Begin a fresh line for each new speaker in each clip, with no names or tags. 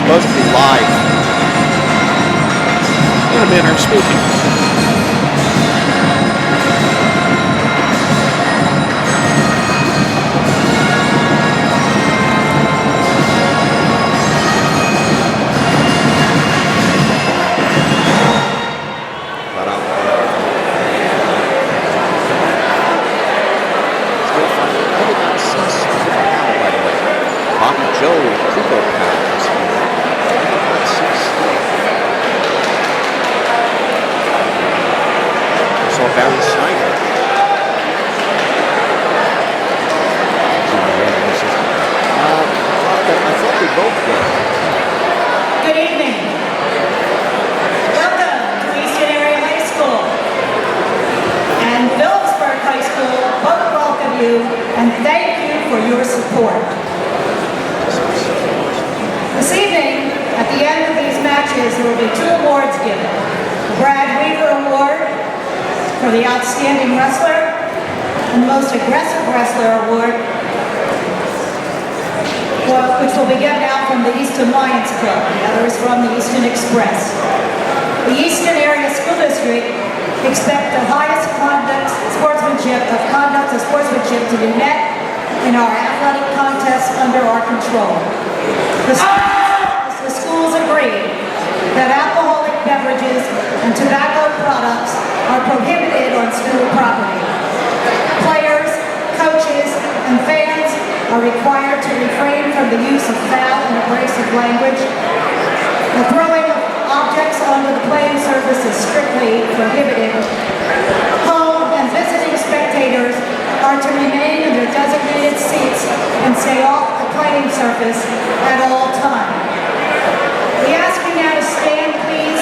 supposed to be live.
In a manner of speaking.
And thank you for your support. This evening, at the end of these matches, there will be 2 awards given. The Brad Weaver Award for the Outstanding Wrestler and the Most Aggressive Wrestler Award, which will be given out from the Easton Lions Club. The other is from the Easton Express. The Easton Area School District expect the highest conduct of sportsmanship to be met in our athletic contests under our control. The schools agree that alcoholic beverages and tobacco products are prohibited on school property. Players, coaches, and fans are required to refrain from the use of foul and abrasive language. The throwing of objects onto the playing surface is strictly prohibited. Home and visiting spectators are to remain in their designated seats and stay off the playing surface at all times. We ask you now to stand, please,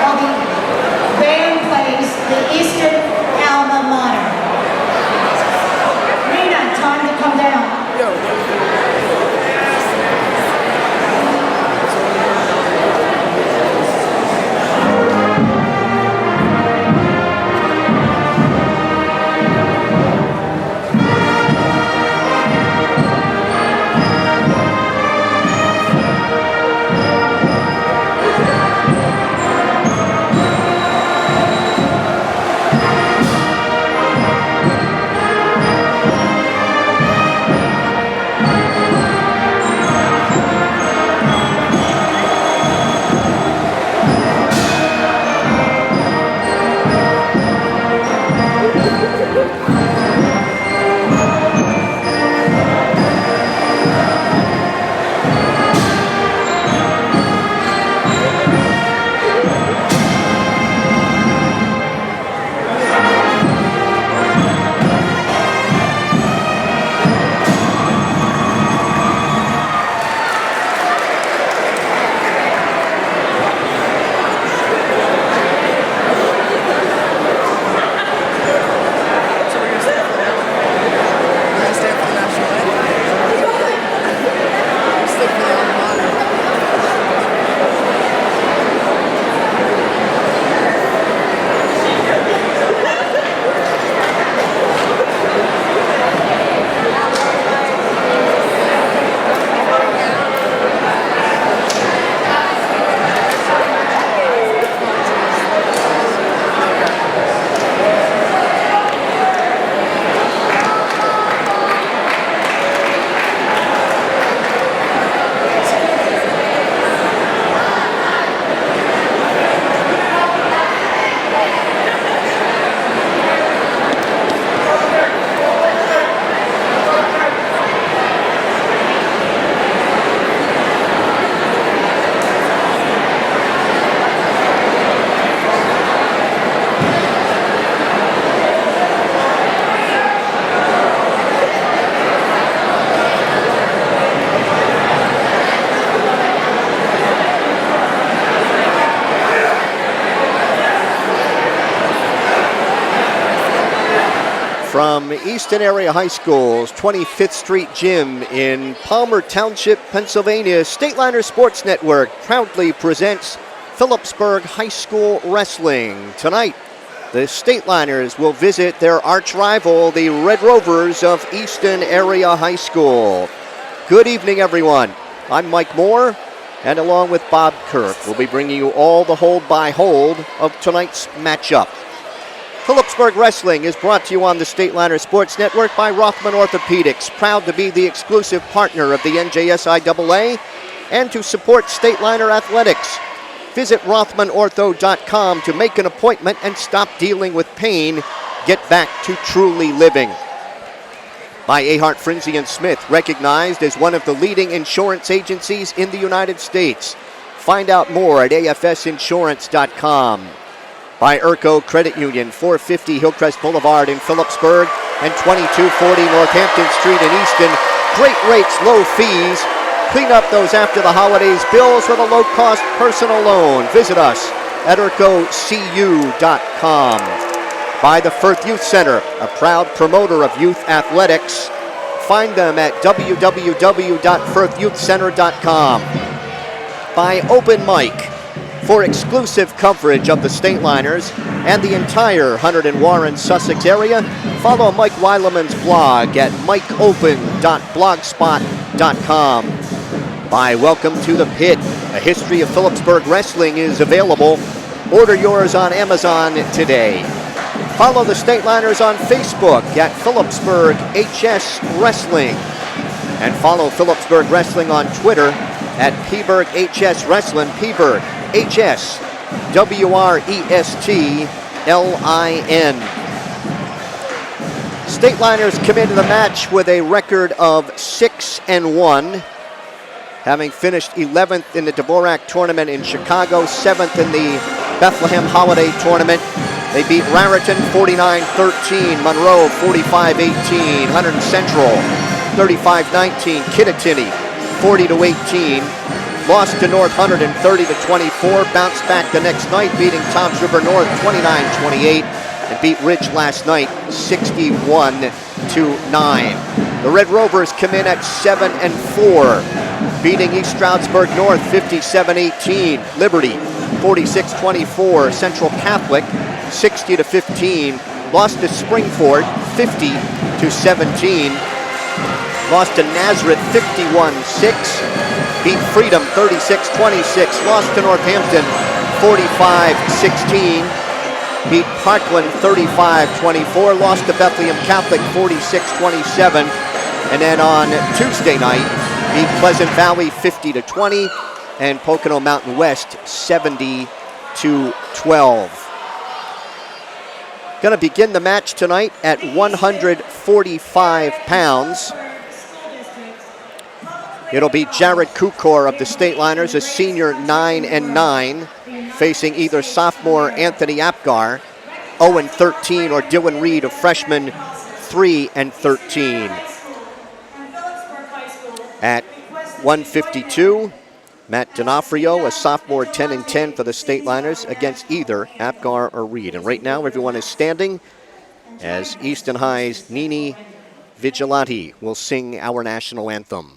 while the band plays the Easton alma mater. Rena, time to come down.
From Easton Area High School's 25th Street Gym in Palmer Township, Pennsylvania, Stateliner Sports Network proudly presents Phillipsburg High School Wrestling. Tonight, the Stateliners will visit their arch rival, the Red Rovers of Easton Area High School. Good evening, everyone. I'm Mike Moore, And along with Bob Kirk, we'll be bringing you all the hold-by-hold of tonight's matchup. Phillipsburg Wrestling is brought to you on the Stateliner Sports Network by Rothman Orthopedics, proud to be the exclusive partner of the NJSIAA and to support Stateliner Athletics. Visit RothmanOrtho.com to make an appointment and stop dealing with pain. Get back to truly living. By Ahart, Frinzy & Smith, recognized as one of the leading insurance agencies in the United States. Find out more at afsinsurance.com. By Urco Credit Union, 450 Hillcrest Boulevard in Phillipsburg and 2240 Northampton Street in Easton. Great rates, low fees. Clean up those after the holidays bills with a low-cost personal loan. Visit us at urcocu.com. By the Firth Youth Center, a proud promoter of youth athletics. Find them at www.firthyouthcenter.com. By Open Mic, for exclusive coverage of the Stateliners and the entire Hunterd and Warren, Sussex area, follow Mike Weileman's blog at mikeopen.blogspot.com. By Welcome to the Pit, a history of Phillipsburg wrestling is available. Order yours on Amazon today. Follow the Stateliners on Facebook at Phillipsburg HS Wrestling. And follow Phillipsburg Wrestling on Twitter at Peaburg HS Wrestling, Peaburg HS WRESTLIN. Stateliners come into the match with a record of 6-1, having finished 11th in the Dvorak tournament in Chicago, 7th in the Bethlehem Holiday Tournament. They beat Raritan 49-13, Monroe 45-18, Hunterd Central 35-19, Kittatinny 40-18, lost to North Hunterd 30-24, bounced back the next night, beating Toms River North 29-28, and beat Ridge last night 61-9. The Red Rovers come in at 7-4, beating East Stroudsburg North 57-18, Liberty 46-24, Central Catholic 60-15, lost to Springford 50-17, lost to Nazareth 51-6, beat Freedom 36-26, lost to Northampton 45-16, beat Parkland 35-24, lost to Bethlehem Catholic 46-27, and then on Tuesday night beat Pleasant Valley 50-20 and Pocono Mountain West 70-12. Going to begin the match tonight at 145 pounds. It'll be Jared Kukor of the Stateliners, a senior 9-9, facing either sophomore Anthony Apgar, 0-13, or Dylan Reed, a freshman, 3-13. At 152, Matt D'Onofrio, a sophomore, 10-10 for the Stateliners, against either Apgar or Reed. And right now, everyone is standing as Easton High's Nini Vigilante will sing our national anthem.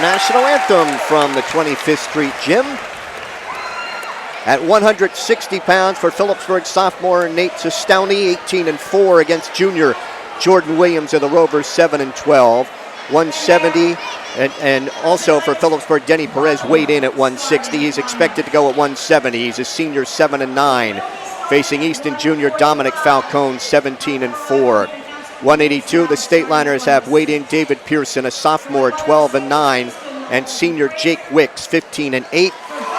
National anthem from the 25th Street Gym. At 160 pounds for Phillipsburg sophomore Nate Sestowney, 18-4 against junior Jordan Williams of the Rovers, 7-12. 170 And also for Phillipsburg, Denny Perez weighed in at 160. He's expected to go at 170. He's a senior, 7-9. Facing Easton junior Dominic Falcone, 17-4. 182, the Stateliners have weighed in David Pearson, a sophomore, 12-9, and senior Jake Wicks, 15-8,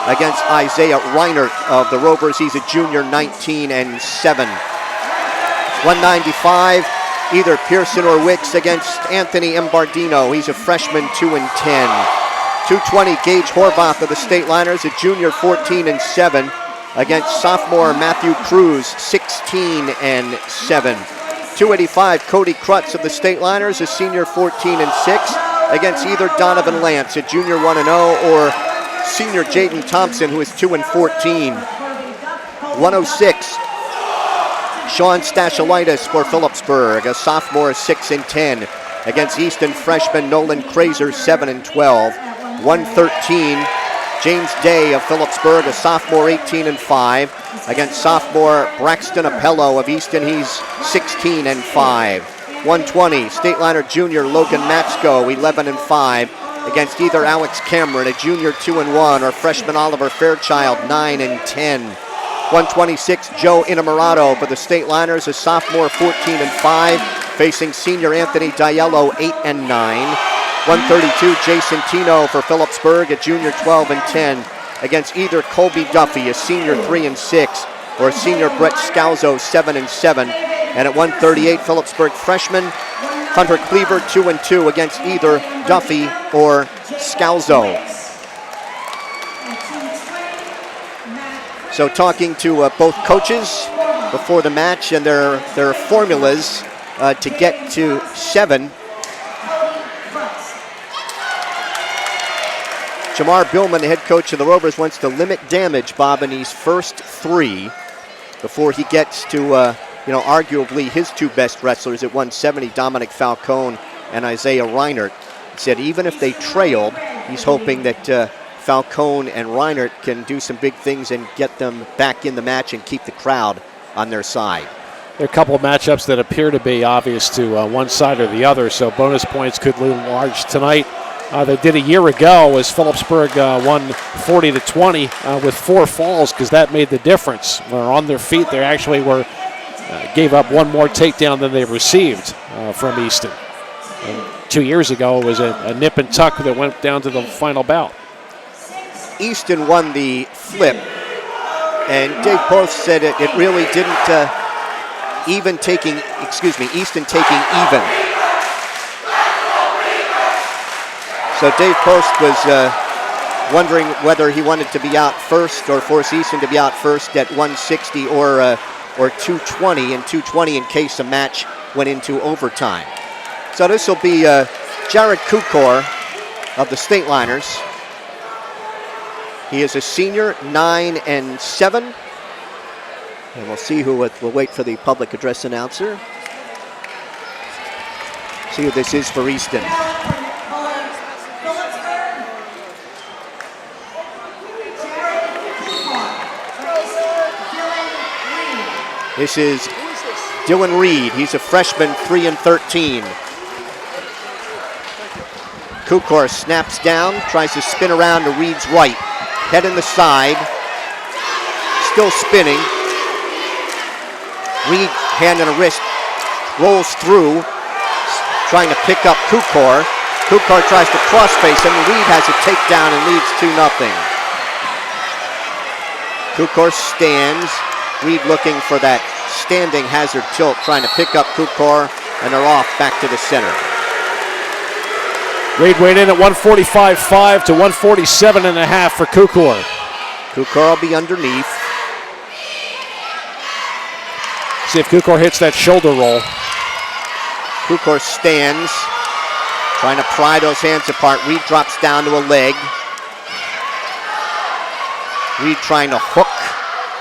against Isaiah Reinert of the Rovers. He's a junior, 19-7. 195, either Pearson or Wicks against Anthony Embardino. He's a freshman, 2-10. 220, Gage Horvath of the Stateliners, a junior, 14-7, against sophomore Matthew Cruz, 16-7. 285, Cody Krutz of the Stateliners, a senior, 14-6, against either Donovan Lance, a junior, 1-0, or senior Jaden Thompson, who is 2-14. 106, Sean Stashalitis for Phillipsburg, a sophomore, 6-10, against Easton freshman Nolan Kraser, 7-12. 113, James Day of Phillipsburg, a sophomore, 18-5, against sophomore Braxton Appello of Easton. He's 16-5. 120, Stateliner junior Logan Matsko, 11-5, against either Alex Cameron, a junior, 2-1, or freshman Oliver Fairchild, 9-10. 126, Joe Inamorado for the Stateliners, a sophomore, 14-5, facing senior Anthony Diallo, 8-9. 132, Jason Tino for Phillipsburg, a junior, 12-10, against either Colby Duffy, a senior, 3-6, or senior Brett Scalzo, 7-7. And at 138, Phillipsburg freshman Hunter Cleaver, 2-2, against either Duffy or Scalzo. So talking to both coaches before the match and their formulas to get to 7. Jamar Billman, the head coach of the Rovers, wants to limit damage, Bob, in these first 3 before he gets to, arguably his 2 best wrestlers at 170, Dominic Falcone and Isaiah Reinert. He said even if they trailed, he's hoping that Falcone and Reinert can do some big things and get them back in the match and keep the crowd on their side.
There are a couple of matchups that appear to be obvious to one side or the other, so bonus points could loom large tonight. They did a year ago as Phillipsburg won 40-20 with 4 falls, because that made the difference. When on their feet, they actually gave up one more takedown than they received from Easton. And 2 years ago, it was a nip and tuck that went down to the final bout.
Easton won the flip, and Dave Post said it really didn't Easton taking even. So Dave Post was wondering whether he wanted to be out first or force Easton to be out first at 160 or 220, and 220 in case the match went into overtime. So this will be Jared Kukor of the Stateliners. He is a senior, 9-7. And we'll see who we'll wait for the public address announcer. See who this is for Easton. This is Dylan Reed. He's a freshman, 3-13. Kukor snaps down, tries to spin around to Reed's right. Head in the side, still spinning. Reed, hand and a wrist, rolls through, trying to pick up Kukor. Kukor tries to crossface him, and Reed has a takedown and leads 2-0. Kukor stands. Reed looking for that standing hazard tilt, trying to pick up Kukor, and they're off back to the center.
Reed weighed in at 145.5 to 147.5 for Kukor.
Kukor will be underneath.
See if Kukor hits that shoulder roll.
Kukor stands, trying to pry those hands apart. Reed drops down to a leg. Reed trying to hook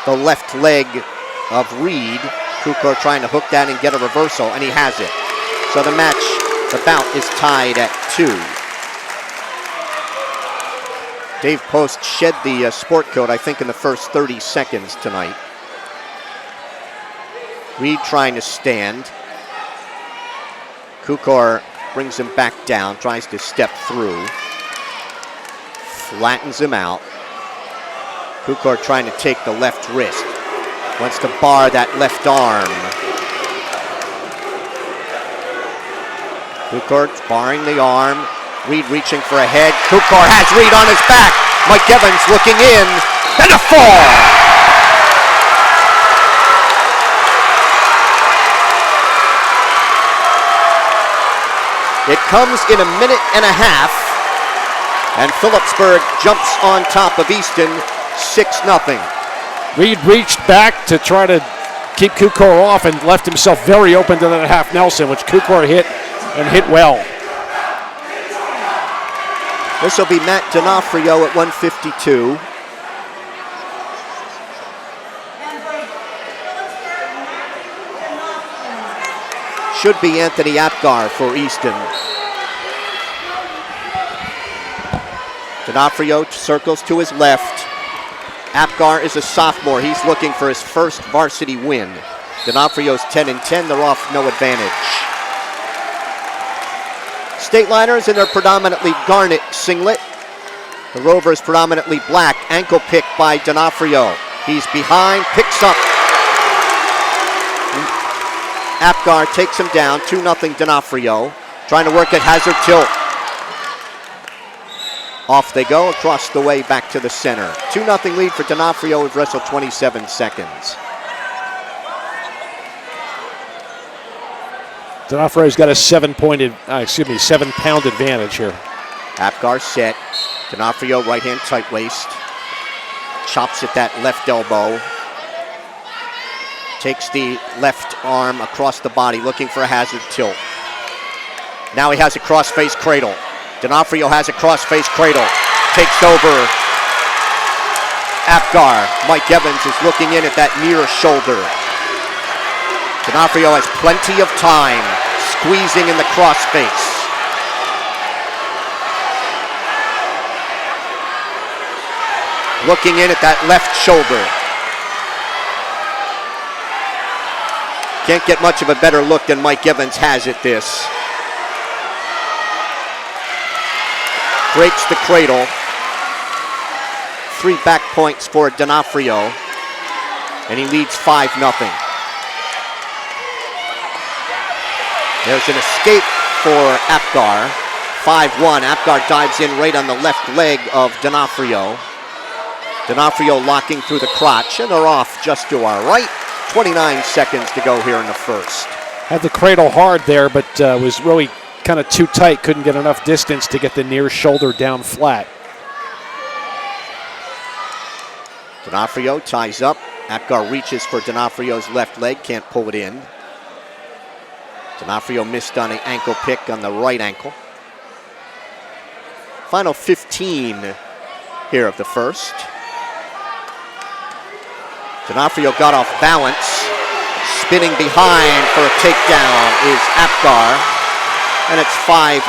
the left leg of Reed. Kukor trying to hook that and get a reversal, and he has it. So the bout is tied at 2. Dave Post shed the sport coat, I think, in the first 30 seconds tonight. Reed trying to stand. Kukor brings him back down, tries to step through. Flattens him out. Kukor trying to take the left wrist. Wants to bar that left arm. Kukor barring the arm. Reed reaching for a head. Kukor has Reed on his back. Mike Evans looking in. And a fall! It comes in a minute and a half. And Phillipsburg jumps on top of Easton 6-0.
Reed reached back to try to keep Kukor off and left himself very open to that half Nelson, which Kukor hit and hit well.
This will be Matt D'Onofrio at 152. Should be Anthony Apgar for Easton. D'Onofrio circles to his left. Apgar is a sophomore. He's looking for his first varsity win. D'Onofrio's 10-10. They're off no advantage. Stateliners in their predominantly garnet singlet. The Rovers predominantly black. Ankle pick by D'Onofrio. He's behind, picks up. Apgar takes him down, 2-0 D'Onofrio. Trying to work at hazard tilt. Off they go, across the way back to the center. 2-0 lead for D'Onofrio. We've wrestled 27 seconds.
D'Onofrio's got a 7-pound advantage here.
Apgar set. D'Onofrio right hand tight waist. Chops at that left elbow. Takes the left arm across the body, looking for a hazard tilt. Now he has a cross-face cradle. D'Onofrio has a cross-face cradle. Takes over Apgar. Mike Evans is looking in at that near shoulder. D'Onofrio has plenty of time, squeezing in the crossface. Looking in at that left shoulder. Can't get much of a better look than Mike Evans has at this. Breaks the cradle. 3 back points for D'Onofrio. And he leads 5-0. There's an escape for Apgar. 5-1. Apgar dives in right on the left leg of D'Onofrio. D'Onofrio locking through the crotch, and they're off just to our right. 29 seconds to go here in the first.
Had the cradle hard there, but was really kind of too tight. Couldn't get enough distance to get the near shoulder down flat.
D'Onofrio ties up. Apgar reaches for D'Onofrio's left leg, can't pull it in. D'Onofrio missed on an ankle pick on the right ankle. Final 15 here of the first. D'Onofrio got off balance. Spinning behind for a takedown is Apgar. And it's 5-3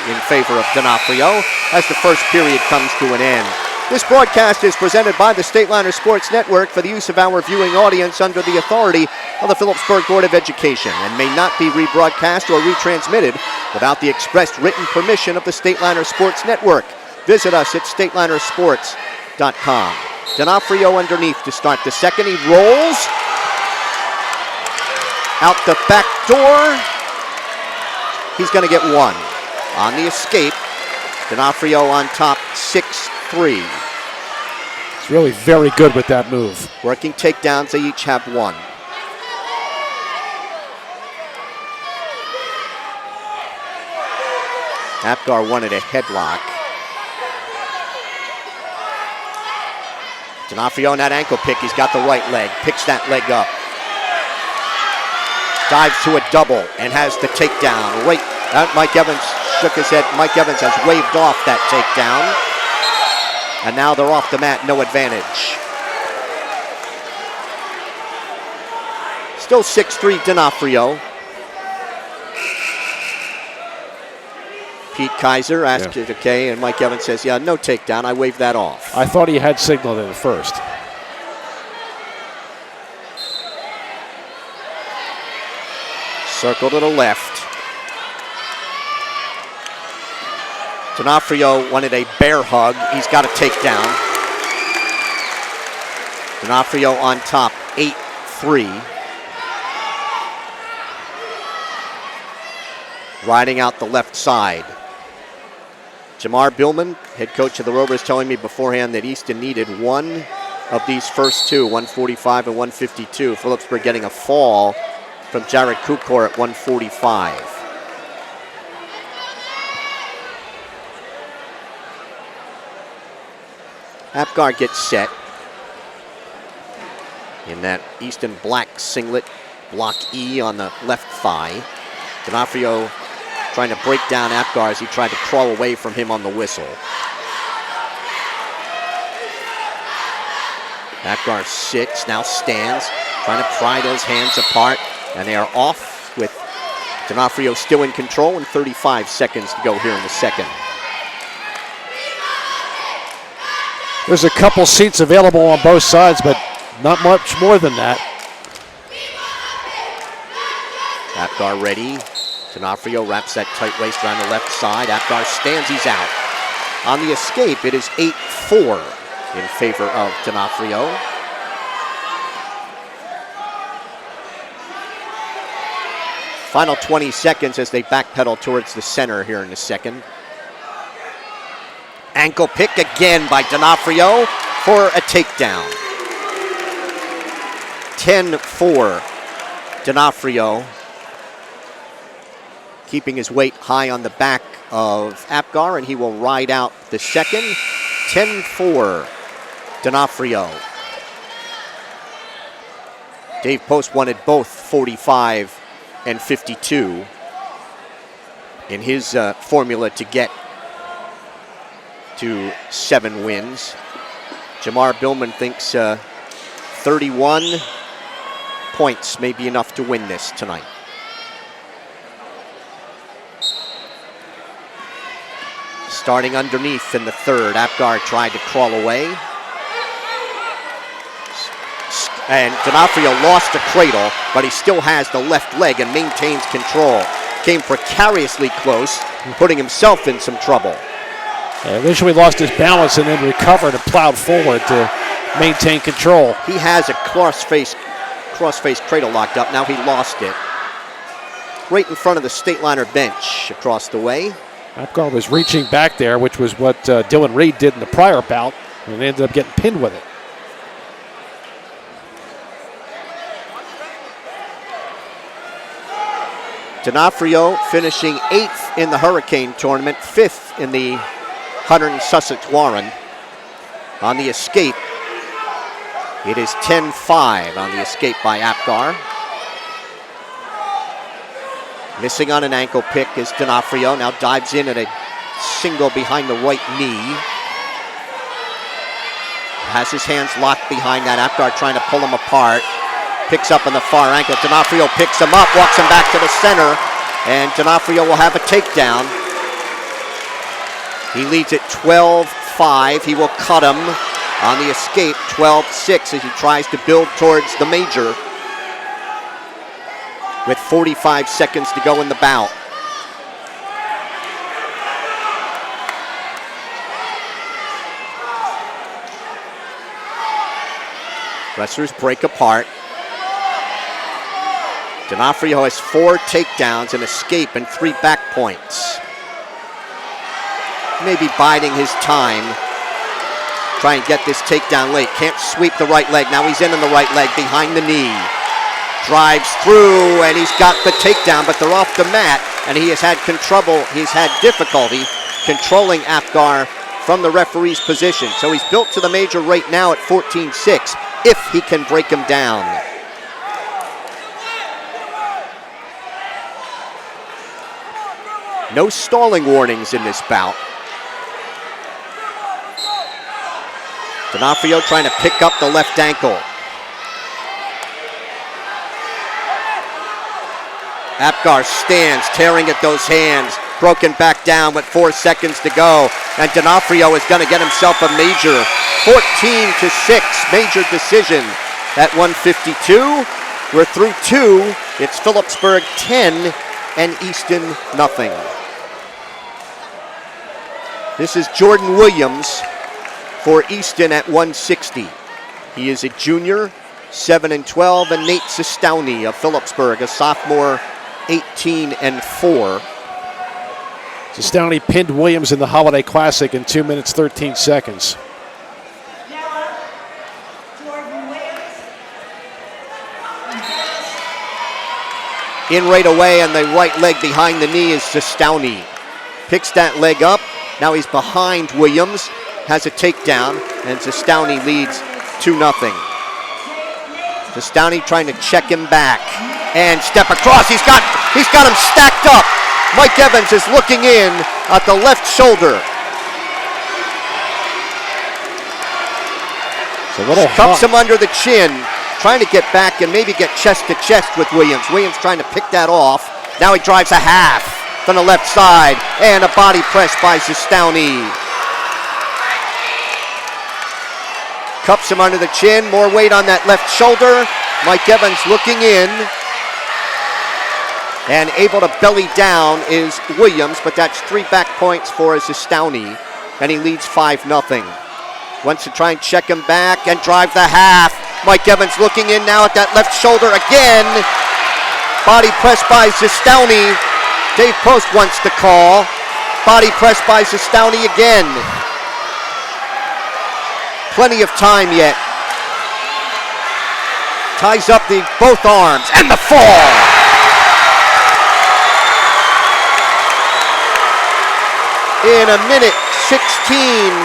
in favor of D'Onofrio as the first period comes to an end. This broadcast is presented by the Stateliner Sports Network for the use of our viewing audience under the authority of the Phillipsburg Board of Education and may not be rebroadcast or retransmitted without the express written permission of the Stateliner Sports Network. Visit us at StatelinerSports.com. D'Onofrio underneath to start the second. He rolls out the back door. He's going to get one. On the escape, D'Onofrio on top, 6-3.
He's really very good with that move.
Working takedowns, they each have one. Apgar wanted a headlock. D'Onofrio on that ankle pick. He's got the right leg. Picks that leg up. Dives to a double and has the takedown. Right. Mike Evans shook his head. Mike Evans has waved off that takedown. And now they're off the mat. No advantage. Still 6-3 D'Onofrio. Pete Kaiser asked it okay, and Mike Evans says, yeah, no takedown. I waved that off.
I thought he had signaled it at first.
Circle to the left. D'Onofrio wanted a bear hug. He's got a takedown. D'Onofrio on top, 8-3. Riding out the left side. Jamar Billman, head coach of the Rovers, telling me beforehand that Easton needed one of these first two, 145 and 152. Phillipsburg getting a fall from Jared Kukor at 145. Apgar gets set in that Easton black singlet, block E on the left thigh. D'Onofrio trying to break down Apgar as he tried to crawl away from him on the whistle. Apgar sits, now stands, trying to pry those hands apart, and they are off with D'Onofrio still in control and 35 seconds to go here in the second.
There's a couple seats available on both sides, but not much more than that.
Apgar ready. D'Onofrio wraps that tight waist around the left side. Apgar stands, he's out. On the escape, it is 8-4 in favor of D'Onofrio. Final 20 seconds as they backpedal towards the center here in the second. Ankle pick again by D'Onofrio for a takedown. 10-4, D'Onofrio keeping his weight high on the back of Apgar, and he will ride out the second. 10-4, D'Onofrio. Dave Post wanted both 45 and 52 in his formula to get to 7 wins. Jamar Billman thinks 31 points may be enough to win this tonight. Starting underneath in the third, Apgar tried to crawl away. And D'Onofrio lost the cradle, but he still has the left leg and maintains control. Came precariously close, putting himself in some trouble.
Yeah, initially lost his balance and then recovered and plowed forward to maintain control.
He has a cross-face cradle locked up. Now he lost it. Right in front of the Stateliner bench across the way.
Apgar was reaching back there, which was what Dylan Reed did in the prior bout, and ended up getting pinned with it.
D'Onofrio finishing 8th in the Hurricane tournament, 5th in the Hunter and Sussex Warren. On the escape, it is 10-5 on the escape by Apgar. Missing on an ankle pick is D'Onofrio. Now dives in at a single behind the right knee. Has his hands locked behind that. Apgar trying to pull him apart. Picks up on the far ankle. D'Onofrio picks him up, walks him back to the center, and D'Onofrio will have a takedown. He leads at 12-5. He will cut him on the escape, 12-6, as he tries to build towards the major with 45 seconds to go in the bout. Wrestlers break apart. D'Onofrio has 4 takedowns, an escape, and 3 back points. Maybe biding his time. Try and get this takedown late. Can't sweep the right leg. Now he's in on the right leg behind the knee. Drives through, and he's got the takedown, but they're off the mat, and he's had difficulty controlling Apgar from the referee's position. So he's built to the major right now at 14-6, if he can break him down. No stalling warnings in this bout. D'Onofrio trying to pick up the left ankle. Apgar stands, tearing at those hands. Broken back down with 4 seconds to go. And D'Onofrio is going to get himself a major. 14-6, major decision at 152. We're through 2. It's Phillipsburg 10 and Easton nothing. This is Jordan Williams for Easton at 160. He is a junior, 7-12, and Nate Sestowney of Phillipsburg, a sophomore, 18-4.
Sestowney pinned Williams in the Holiday Classic in 2 minutes, 13 seconds.
In right away, and the right leg behind the knee is Sestowney. Picks that leg up. Now he's behind Williams, has a takedown, and Sestowney leads 2-0. Sestowney trying to check him back and step across. He's got him stacked up. Mike Evans is looking in at the left shoulder. Cups him under the chin, trying to get back and maybe get chest to chest with Williams. Williams trying to pick that off. Now he drives a half from the left side, and a body press by Sestowney. Cups him under the chin, more weight on that left shoulder. Mike Evans looking in, and able to belly down is Williams, but that's 3 back points for Sestowney, and he leads 5-0. Wants to try and check him back and drive the half. Mike Evans looking in now at that left shoulder again. Body press by Sestowney. Dave Post wants to call. Body press by Sestowney again. Plenty of time yet. Ties up both arms, and the fall. In 1:16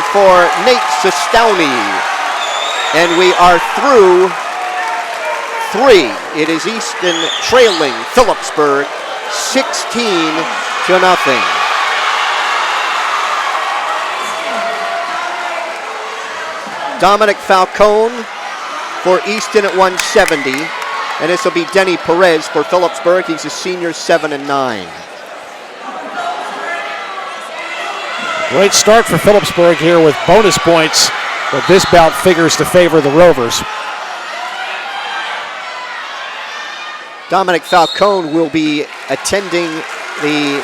for Nate Sestowney. And we are through 3. It is Easton trailing Phillipsburg 16-0. Dominic Falcone for Easton at 170. And this will be Denny Perez for Phillipsburg. He's a senior, 7-9.
Great start for Phillipsburg here with bonus points, but this bout figures to favor the Rovers.
Dominic Falcone will be attending the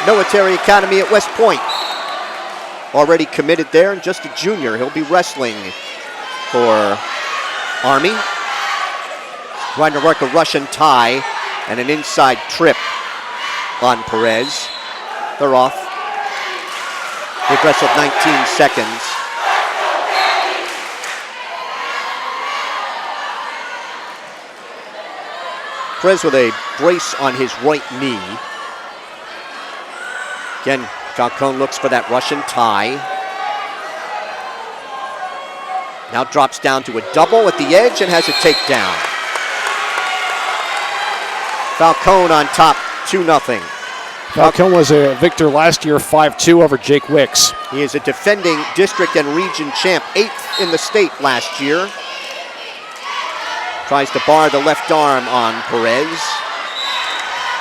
Military Academy at West Point. Already committed there and just a junior. He'll be wrestling for Army. Trying to work a Russian tie and an inside trip on Perez. They're off. They've wrestled 19 seconds. Perez with a brace on his right knee. Again, Falcone looks for that Russian tie. Now drops down to a double at the edge and has a takedown. Falcone on top, 2-0.
Falcone was a victor last year, 5-2 over Jake Wicks.
He is a defending district and region champ, 8th in the state last year. Tries to bar the left arm on Perez.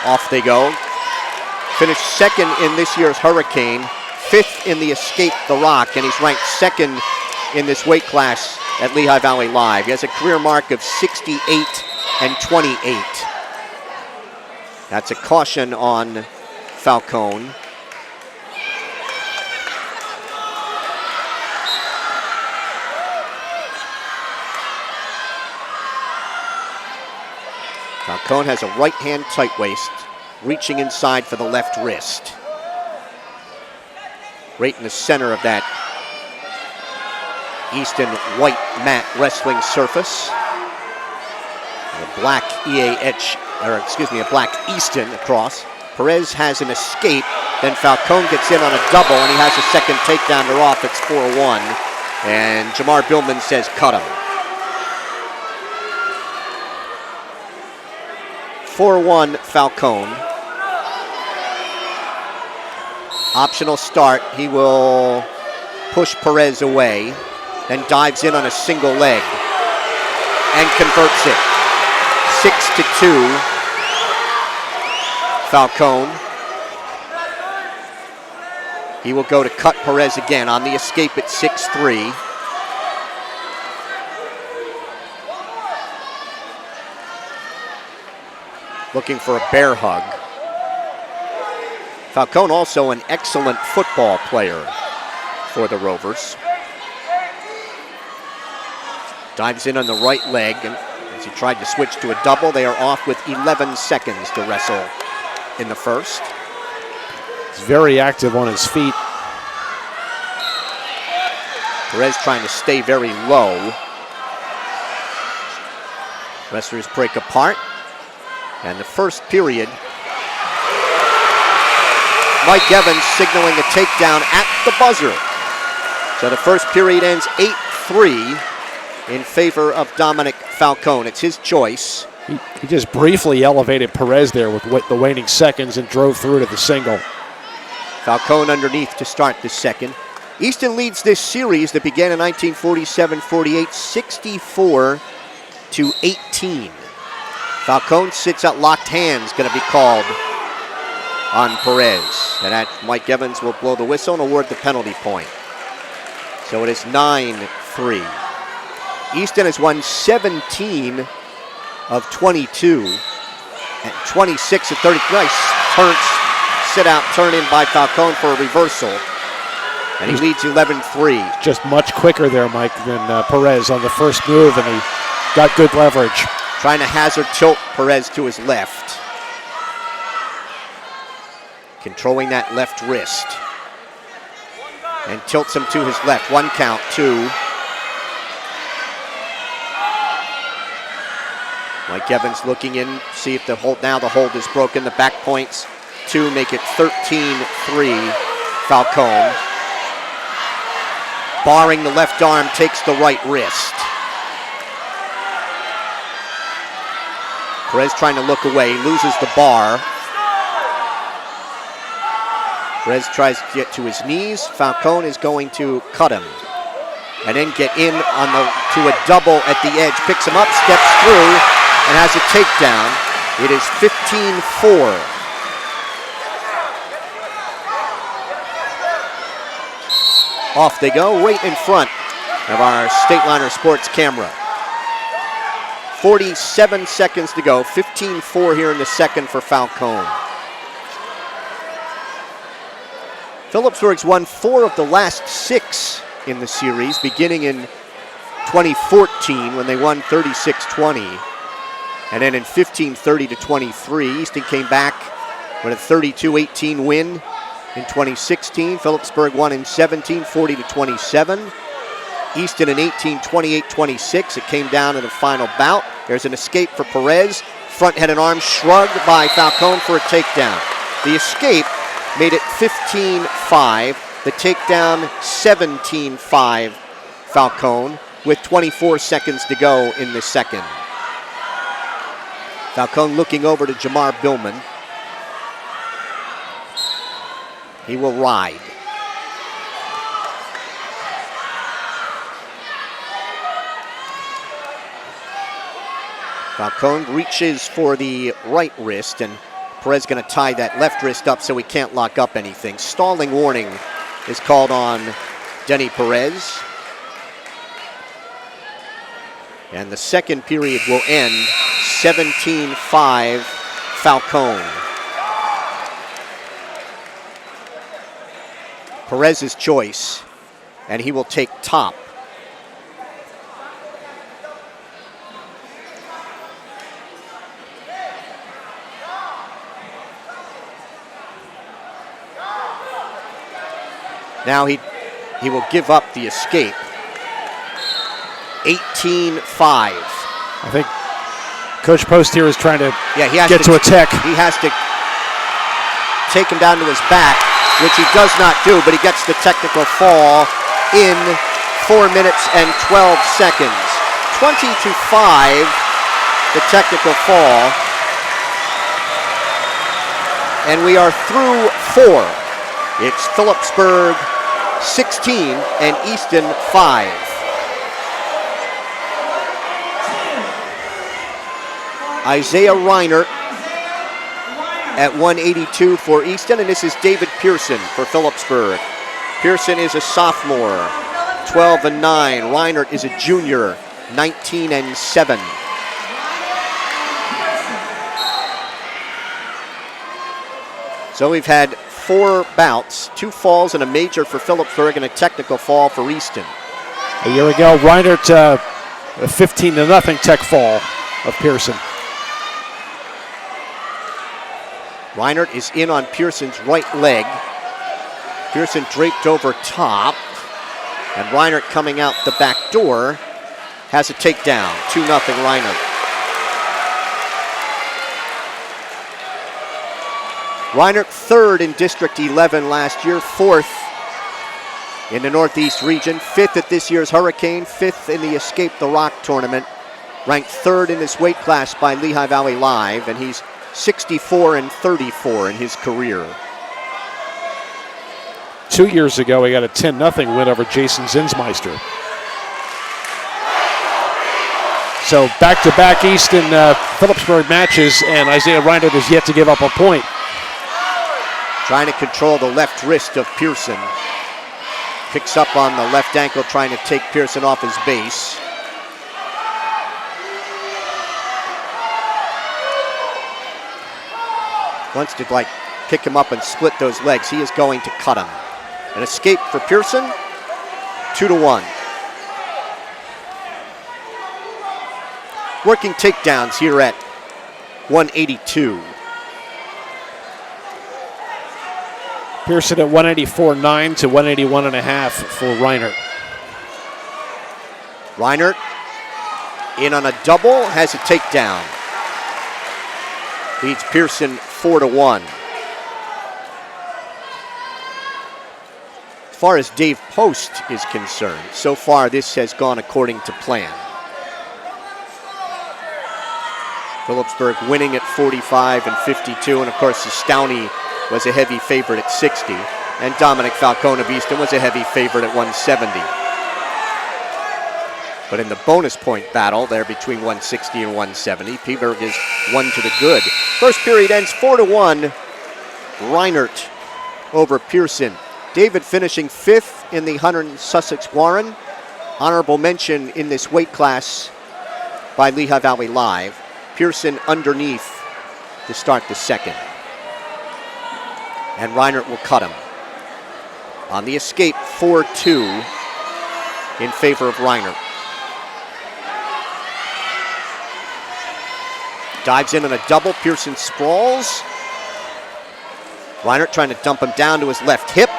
Off they go. Finished 2nd in this year's Hurricane, 5th in the Escape the Rock, and he's ranked 2nd in this weight class at Lehigh Valley Live. He has a career mark of 68-28. That's a caution on Falcone. Falcone has a right hand tight waist, reaching inside for the left wrist. Right in the center of that Easton white mat wrestling surface. A black a black Easton across. Perez has an escape, then Falcone gets in on a double, and he has a second takedown. They're off, it's 4-1. And Jamar Billman says cut him. 4-1 Falcone. Optional start. He will push Perez away, then dives in on a single leg and converts it. 6-2 Falcone. He will go to cut Perez again on the escape at 6-3. Looking for a bear hug. Falcone also an excellent football player for the Rovers. Dives in on the right leg, and as he tried to switch to a double, they are off with 11 seconds to wrestle in the first.
He's very active on his feet.
Perez trying to stay very low. Wrestlers break apart. And the first period, Mike Evans signaling a takedown at the buzzer. So the first period ends 8-3 in favor of Dominic Falcone. It's his choice.
He just briefly elevated Perez there with the waning seconds and drove through to the single.
Falcone underneath to start the second. Easton leads this series that began in 1947-48, 64-18. Falcone sits out locked hands, going to be called on Perez. And that Mike Evans will blow the whistle and award the penalty point. So it is 9-3. Easton has won 17 of 22 and 26 of 30. Nice sit out, turn in by Falcone for a reversal. And he leads 11-3.
Just much quicker there, Mike, than Perez on the first move, and he got good leverage.
Trying to hazard tilt Perez to his left. Controlling that left wrist. And tilts him to his left. 1 count, 2. Mike Evans looking in, see if the hold is broken. The back points 2, make it 13-3 Falcone. Barring the left arm, takes the right wrist. Perez trying to look away, loses the bar. Perez tries to get to his knees. Falcone is going to cut him. And then get in to a double at the edge. Picks him up, steps through, and has a takedown. It is 15-4. Off they go, right in front of our Stateliner Sports camera. 47 seconds to go, 15-4 here in the second for Falcone. Phillipsburg's won 4 of the last 6 in the series, beginning in 2014 when they won 36-20. And then in 15-30-23, Easton came back with a 32-18 win in 2016. Phillipsburg won in 17, 40-27. Easton in 18, 28-26. It came down in the final bout. There's an escape for Perez. Front head and arm shrugged by Falcone for a takedown. The escape made it 15-5. The takedown 17-5 Falcone with 24 seconds to go in the second. Falcone looking over to Jamar Billman. He will ride. Falcone reaches for the right wrist, and Perez going to tie that left wrist up so he can't lock up anything. Stalling warning is called on Denny Perez. And the second period will end 17-5 Falcone. Perez's choice, and he will take top. Now he will give up the escape. 18-5.
I think Coach Post here is trying to get to attack.
He has to take him down to his back, which he does not do, but he gets the technical fall in 4 minutes and 12 seconds. 20-5, the technical fall. And we are through 4. It's Phillipsburg 16 and Easton 5. Isaiah Reiner at 182 for Easton, and this is David Pearson for Phillipsburg. Pearson is a sophomore, 12-9. Reiner is a junior, 19-7. So we've had 4 bouts, 2 falls and a major for Phillipsburg and a technical fall for Easton.
A year ago, Reinert, a 15-0 tech fall of Pearson.
Reinert is in on Pearson's right leg. Pearson draped over top. And Reinert coming out the back door has a takedown. 2-0 Reinert. Reinert third in District 11 last year, 4th in the Northeast region, 5th at this year's Hurricane, 5th in the Escape the Rock tournament, ranked 3rd in this weight class by Lehigh Valley Live, and he's 64-34 in his career.
2 years ago, he got a 10-0 win over Jason Zinsmeister. So back-to-back Easton Phillipsburg matches, and Isaiah Reinert has yet to give up a point.
Trying to control the left wrist of Pearson. Picks up on the left ankle, trying to take Pearson off his base. Wants to pick him up and split those legs. He is going to cut him. An escape for Pearson, 2-1. Working takedowns here at 182.
Pearson at 184.9 to 181.5 for Reinert.
Reinert in on a double, has a takedown. Leads Pearson 4-1. As far as Dave Post is concerned, so far this has gone according to plan. Phillipsburg winning at 45 and 52, and of course Stowney was a heavy favorite at 60, and Dominic Falcone of Easton was a heavy favorite at 170. But in the bonus point battle there between 160 and 170, Peaburg is 1 to the good. First period ends 4-1. Reinert over Pearson. David finishing 5th in the Hunter and Sussex Warren. Honorable mention in this weight class by Lehigh Valley Live. Pearson underneath to start the second. And Reinert will cut him. On the escape, 4-2 in favor of Reinert. Dives in on a double. Pearson sprawls. Reinert trying to dump him down to his left hip.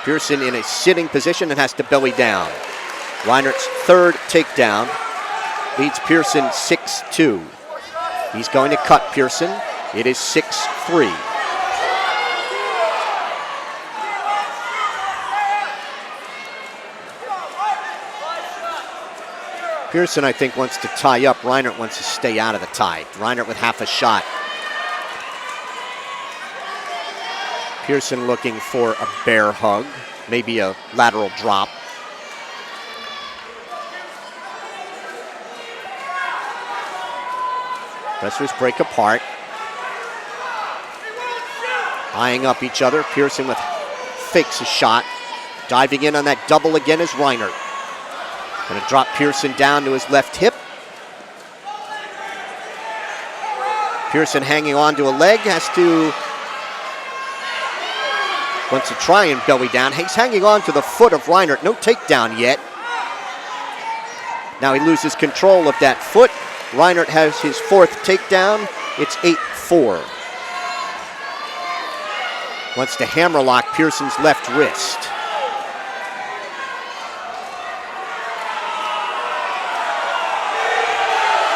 Pearson in a sitting position and has to belly down. Reinert's third takedown leads Pearson 6-2. He's going to cut Pearson. It is 6-3. Pearson, I think, wants to tie up. Reinert wants to stay out of the tie. Reinert with half a shot. Pearson looking for a bear hug, maybe a lateral drop. Wrestlers break apart. Eyeing up each other. Pearson fakes a shot. Diving in on that double again is Reinert. Going to drop Pearson down to his left hip. Pearson hanging on to a leg, wants to try and belly down. He's hanging on to the foot of Reinert. No takedown yet. Now he loses control of that foot. Reinert has his 4th takedown. It's 8-4. Wants to hammerlock Pearson's left wrist.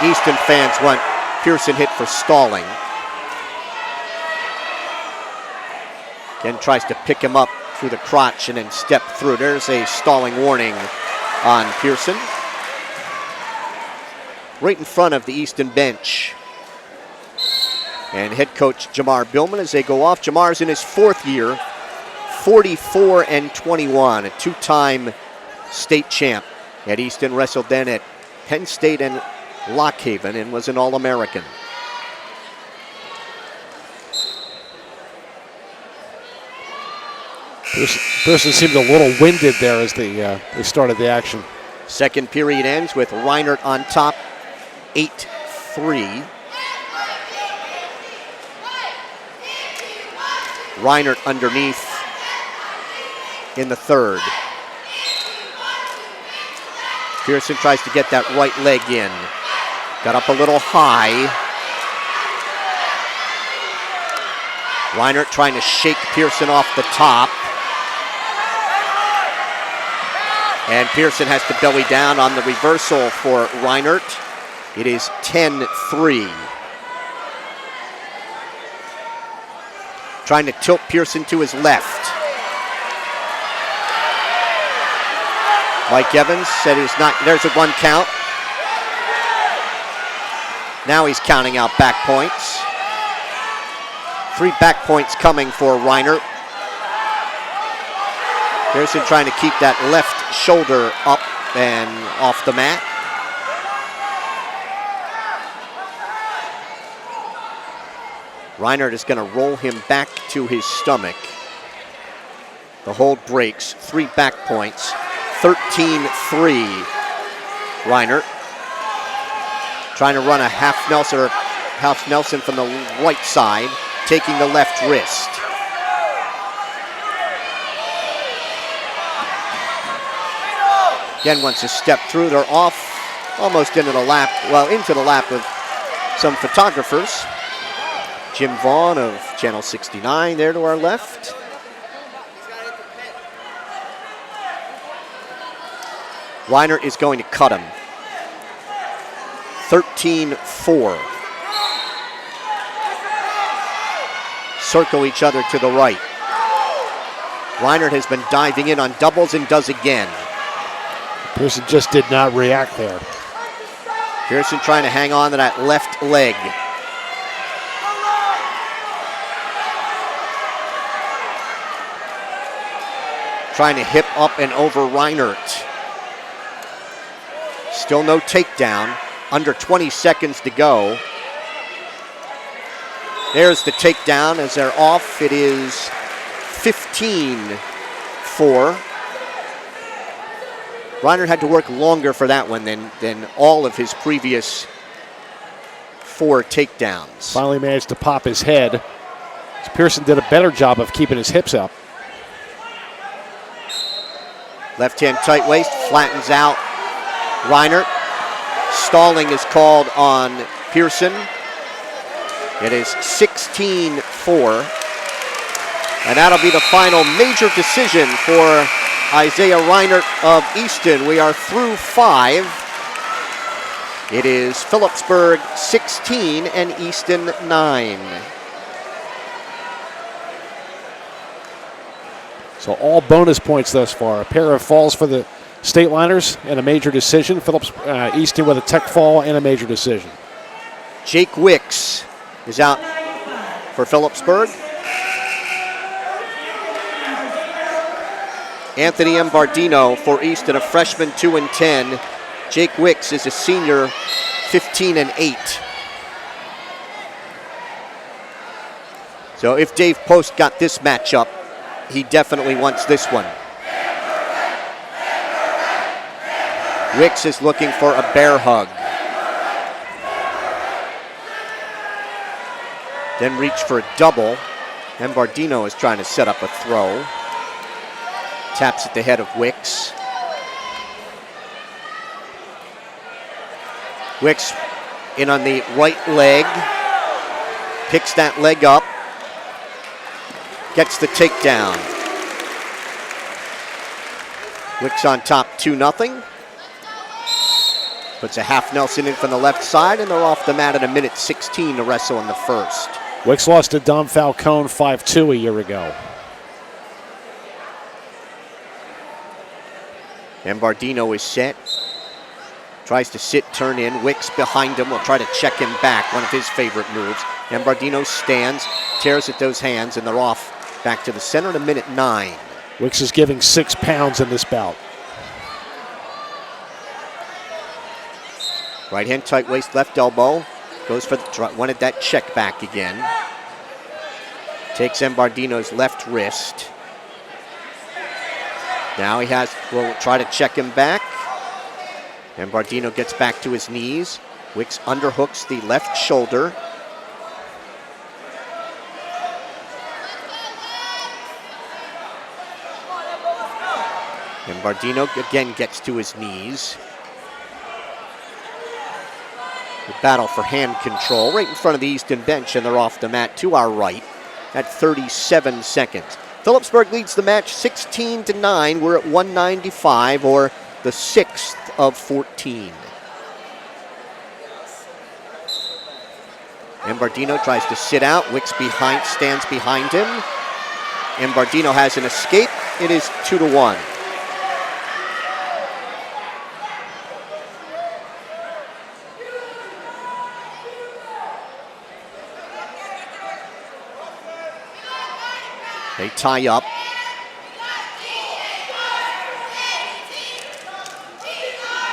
Easton fans want Pearson hit for stalling. Again, tries to pick him up through the crotch and then step through. There's a stalling warning on Pearson. Right in front of the Easton bench. And head coach Jamar Billman as they go off. Jamar's in his 4th year, 44-21, a 2-time state champ at Easton. Wrestled then at Penn State and Lock Haven and was an All-American.
Pearson seemed a little winded there as they started the action.
Second period ends with Reinert on top, 8-3. Reinert underneath in the third. Pearson tries to get that right leg in. Got up a little high. Reinert trying to shake Pearson off the top. And Pearson has to belly down on the reversal for Reinert. It is 10-3. Trying to tilt Pearson to his left. Mike Evans said he's not, there's a 1 count. Now he's counting out back points. 3 back points coming for Reinert. Pearson trying to keep that left shoulder up and off the mat. Reinert is going to roll him back to his stomach. The hold breaks, 3 back points, 13-3. Reinert trying to run a half Nelson from the right side, taking the left wrist. Again, wants to step through. They're off, almost into the lap, into the lap of some photographers. Jim Vaughn of Channel 69 there to our left. Reinert is going to cut him. 13-4. Circle each other to the right. Reinert has been diving in on doubles and does again.
Pearson just did not react there.
Pearson trying to hang on to that left leg. Trying to hip up and over Reinert. Still no takedown. Under 20 seconds to go. There's the takedown as they're off. It is 15-4. Reinert had to work longer for that one than all of his previous 4 takedowns.
Finally managed to pop his head. Pearson did a better job of keeping his hips up.
Left hand tight waist, flattens out Reinert. Stalling is called on Pearson. It is 16-4. And that'll be the final major decision for Isaiah Reinert of Easton. We are through 5. It is Phillipsburg 16 and Easton 9.
So all bonus points thus far. A pair of falls for the Stateliners and a major decision. Easton with a tech fall and a major decision.
Jake Wicks is out for Phillipsburg. Anthony Embardino for Easton, a freshman, 2-10. Jake Wicks is a senior, 15-8. So if Dave Post got this matchup, he definitely wants this one. Wicks is looking for a bear hug. Then reach for a double. Embardino is trying to set up a throw. Taps at the head of Wicks. Wicks in on the right leg. Picks that leg up. Gets the takedown. Wicks on top 2-0. Puts a half Nelson in from the left side, and they're off the mat at 1:16 to wrestle in the first.
Wicks lost to Dom Falcone 5-2 a year ago.
Embardino is set. Tries to sit, turn in. Wicks behind him will try to check him back, one of his favorite moves. Embardino stands, tears at those hands, and they're off back to the center at 1:09.
Wicks is giving 6 pounds in this bout.
Right hand tight waist, left elbow. Goes for the, wanted that check back again. Takes Embardino's left wrist. Now will try to check him back. Embardino gets back to his knees. Wicks underhooks the left shoulder. And Bardino again gets to his knees. The battle for hand control right in front of the Easton bench, and they're off the mat to our right at 37 seconds. Phillipsburg leads the match 16-9. We're at 195, or the 6th of 14. And Bardino tries to sit out. Wicks stands behind him. And Bardino has an escape. It is 2-1. They tie up.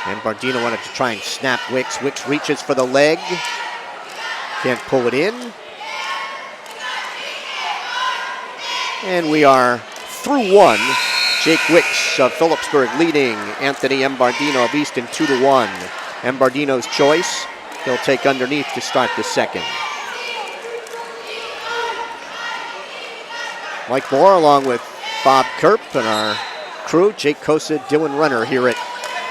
And Bardino wanted to try and snap Wicks. Wicks reaches for the leg. Can't pull it in. And we are through one. Jake Wicks of Phillipsburg leading Anthony Bardino of Easton 2-1. Bardino's choice. He'll take underneath to start the second. Mike Moore along with Bob Kerp and our crew, Jake Kosa, Dylan Renner here at.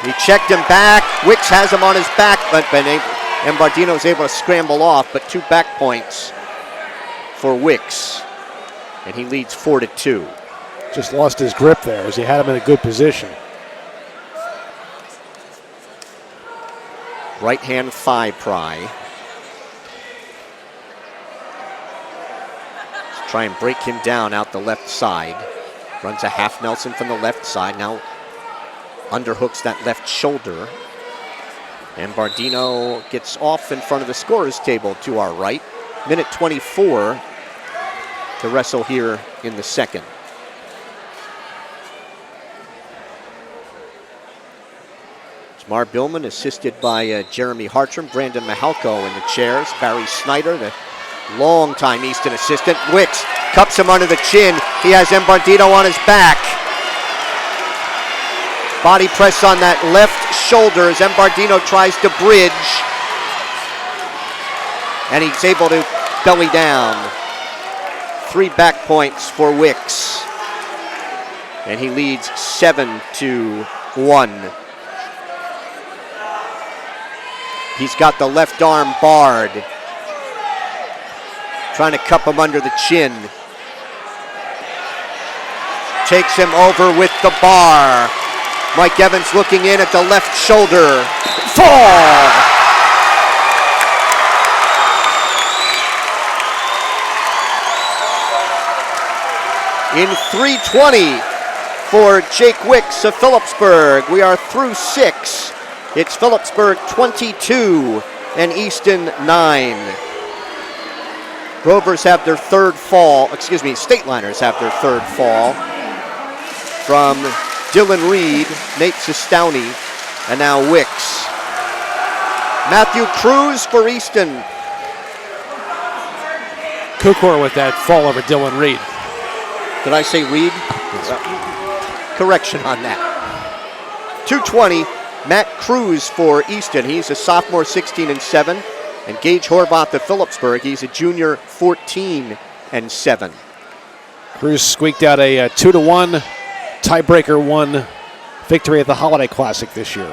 He checked him back. Wicks has him on his back, but Bardino's able to scramble off, but 2 back points for Wicks. And he leads 4-2.
Just lost his grip there as he had him in a good position.
Right hand thigh pry. Try and break him down out the left side. Runs a half Nelson from the left side. Now underhooks that left shoulder. And Bardino gets off in front of the scorer's table to our right. Minute 24 to wrestle here in the second. Mar Billman assisted by Jeremy Hartram, Brandon Mahalko in the chairs. Barry Snyder, the long-time Easton assistant. Wicks cups him under the chin. He has Bardino on his back. Body press on that left shoulder as Bardino tries to bridge. And he's able to belly down. 3 back points for Wicks. And he leads 7-1. He's got the left arm barred. Trying to cup him under the chin. Takes him over with the bar. Mike Evans looking in at the left shoulder. Fall! In 3:20 for Jake Wicks of Phillipsburg. We are through 6. It's Phillipsburg 22 and Easton 9. Rovers have their third fall, Stateliners have their third fall from Dylan Reed, Nate Sestowney, and now Wicks. Matthew Cruz for Easton.
Kukor with that fall over Dylan Reed.
Did I say Reed? Correction on that. 2:20. Matt Cruz for Easton. He's a sophomore, 16-7. And Gage Horvath of Phillipsburg. He's a junior, 14-7.
Cruz squeaked out a 2-1 tiebreaker 1 victory at the Holiday Classic this year.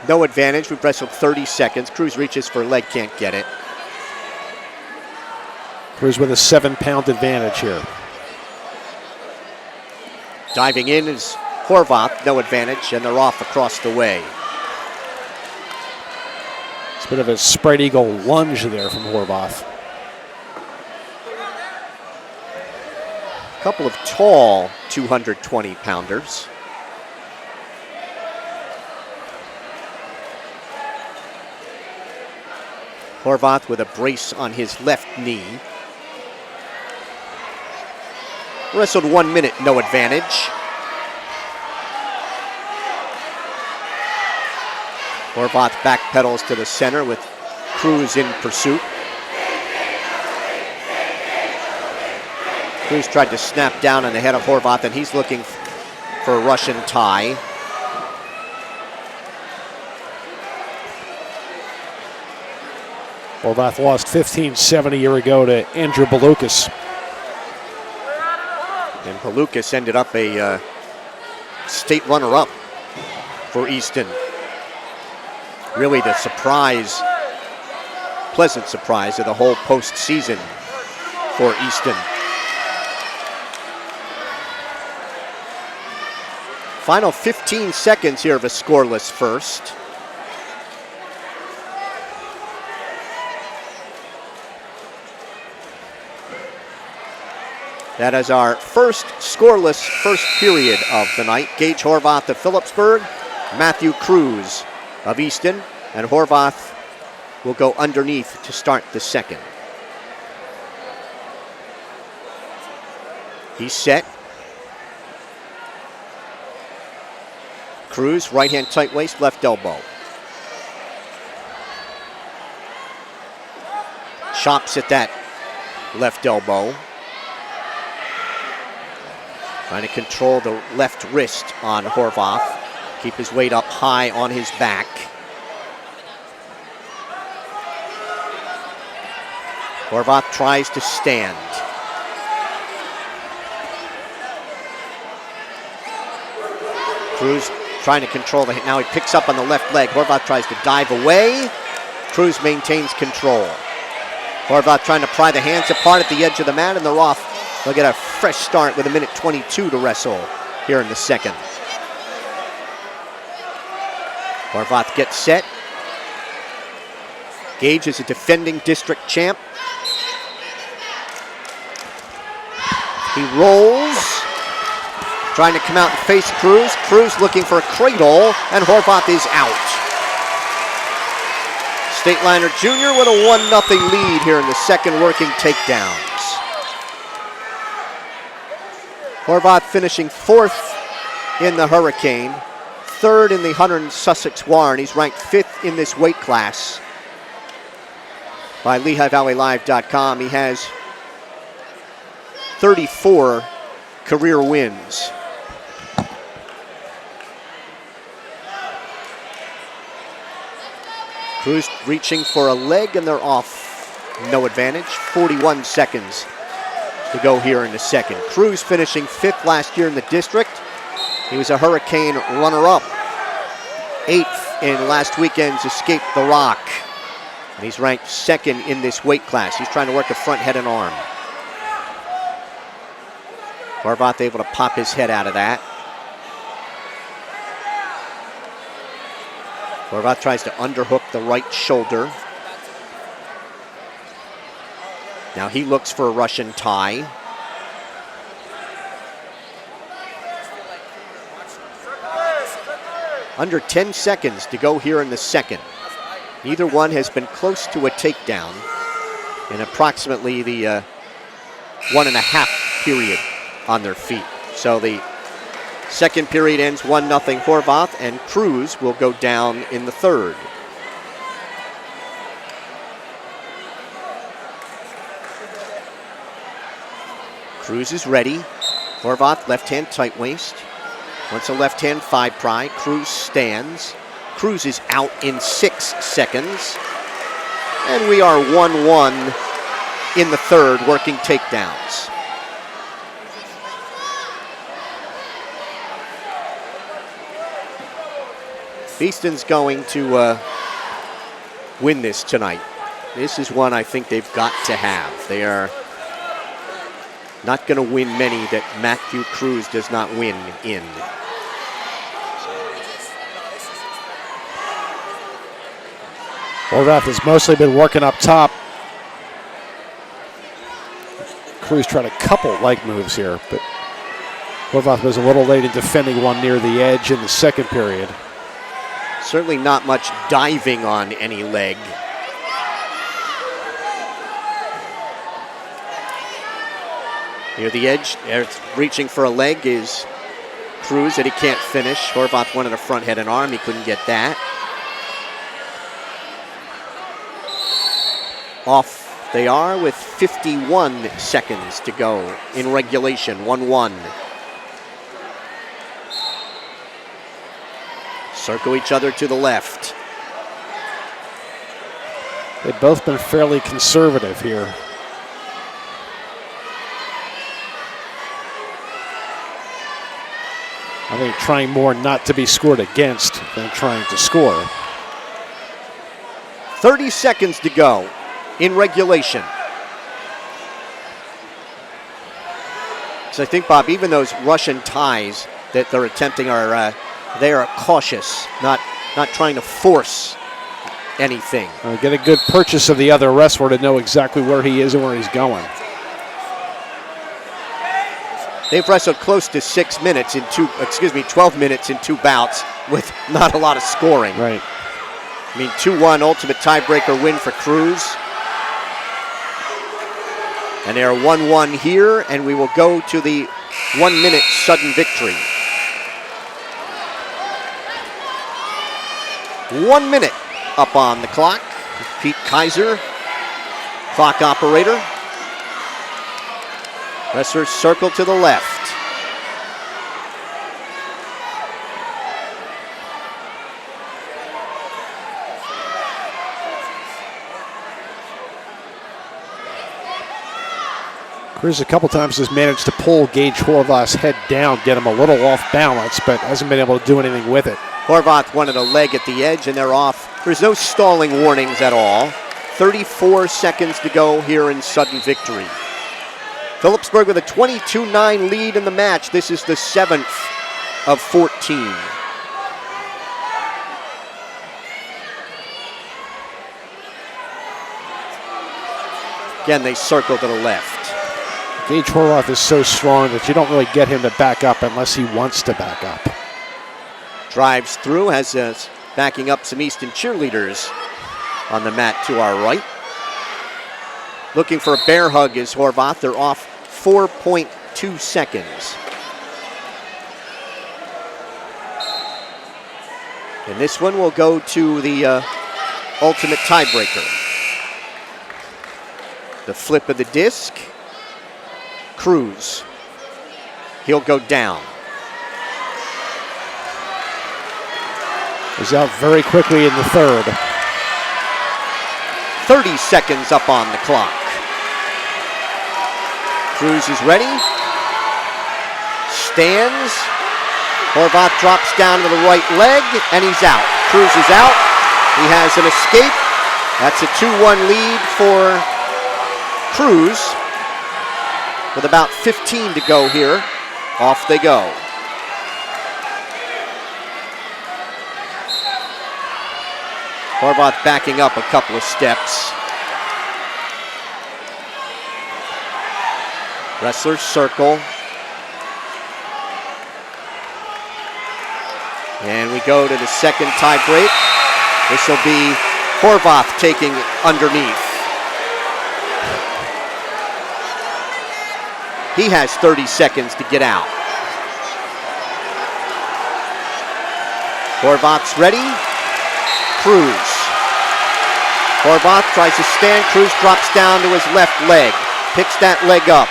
No advantage. We've wrestled 30 seconds. Cruz reaches for a leg, can't get it.
Cruz with a 7-pound advantage here.
Diving in is Horvath, no advantage, and they're off across the way.
It's a bit of a spread eagle lunge there from Horvath.
A couple of tall 220-pounders. Horvath with a brace on his left knee. Wrestled 1 minute, no advantage. Horvath backpedals to the center with Cruz in pursuit. Cruz tried to snap down on the head of Horvath, and he's looking for a Russian tie.
Horvath lost 15-7 a year ago to Andrew Balukas.
And Balukas ended up a state runner-up for Easton. Really the surprise, pleasant surprise of the whole postseason for Easton. Final 15 seconds here of a scoreless first. That is our first scoreless first period of the night. Gage Horvath of Phillipsburg, Matthew Cruz of Easton, and Horvath will go underneath to start the second. He's set. Cruz, right hand tight waist, left elbow. Chops at that left elbow. Trying to control the left wrist on Horvath. Keep his weight up high on his back. Horvath tries to stand. Cruz trying to control the hit. Now he picks up on the left leg. Horvath tries to dive away. Cruz maintains control. Horvath trying to pry the hands apart at the edge of the mat, and they're off. They'll get a fresh start with 1:22 to wrestle here in the second. Horvath gets set. Gage is a defending district champ. He rolls, trying to come out and face Cruz. Cruz looking for a cradle, and Horvath is out. Stateliner Jr. with a 1-0 lead here in the second, working takedowns. Horvath finishing 4th in the Hurricane, 3rd in the Hunter and Sussex Warren. He's ranked 5th in this weight class by LehighValleyLive.com. He has 34 career wins. Cruz reaching for a leg, and they're off. No advantage. 41 seconds to go here in the second. Cruz finishing 5th last year in the district. He was a Hurricane runner-up. 8th in last weekend's Escape the Rock. And he's ranked 2nd in this weight class. He's trying to work a front head and arm. Horvath able to pop his head out of that. Horvath tries to underhook the right shoulder. Now he looks for a Russian tie. Under 10 seconds to go here in the second. Neither one has been close to a takedown in approximately the 1.5 period on their feet. So the second period ends 1-0 Horvath, and Cruz will go down in the third. Cruz is ready. Horvath, left hand tight waist. Wants a left hand thigh pry. Cruz stands. Cruz is out in 6 seconds. And we are 1-1 in the third, working takedowns. Easton's going to win this tonight. This is one I think they've got to have. They are not going to win many that Matthew Cruz does not win in.
Horvath has mostly been working up top. Cruz tried a couple leg moves here, but Horvath was a little late in defending one near the edge in the second period.
Certainly not much diving on any leg. Near the edge, reaching for a leg is Cruz that he can't finish. Horvath wanted a front head and arm. He couldn't get that. Off they are with 51 seconds to go in regulation, 1-1. Circle each other to the left.
They've both been fairly conservative here. I think trying more not to be scored against than trying to score.
30 seconds to go in regulation. So I think, Bob, even those Russian ties that they're attempting are they are cautious, not trying to force anything.
Get a good purchase of the other wrestler to know exactly where he is and where he's going.
They've wrestled close to 12 minutes in two bouts with not a lot of scoring.
Right.
I mean, 2-1 ultimate tiebreaker win for Cruz. And they are 1-1 here, and we will go to the 1-minute sudden victory. 1 minute up on the clock. Pete Kaiser, clock operator. Wrestlers circle to the left.
Cruz a couple times has managed to pull Gage Horvath's head down, get him a little off balance, but hasn't been able to do anything with it.
Horvath wanted a leg at the edge, and they're off. There's no stalling warnings at all. 34 seconds to go here in sudden victory. Phillipsburg with a 22-9 lead in the match. This is the 7th of 14. Again, they circle to the left.
Gage Horvath is so strong that you don't really get him to back up unless he wants to back up.
Drives through, has backing up some Easton cheerleaders on the mat to our right. Looking for a bear hug is Horvath. They're off 4.2 seconds. And this one will go to the ultimate tiebreaker. The flip of the disc. Cruz. He'll go down.
He's out very quickly in the third.
30 seconds up on the clock. Cruz is ready. Stands. Horvath drops down to the right leg, and he's out. Cruz is out. He has an escape. That's a 2-1 lead for Cruz. With about 15 to go here, off they go. Horvath backing up a couple of steps. Wrestlers circle. And we go to the second tie break. This will be Horvath taking underneath. He has 30 seconds to get out. Horvath's ready. Cruz. Horvath tries to stand. Cruz drops down to his left leg. Picks that leg up.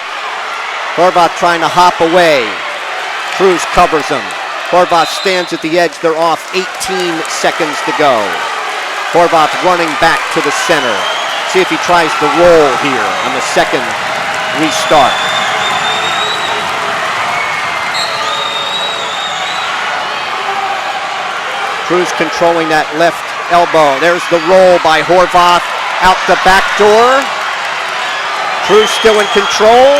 Horvath trying to hop away. Cruz covers him. Horvath stands at the edge. They're off 18 seconds to go. Horvath running back to the center. See if he tries to roll here on the second restart. Cruz controlling that left elbow. There's the roll by Horvath out the back door. Cruz still in control.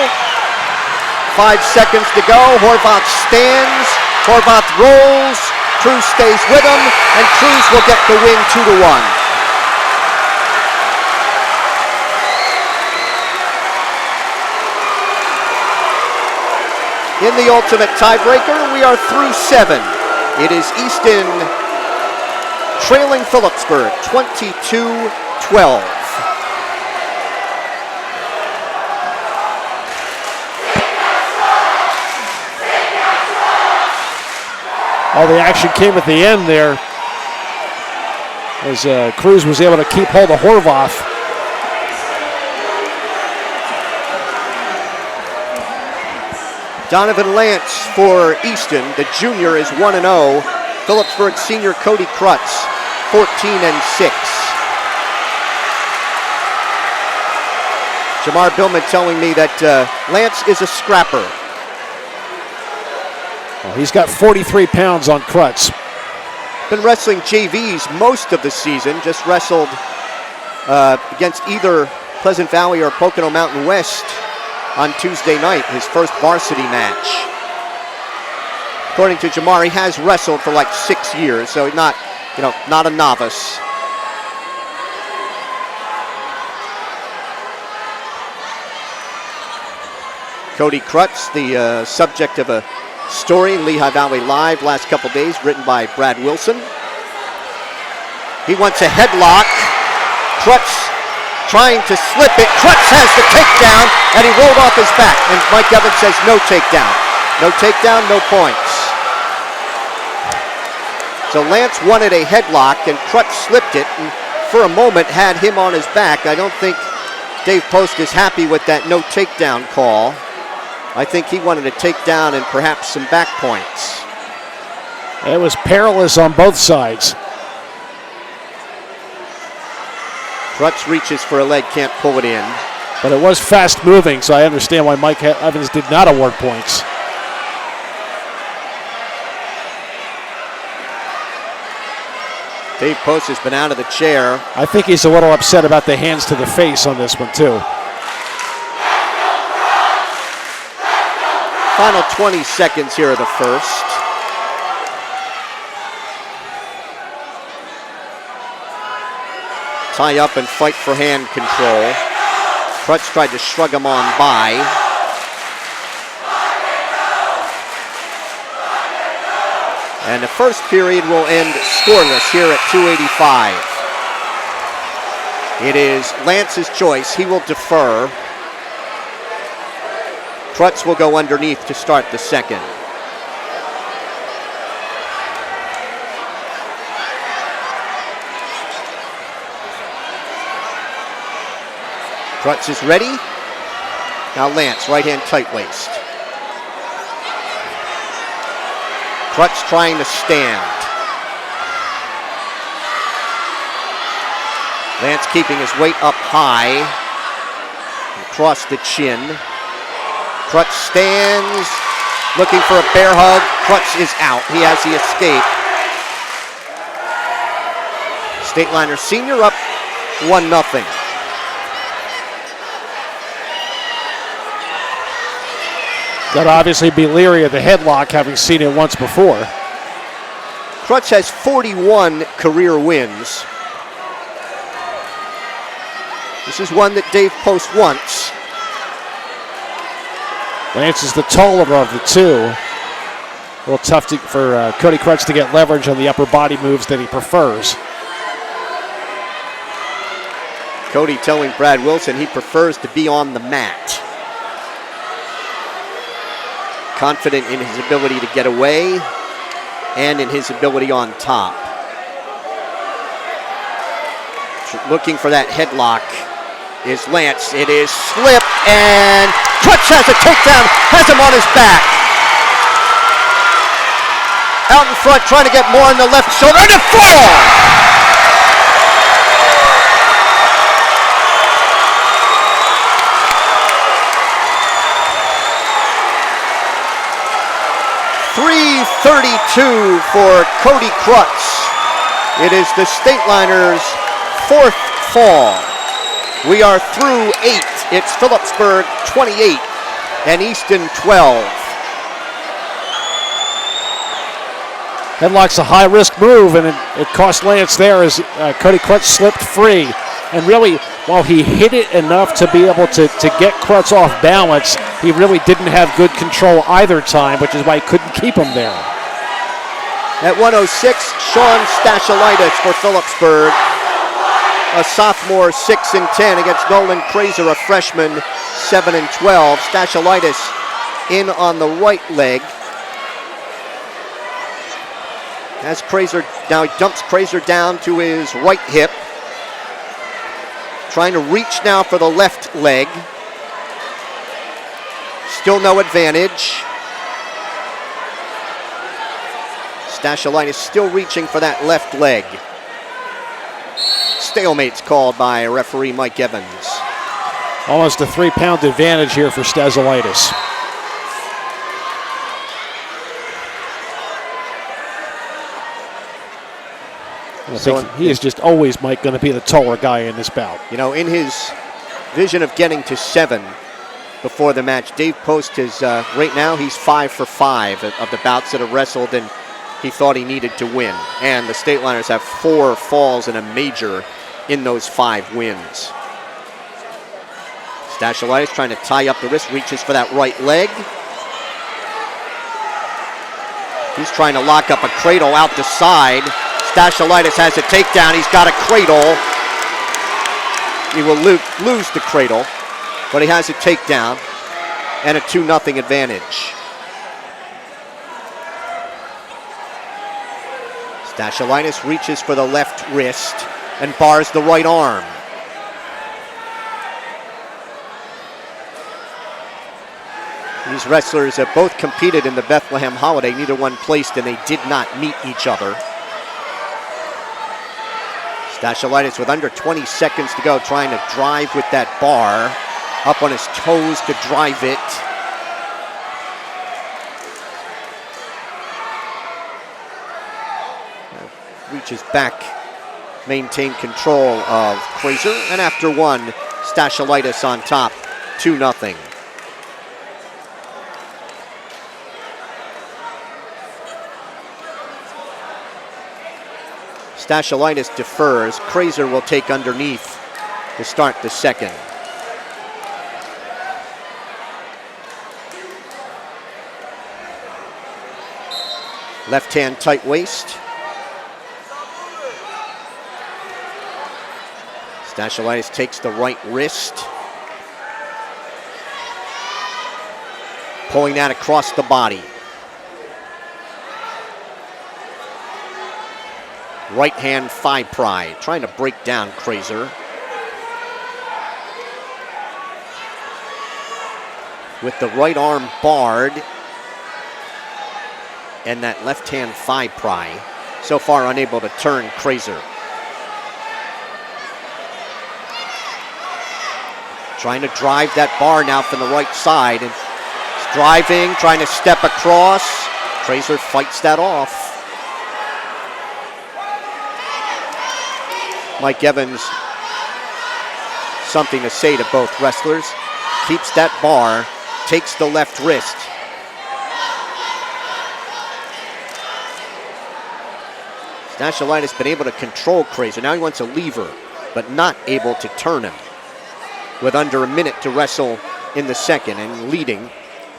5 seconds to go. Horvath stands. Horvath rolls. Cruz stays with him, and Cruz will get the win 2-1. In the ultimate tiebreaker, we are through 7. It is Easton trailing Phillipsburg 22-12.
All the action came at the end there as Cruz was able to keep hold of Horvath.
Donovan Lance for Easton. The junior is 1-0. Phillipsburg senior Cody Krutz, 14-6. Jamar Billman telling me that Lance is a scrapper.
Well, he's got 43 pounds on Krutz.
Been wrestling JVs most of the season, just wrestled against either Pleasant Valley or Pocono Mountain West on Tuesday night, his first varsity match. According to Jamar, he has wrestled for like 6 years, so not a novice. Cody Krutz, the subject of a story in Lehigh Valley Live last couple days, written by Brad Wilson. He wants a headlock. Krutz trying to slip it. Krutz has the takedown, and he rolled off his back. And Mike Evans says no takedown. No takedown, no points. So Lance wanted a headlock, and Krutz slipped it, and for a moment had him on his back. I don't think Dave Post is happy with that no takedown call. I think he wanted a takedown and perhaps some back points.
It was perilous on both sides.
Krutz reaches for a leg, can't pull it in.
But it was fast moving, so I understand why Mike Evans did not award points.
Dave Post has been out of the chair.
I think he's a little upset about the hands to the face on this one, too.
Final 20 seconds here of the first. Tie up and fight for hand control. Krutz tried to shrug him on by. And the first period will end scoreless here at 2:85. It is Lance's choice. He will defer. Krutz will go underneath to start the second. Krutz is ready. Now Lance, right hand tight waist. Krutz trying to stand. Lance keeping his weight up high. Across the chin. Krutz stands, looking for a bear hug. Krutz is out. He has the escape. Stateliner Senior up 1-0.
Got to obviously be leery of the headlock, having seen it once before.
Krutz has 41 career wins. This is one that Dave Post wants.
Lance is the taller of the two. A little tough for Cody Krutz to get leverage on the upper body moves that he prefers.
Cody telling Brad Wilson he prefers to be on the mat. Confident in his ability to get away and in his ability on top. Looking for that headlock is Lance. It is slipped, and Krutz has a takedown, has him on his back. Out in front, trying to get more on the left shoulder, and a fall! .332 for Cody Krutz. It is the Stateliners' fourth fall. We are through 8. It's Phillipsburg 28 and Easton 12.
Headlock's a high-risk move, and it cost Lance there as Cody Krutz slipped free. And really, while he hit it enough to be able to get Krutz off balance, he really didn't have good control either time, which is why he couldn't keep him there.
At 106, Sean Stachelitis for Phillipsburg. A sophomore, 6-10 against Nolan Kraser, a freshman, 7-12. Stachelitis in on the right leg. As Kraser, now he dumps Kraser down to his right hip. Trying to reach now for the left leg. Still no advantage. Stachelitis still reaching for that left leg. Stalemate's called by referee Mike Evans.
Almost a 3-pound advantage here for Stateliner. I think he is just always, Mike, going to be the taller guy in this bout.
You know, in his vision of getting to 7 before the match, Dave Post is, right now, he's 5 for 5 of the bouts that have wrestled, and he thought he needed to win. And the Stateliners have 4 falls and a major in those 5 wins. Stateliner trying to tie up the wrist, reaches for that right leg. He's trying to lock up a cradle out the side. Stateliner has a takedown. He's got a cradle. He will lose the cradle, but he has a takedown and a 2-0 advantage. Stateliner reaches for the left wrist and bars the right arm. These wrestlers have both competed in the Bethlehem Holiday. Neither one placed, and they did not meet each other. Stateliner with under 20 seconds to go, trying to drive with that bar. Up on his toes to drive it. Reaches back, maintain control of Krazer, and after 1, Stateliner on top, 2-0. Stateliner defers. Krazer will take underneath to start the second. Left hand tight waist. Stateliner takes the right wrist. Pulling that across the body. Right hand thigh pry, trying to break down Krazer. With the right arm barred and that left hand thigh pry. So far unable to turn Krazer. Trying to drive that bar now from the right side. And driving, trying to step across. Krazer fights that off. Mike Evans, something to say to both wrestlers. Keeps that bar, takes the left wrist. Stateliner been able to control Krazer. Now he wants a lever, but not able to turn him. With under a minute to wrestle in the second and leading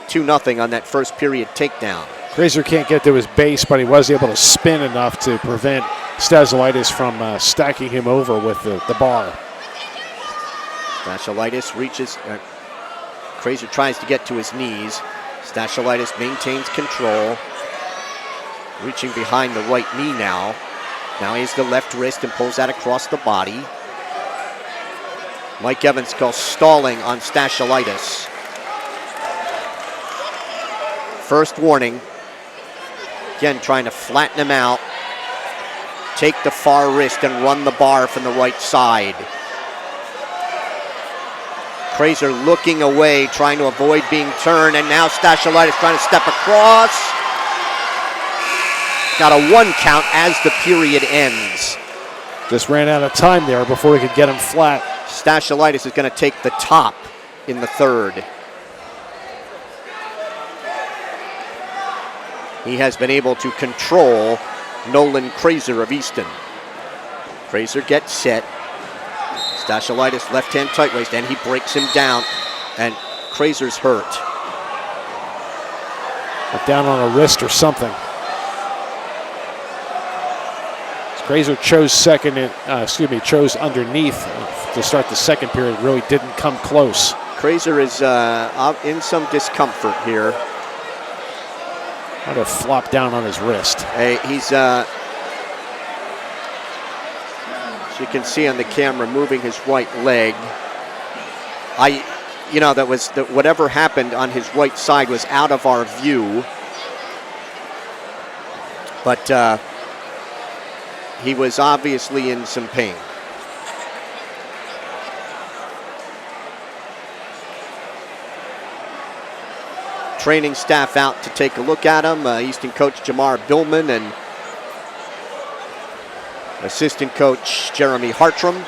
2-0 on that first period takedown.
Krazer can't get to his base, but he was able to spin enough to prevent Stateliner from stacking him over with the bar.
Stateliner reaches, Krazer tries to get to his knees. Stateliner maintains control. Reaching behind the right knee now. Now he has the left wrist and pulls that across the body. Mike Evans goes stalling on Stateliner. First warning. Again, trying to flatten him out. Take the far wrist and run the bar from the right side. Krazer looking away, trying to avoid being turned, and now Stateliner trying to step across. Got a 1 count as the period ends.
Just ran out of time there before we could get him flat.
Stateliner is going to take the top in the third. He has been able to control Nolan Krazer of Easton. Krazer gets set. Stateliner left hand tight waist, and he breaks him down. And Krazer's hurt.
Down on a wrist or something. Krazer chose underneath to start the second period. Really didn't come close.
Krazer is in some discomfort here.
Might have flopped down on his wrist.
Hey, he's, as you can see on the camera, moving his right leg. Whatever happened on his right side was out of our view. But he was obviously in some pain. training staff out to take a look at him. Easton coach Jamar Billman and assistant coach Jeremy Hartram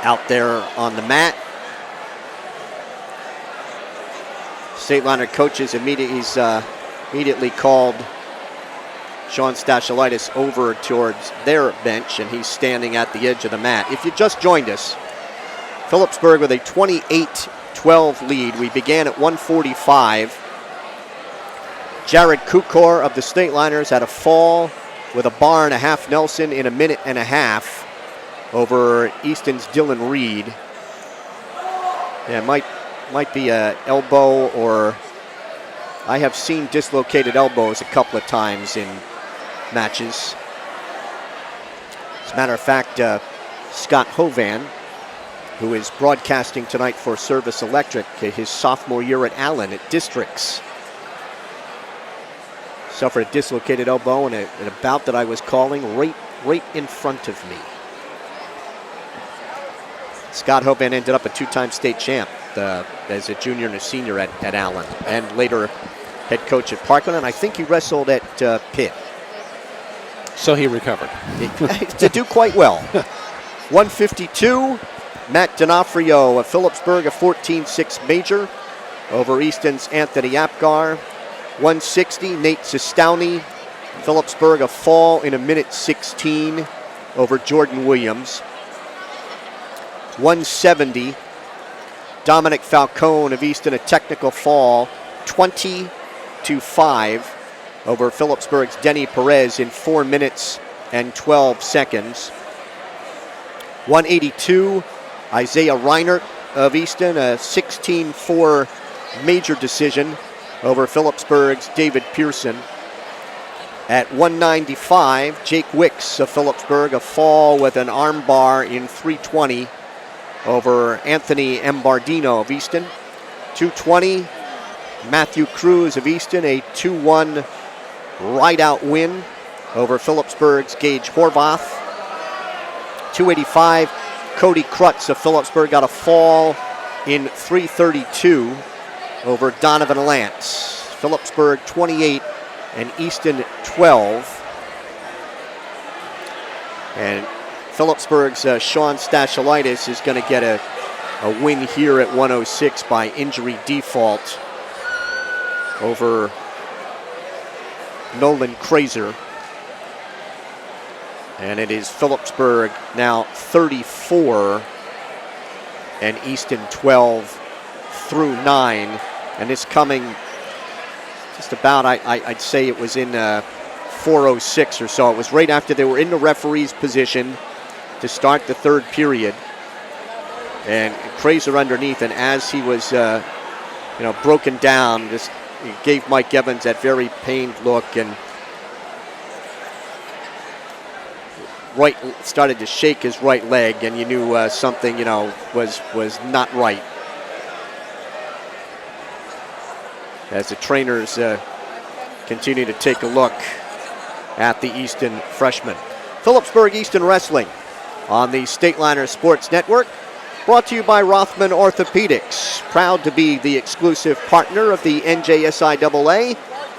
out there on the mat. Stateliner coaches immediately called Sean Stachelitis over towards their bench, and he's standing at the edge of the mat. If you just joined us, Phillipsburg with a 28-12 lead. We began at 1:45. Jared Kukor of the Stateliners had a fall with a bar and a half Nelson in a minute and a half over Easton's Dylan Reed. Yeah, might be a elbow, or I have seen dislocated elbows a couple of times in matches. As a matter of fact, Scott Hovan, who is broadcasting tonight for Service Electric, his sophomore year at Allen at Districts, suffered a dislocated elbow in a bout that I was calling right in front of me. Scott Hovan ended up a two-time state champ as a junior and a senior at Allen, and later head coach at Parkland, and I think he wrestled at Pitt.
So he recovered.
To do quite well. 152, Matt D'Onofrio of Phillipsburg, a 14-6 major over Easton's Anthony Apgar. 160, Nate Sestowney, Phillipsburg, a fall in a minute 16 over Jordan Williams. 170, Dominic Falcone of Easton, a technical fall, 20-5 over Phillipsburg's Denny Perez in 4 minutes and 12 seconds. 182, Isaiah Reinert of Easton, a 16-4 major decision over Phillipsburg's David Pearson. At 195, Jake Wicks of Phillipsburg, a fall with an arm bar in 320 over Anthony Embardino of Easton. 220, Matthew Cruz of Easton, a 2-1 ride-out win over Phillipsburg's Gage Horvath. 285, Cody Krutz of Phillipsburg got a fall in 332 over Donovan Lance. Phillipsburg 28 and Easton 12. And Phillipsburg's Sean Stachelitis is going to get a win here at 106 by injury default over Nolan Kraser. And it is Phillipsburg now 34 and Easton 12 through 9. And it's coming just about, I'd say it was in 4:06 or so. It was right after they were in the referee's position to start the third period. And Kraser underneath, and as he was broken down, just gave Mike Evans that very pained look, and started to shake his right leg, and you knew something was not right. As the trainers continue to take a look at the Easton freshman. Phillipsburg Easton Wrestling on the Stateliner Sports Network, brought to you by Rothman Orthopedics, proud to be the exclusive partner of the NJSIAA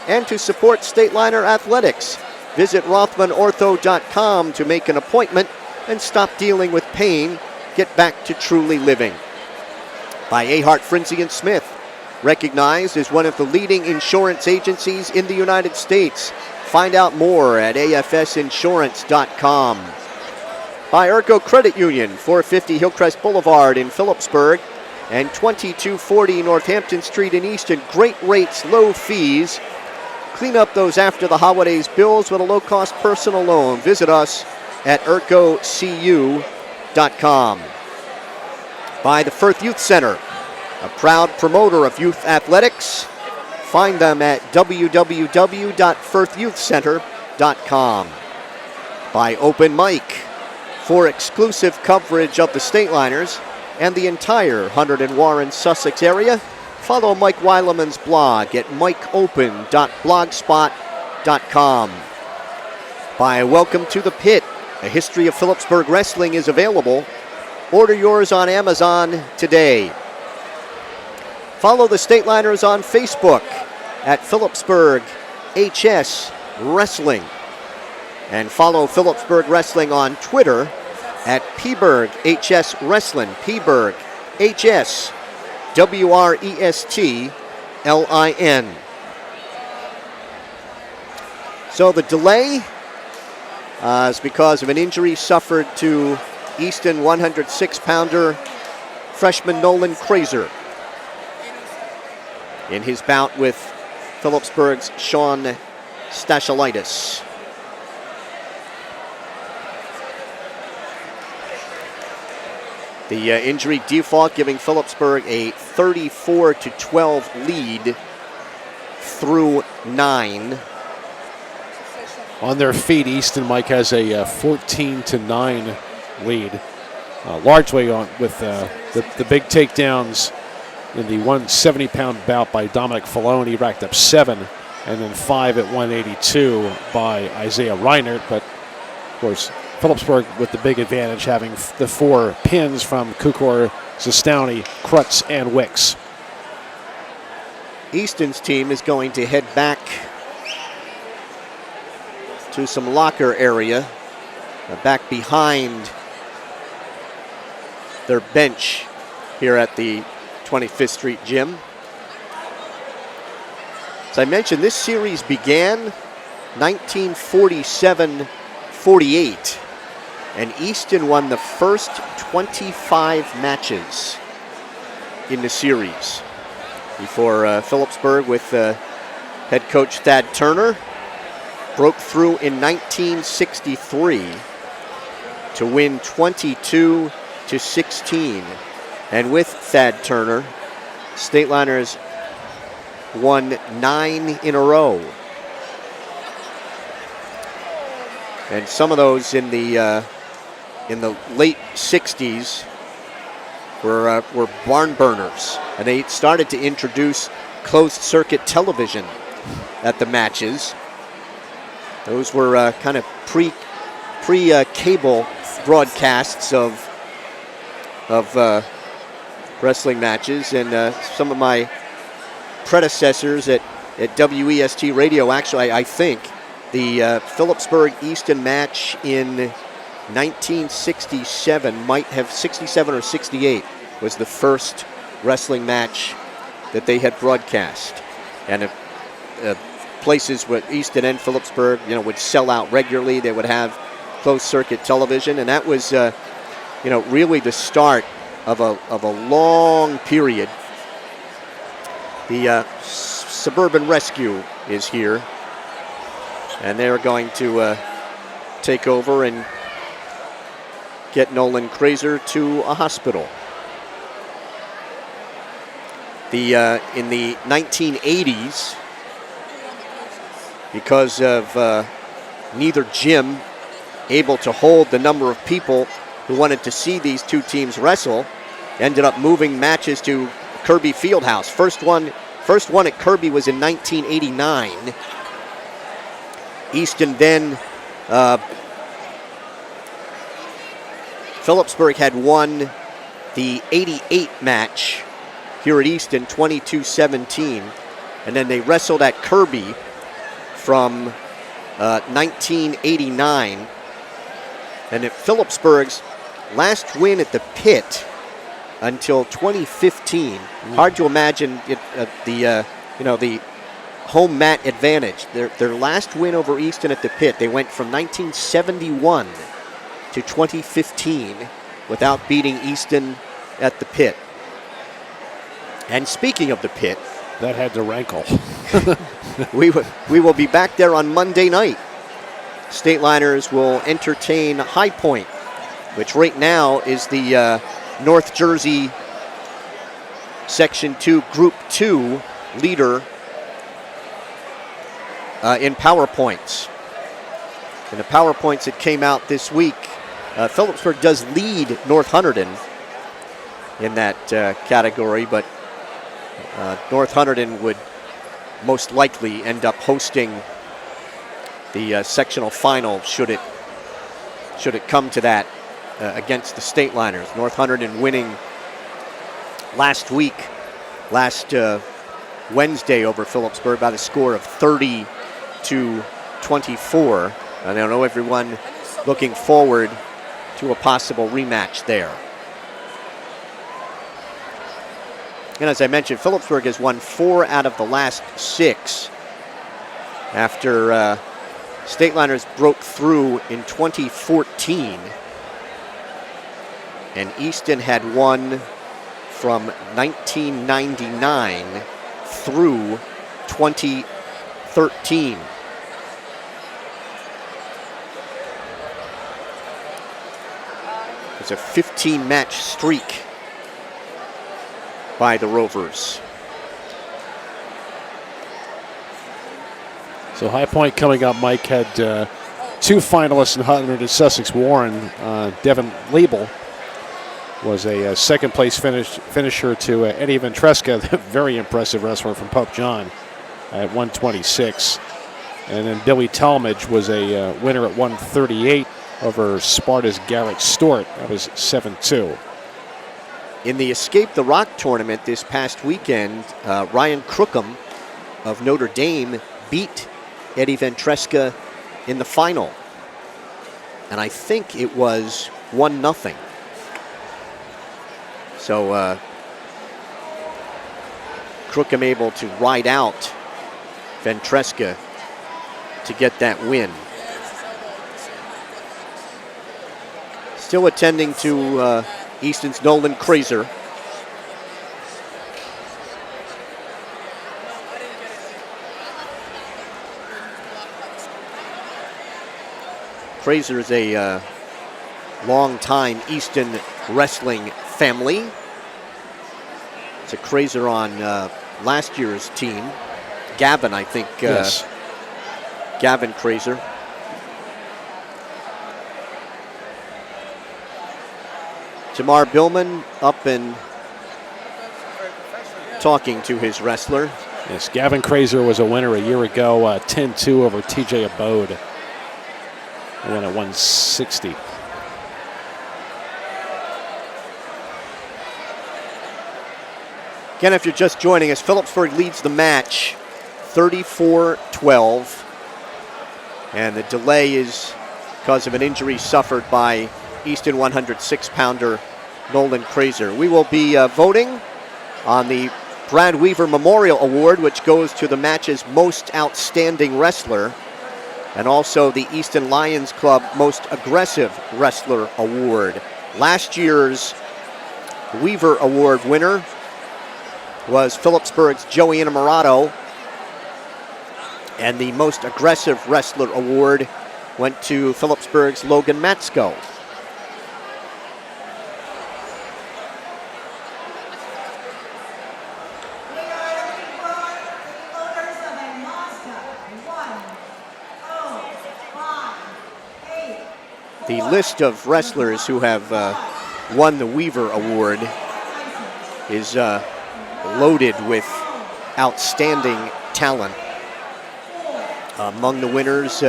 and to support Stateliner Athletics. Visit RothmanOrtho.com to make an appointment and stop dealing with pain. Get back to truly living. By Ahart, Frinzy & Smith, recognized as one of the leading insurance agencies in the United States. Find out more at afsinsurance.com. By Erco Credit Union, 450 Hillcrest Boulevard in Phillipsburg and 2240 Northampton Street in Easton. Great rates, low fees. Clean up those after the holidays bills with a low-cost personal loan. Visit us at ercocu.com. By the Firth Youth Center, a proud promoter of youth athletics. Find them at www.firthyouthcenter.com. By Open Mic, for exclusive coverage of the Stateliners and the entire Hunterd and Warren, Sussex area, follow Mike Weileman's blog at mikeopen.blogspot.com. By Welcome to the Pit, a history of Phillipsburg wrestling is available. Order yours on Amazon today. Follow the Stateliners on Facebook at Phillipsburg HS Wrestling. And follow Phillipsburg Wrestling on Twitter at Pberg HS Wrestling. Pberg HS WRESTLIN. So the delay is because of an injury suffered to Easton 106-pounder freshman Nolan Kraser in his bout with Phillipsburg's Sean Stachelitis. The injury default giving Phillipsburg a 34-12 lead through 9.
On their feet, Easton, Mike, has a 14-9 lead, largely on with the big takedowns in the 170-pound bout by Dominic Falone. He racked up 7, and then 5 at 182 by Isaiah Reinert. But, of course, Phillipsburg with the big advantage, having the 4 pins from Kukor, Zastowny, Krutz, and Wicks.
Easton's team is going to head back to some locker area, back behind their bench here at the 25th Street Gym. As I mentioned, this series began 1947-48, and Easton won the first 25 matches in the series before Phillipsburg with head coach Thad Turner broke through in 1963 to win 22-16. And with Thad Turner, Stateliners won 9 in a row. And some of those in the late 60s were barn burners. And they started to introduce closed circuit television at the matches. Those were kind of pre-cable broadcasts of wrestling matches, and some of my predecessors at WEST Radio, actually, I think the Phillipsburg Easton match in 1967 might have 67 or 68 was the first wrestling match that they had broadcast, and places with Easton and Phillipsburg, would sell out regularly. They would have closed circuit television, and that was, really the start of a long period. The Suburban Rescue is here, and they're going to take over and get Nolan Kraser to a hospital. In the 1980s, because of neither gym able to hold the number of people who wanted to see these two teams wrestle, ended up moving matches to Kirby Fieldhouse. First one at Kirby was in 1989. Easton then, Phillipsburg had won the 88 match here at Easton, 22-17, and then they wrestled at Kirby from 1989. And at Phillipsburg's last win at the pit until 2015. Hard to imagine the home mat advantage. Their last win over Easton at the pit, they went from 1971 to 2015 without beating Easton at the pit. And speaking of the pit,
that had to rankle.
we will be back there on Monday night. Stateliners will entertain High Point, which right now is the North Jersey Section 2 Group 2 leader in PowerPoints. In the PowerPoints that came out this week, Phillipsburg does lead North Hunterdon in that category, but North Hunterdon would most likely end up hosting the sectional final should it come to that against the Stateliners. North Hunterdon winning last week last Wednesday over Phillipsburg by the score of 30-24. And I know everyone looking forward to a possible rematch there. And as I mentioned, Phillipsburg has won 4 out of the last 6 after Stateliners broke through in 2014. And Easton had won from 1999 through 2013. It's a 15-match streak by the Rovers.
So High Point coming up, Mike, had 2 finalists in 100 Sussex Warren. Devin Liebel was a second-place finisher to Eddie Ventresca, the very impressive wrestler from Pope John, at 126. And then Billy Talmadge was a winner at 138 over Sparta's Garrett Stewart. That was 7-2.
In the Escape the Rock tournament this past weekend, Ryan Crookham of Notre Dame beat Eddie Ventresca in the final. And I think it was 1-0. So Crookham able to ride out Ventresca to get that win. Still attending to Easton's Nolan Kraser. Kraser is a long-time Easton wrestling family. It's a Kraser on last year's team. Gavin, I think.
Yes.
Gavin Kraser. Jamar Billman up and talking to his wrestler.
Yes, Gavin Kraser was a winner a year ago, 10-2 over TJ Abode. And then at 160.
Again, if you're just joining us, Phillipsburg leads the match 34-12. And the delay is because of an injury suffered by Easton 106-pounder Nolan Kraser. We will be voting on the Brad Weaver Memorial Award, which goes to the match's most outstanding wrestler, and also the Easton Lions Club Most Aggressive Wrestler Award. Last year's Weaver Award winner was Phillipsburg's Joey Innamorato, and the Most Aggressive Wrestler Award went to Phillipsburg's Logan Matsko. The list of wrestlers who have won the Weaver Award is loaded with outstanding talent. Among the winners,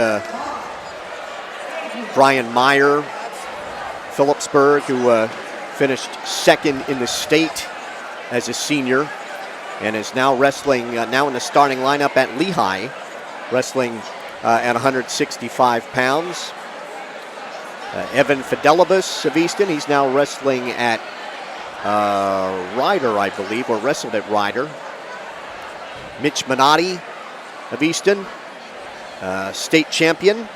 Brian Meyer, Phillipsburg, who finished second in the state as a senior and is now wrestling, now in the starting lineup at Lehigh, wrestling at 165 pounds. Evan Fidelibus of Easton, he's now wrestling at Ryder, I believe, or wrestled at Ryder. Mitch Minotti of Easton, state champion,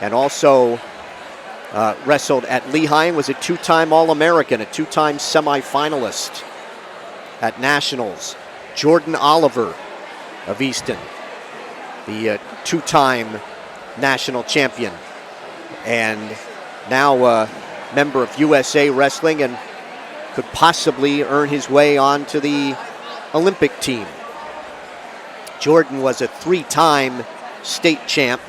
and also wrestled at Lehigh and was a 2-time All-American, a 2-time semifinalist at Nationals. Jordan Oliver of Easton, the 2-time national champion, and now a member of USA Wrestling and could possibly earn his way onto the Olympic team. Jordan was a 3-time state champ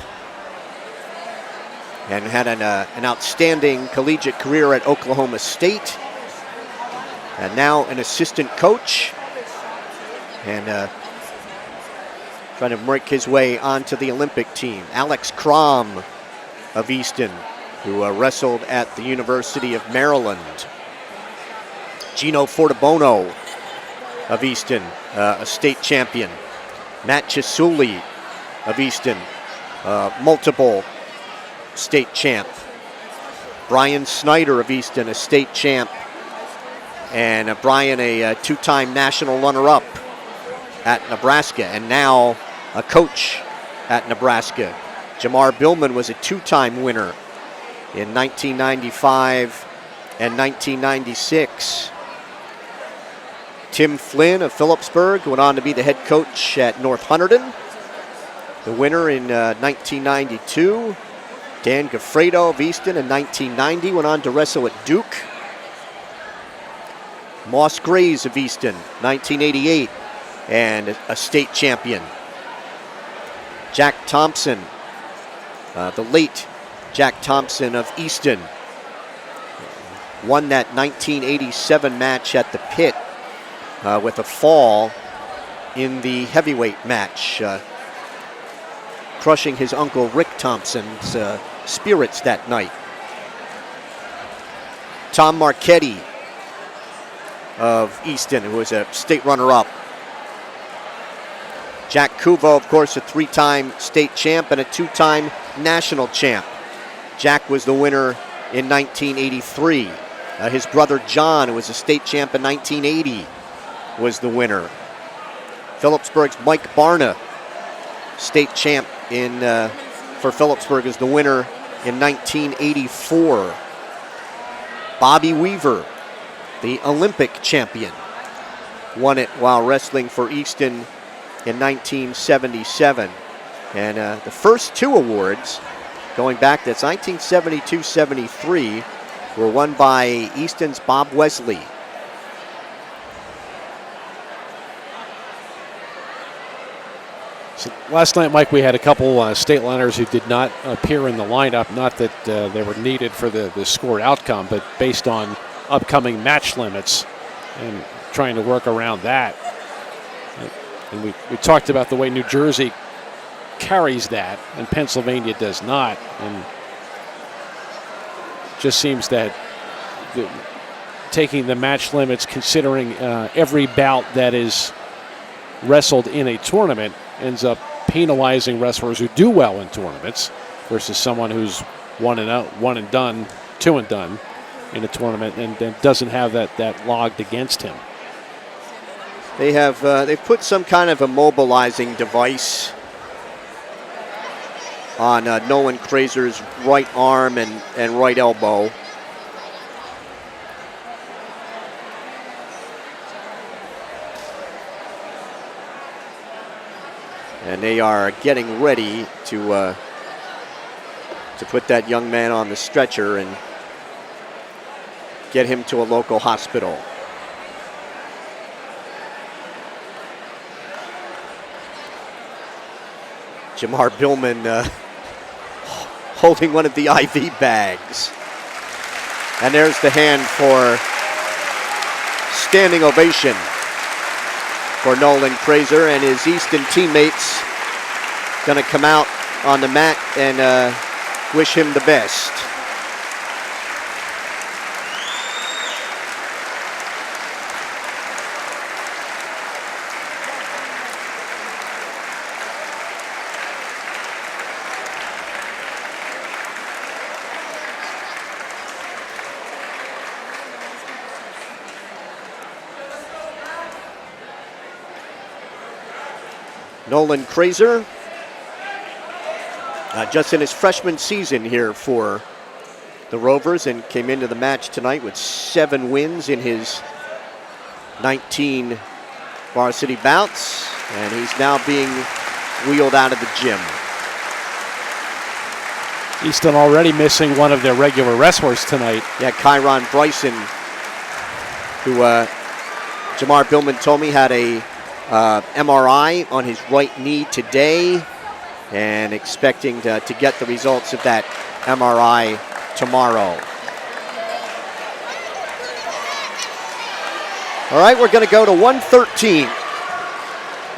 and had an outstanding collegiate career at Oklahoma State, and now an assistant coach, and trying to make his way onto the Olympic team. Alex Crom of Easton, who wrestled at the University of Maryland. Gino Fortabono of Easton, a state champion. Matt Chisuli of Easton, multiple state champ. Brian Snyder of Easton, a state champ. And Brian, a two-time national runner-up at Nebraska, and now a coach at Nebraska. Jamar Billman was a two-time winner in 1995 and 1996. Tim Flynn of Phillipsburg went on to be the head coach at North Hunterdon, the winner in 1992. Dan Gaffredo of Easton in 1990 went on to wrestle at Duke. Moss Grays of Easton, 1988, and a state champion. Jack Thompson, the late Jack Thompson of Easton, won that 1987 match at the pit with a fall in the heavyweight match, crushing his uncle Rick Thompson's spirits that night. Tom Marchetti of Easton, who was a state runner-up. Jack Kuvo, of course, a three-time state champ and a two-time national champ. Jack was the winner in 1983. His brother John, who was a state champ in 1980, was the winner. Phillipsburg's Mike Barna, state champ for Phillipsburg, is the winner in 1984. Bobby Weaver, the Olympic champion, won it while wrestling for Easton in 1977. And the first two awards, going back, that's 1972-73, were won by Easton's Bob Wesley.
So last night, Mike, we had a couple stateliners who did not appear in the lineup. Not that they were needed for the scored outcome, but based on upcoming match limits and trying to work around that. And we talked about the way New Jersey carries that and Pennsylvania does not. And it just seems that taking the match limits, considering every bout that is wrestled in a tournament, ends up penalizing wrestlers who do well in tournaments versus someone who's one and done, two and done in a tournament and doesn't have that logged against him.
They've put some kind of immobilizing device on Nolan Krazer's right arm and right elbow. And they are getting ready to put that young man on the stretcher and get him to a local hospital. Jamar Billman holding one of the IV bags. And there's the hand for standing ovation for Nolan Krazer and his Easton teammates. Going to come out on the mat and wish him the best. Nolan Krazer, just in his freshman season here for the Rovers, and came into the match tonight with 7 wins in his 19 varsity bouts, and he's now being wheeled out of the gym.
Easton already missing one of their regular wrestlers tonight.
Yeah, Kyron Bryson, who Jamar Billman told me had a MRI on his right knee today, and expecting to get the results of that MRI tomorrow. All right, we're going to go to 113.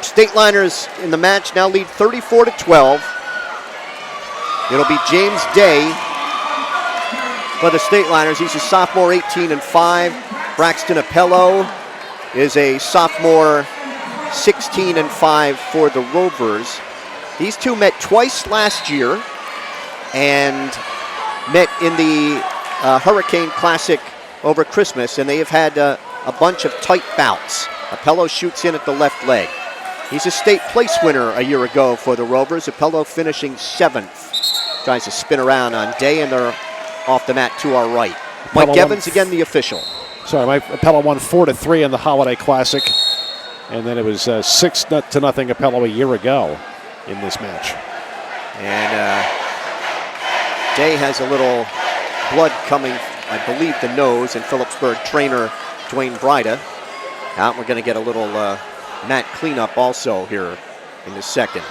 Stateliners in the match now lead 34-12. It'll be James Day for the Stateliners. He's a sophomore, 18-5. Braxton Appello, is a sophomore, 16-5 for the Rovers. These two met twice last year and met in the Hurricane Classic over Christmas, and they have had a bunch of tight bouts. Appello shoots in at the left leg. He's a state place winner a year ago for the Rovers. Appello finishing 7th. Tries to spin around on Day, and they're off the mat to our right. Mike Evans, again, the official.
Sorry, Appello won 4-3 in the Holiday Classic, and then it was 6-0 Appello a year ago in this match.
And Day has a little blood coming, I believe, the nose, and Phillipsburg trainer Dwayne Bryda. Out, we're going to get a little mat cleanup also here in the second.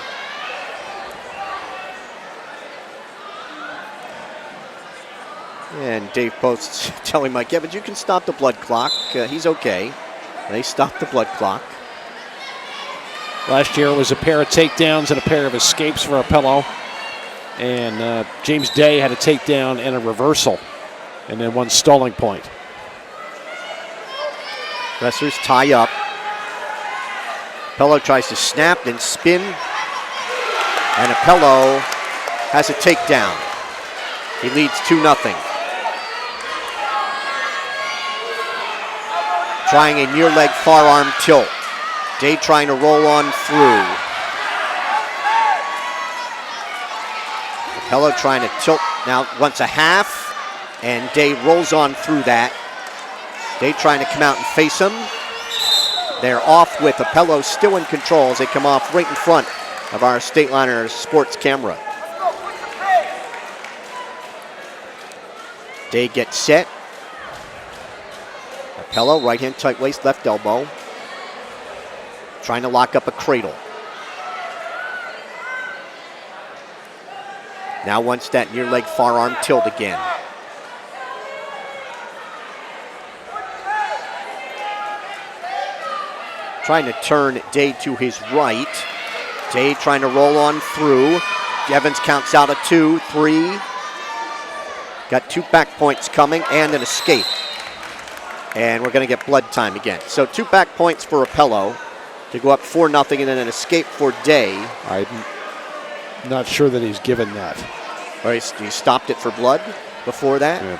And Dave Post's telling Mike Evans, you can stop the blood clock. He's okay. They stopped the blood clock.
Last year was a pair of takedowns and a pair of escapes for Appello. And James Day had a takedown and a reversal, and then one stalling point.
Wrestlers tie up. Appello tries to snap and spin. And Appello has a takedown. He leads 2-0. Trying a near leg forearm tilt. Day trying to roll on through. Appello trying to tilt, now wants a half, and Day rolls on through that. Day trying to come out and face him. They're off with Appello still in control as they come off right in front of our Stateliner Sports camera. Day gets set. Appello, right hand tight waist, left elbow. Trying to lock up a cradle. Now wants that near leg forearm tilt again. Trying to turn Day to his right. Day trying to roll on through. Evans counts out a 2, 3. Got 2 back points coming and an escape. And we're going to get blood time again. So 2 back points for Appello to go up 4-0, and then an escape for Day.
I'm not sure that he's given that.
Or he stopped it for blood before that?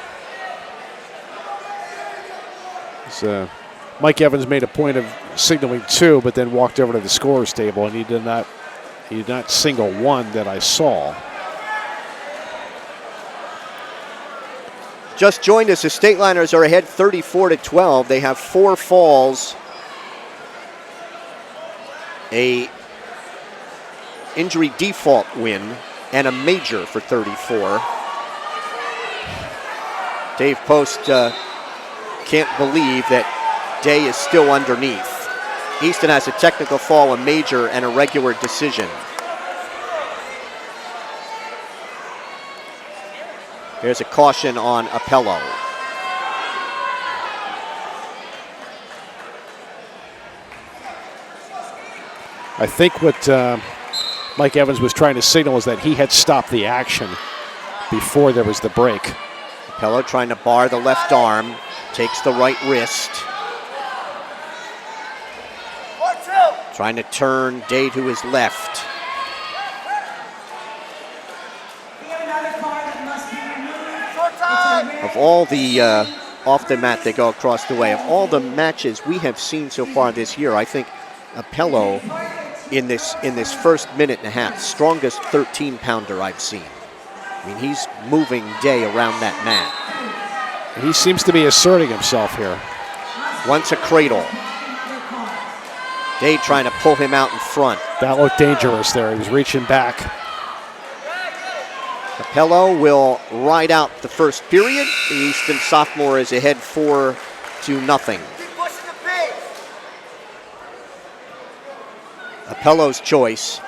Yeah. Mike Evans made a point of signaling 2, but then walked over to the scorer's table, and he did not single 1 that I saw.
Just joined us. The Stateliners are ahead 34-12. They have 4 falls, a injury default win, and a major for 34. Dave Post can't believe that Day is still underneath. Easton has a technical fall, a major, and a regular decision. There's a caution on Appello.
I think what Mike Evans was trying to signal is that he had stopped the action before there was the break.
Appello trying to bar the left arm, takes the right wrist. Trying to turn Day to his left. Of all the off the mat they go across the way, of all the matches we have seen so far this year, I think Appello in this first minute and a half, strongest 13-pounder I've seen. I mean, he's moving Day around that mat.
And he seems to be asserting himself here.
Wants a cradle. Day trying to pull him out in front.
That looked dangerous there. He was reaching back.
Appello will ride out the first period. The Easton sophomore is ahead 4-0. Appello's choice.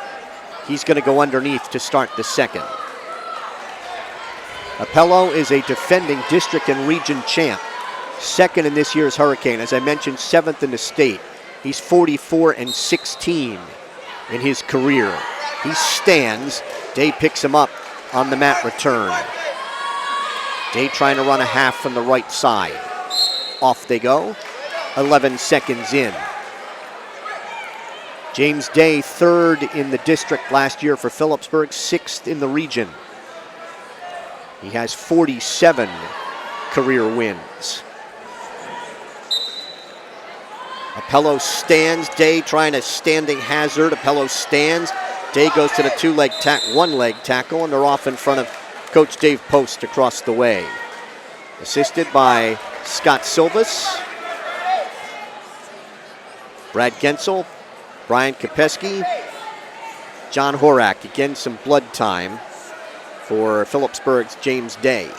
He's going to go underneath to start the second. Appello is a defending district and region champ. Second in this year's Hurricane. As I mentioned, 7th in the state. He's 44-16 in his career. He stands. Day picks him up on the mat return. Day trying to run a half from the right side. Off they go. 11 seconds in. James Day, third in the district last year for Phillipsburg, sixth in the region. He has 47 career wins. Appello stands. Day trying a standing hazard. Appello stands. Day goes to the one-leg tackle, and they're off in front of Coach Dave Post across the way. Assisted by Scott Silvas, Brad Gensel, Brian Kopeski, John Horak. Again, some blood time for Phillipsburg's James Day.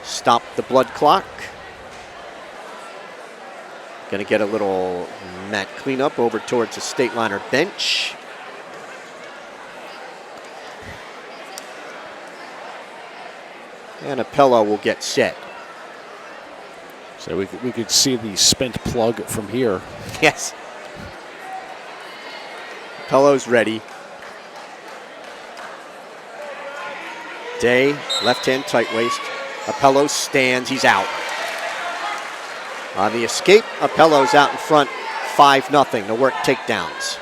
Stop the blood clock. Going to get a little mat cleanup over towards the Stateliner bench. And Appello will get set.
So we could see the spent plug from here.
Yes. Appello's ready. Day, left hand tight waist. Appello stands, he's out. On the escape, Appello's out in front, 5-0 to work takedowns.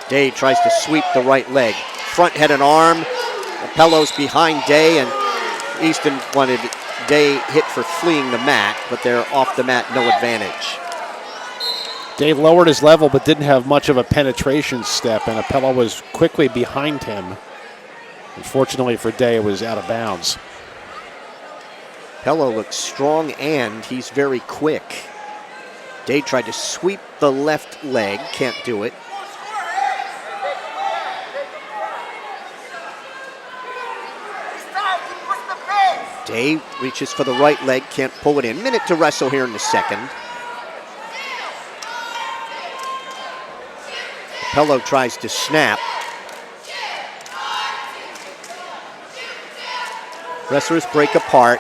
Day tries to sweep the right leg. Front head and arm. Appello's behind Day, and Easton wanted Day hit for fleeing the mat, but they're off the mat, no advantage.
Day lowered his level but didn't have much of a penetration step, and Appello was quickly behind him. Unfortunately for Day, it was out of bounds.
Appello looks strong and he's very quick. Day tried to sweep the left leg, can't do it. Day reaches for the right leg, can't pull it in. Minute to wrestle here in the second. Appello tries to snap. Wrestlers break apart.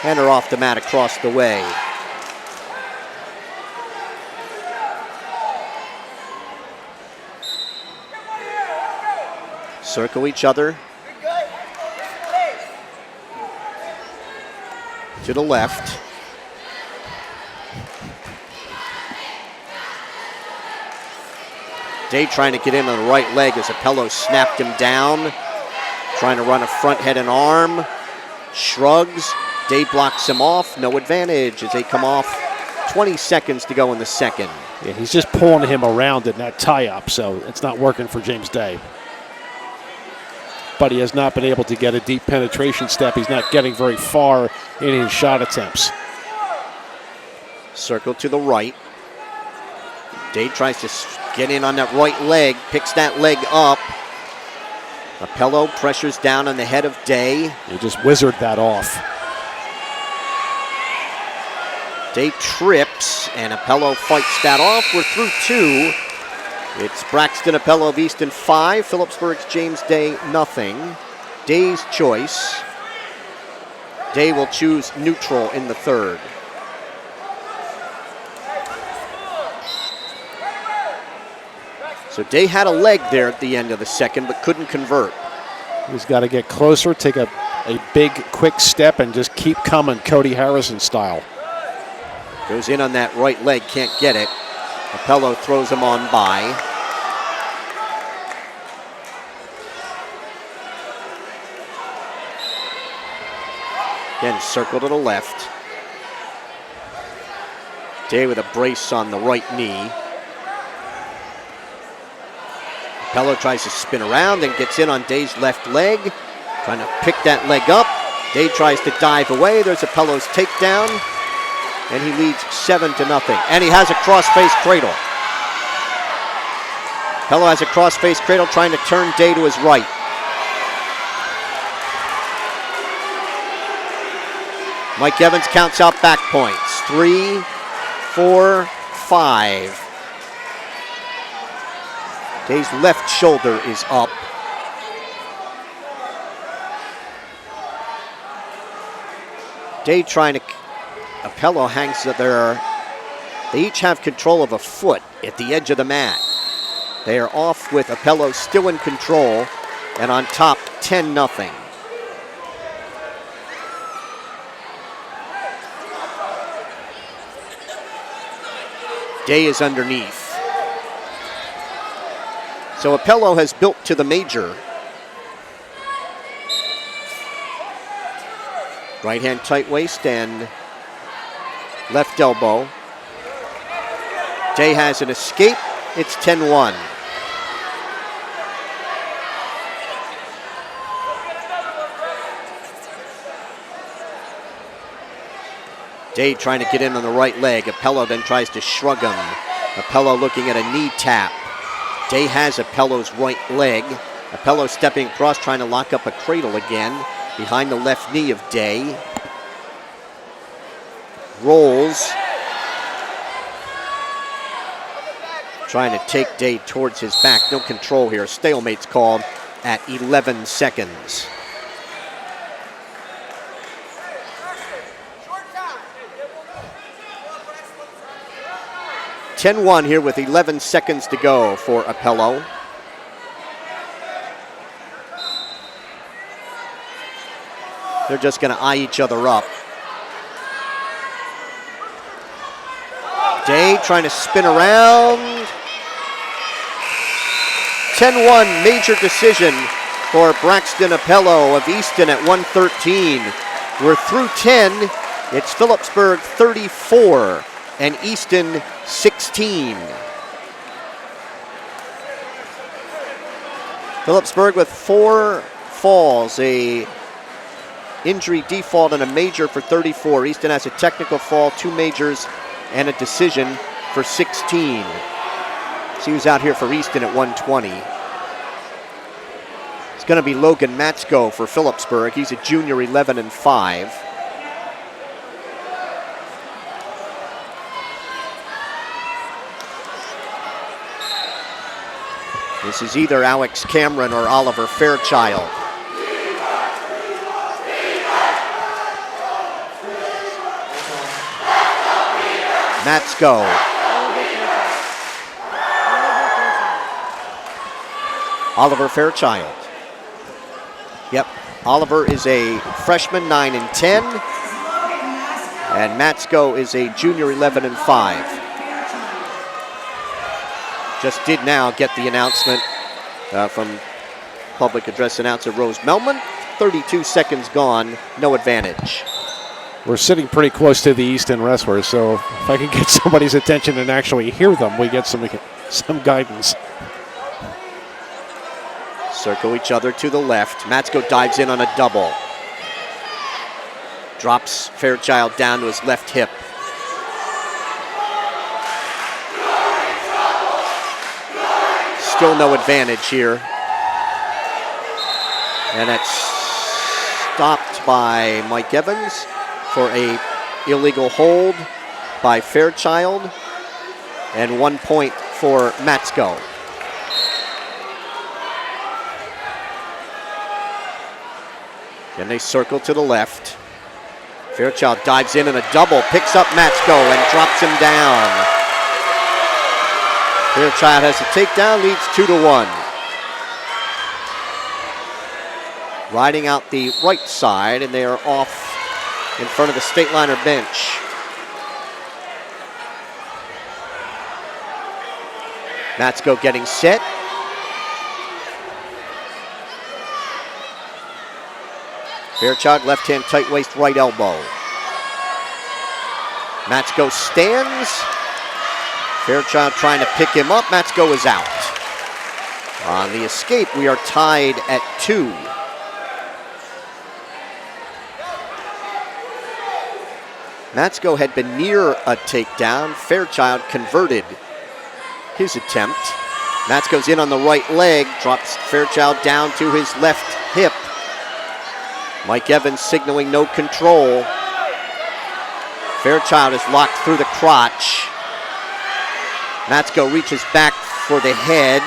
And are off the mat across the way. Circle each other. To the left. Day trying to get in on the right leg as Appello snapped him down. Trying to run a front head and arm. Shrugs. Day blocks him off. No advantage as they come off. 20 seconds to go in the second.
Yeah, he's just pulling him around in that tie-up, so it's not working for James Day. But he has not been able to get a deep penetration step. He's not getting very far in his shot attempts.
Circle to the right. Day tries to get in on that right leg, picks that leg up. Appello pressures down on the head of Day.
He just wizarded that off.
Day trips, and Appello fights that off. We're through 2. It's Braxton Appello of Easton 5, Phillipsburg's James Day 0. Day's choice. Day will choose neutral in the third. So Day had a leg there at the end of the second, but couldn't convert.
He's got to get closer, take a big, quick step, and just keep coming, Cody Harrison style.
Goes in on that right leg, can't get it. Appello throws him on by. Again, circle to the left. Day with a brace on the right knee. Appello tries to spin around and gets in on Day's left leg. Trying to pick that leg up. Day tries to dive away. There's Appello's takedown. And he leads 7-0. And he has a cross-face cradle. Appello has a cross-face cradle trying to turn Day to his right. Mike Evans counts out back points. 3, 4, 5. Day's left shoulder is up. Day trying to... Appello hangs there. They each have control of a foot at the edge of the mat. They are off with Apello still in control and on top 10-0. Day is underneath. So Apello has built to the major. Right hand tight waist and left elbow. Day has an escape. It's 10-1. Day trying to get in on the right leg. Apello then tries to shrug him. Apello looking at a knee tap. Day has Apello's right leg. Apello stepping across, trying to lock up a cradle again behind the left knee of Day. Rolls. Trying to take Day towards his back. No control here. Stalemate's called at 11 seconds. (10-1) here with 11 seconds to go for Apello. They're just going to eye each other up. Day trying to spin around. 10-1 major decision for Braxton Apello of Easton at 113. We're through 10. It's Phillipsburg 34 and Easton 16. Phillipsburg with 4 falls, a injury default and a major for 34. Easton has a technical fall, 2 majors, and a decision for 16. So he was out here for Easton at 120. It's going to be Logan Matsko for Phillipsburg. He's a junior, 11-5. This is either Alex Cameron or Oliver Fairchild. Matsko. Oliver Fairchild. Yep, Oliver is a freshman, 9-10. And Matsko is a junior, 11-5. Just did now get the announcement from public address announcer Rose Melman. 32 seconds gone, no advantage.
We're sitting pretty close to the Easton wrestlers, so if I can get somebody's attention and actually hear them, we get some guidance.
Circle each other to the left. Matsko dives in on a double. Drops Fairchild down to his left hip. Still no advantage here. And it's stopped by Mike Evans for a illegal hold by Fairchild. And 1 point for Matsko. Then they circle to the left. Fairchild dives in a double, picks up Matsko and drops him down. Fairchild has a takedown, leads 2-1. Riding out the right side, and they are off in front of the Stateliner bench. Matsko getting set. Fairchild left hand tight waist, right elbow. Matsko stands. Fairchild trying to pick him up. Matsko is out. On the escape, we are tied at 2. Matsko had been near a takedown. Fairchild converted his attempt. Matsko's in on the right leg, drops Fairchild down to his left hip. Mike Evans signaling no control. Fairchild is locked through the crotch. Matsko reaches back for the head.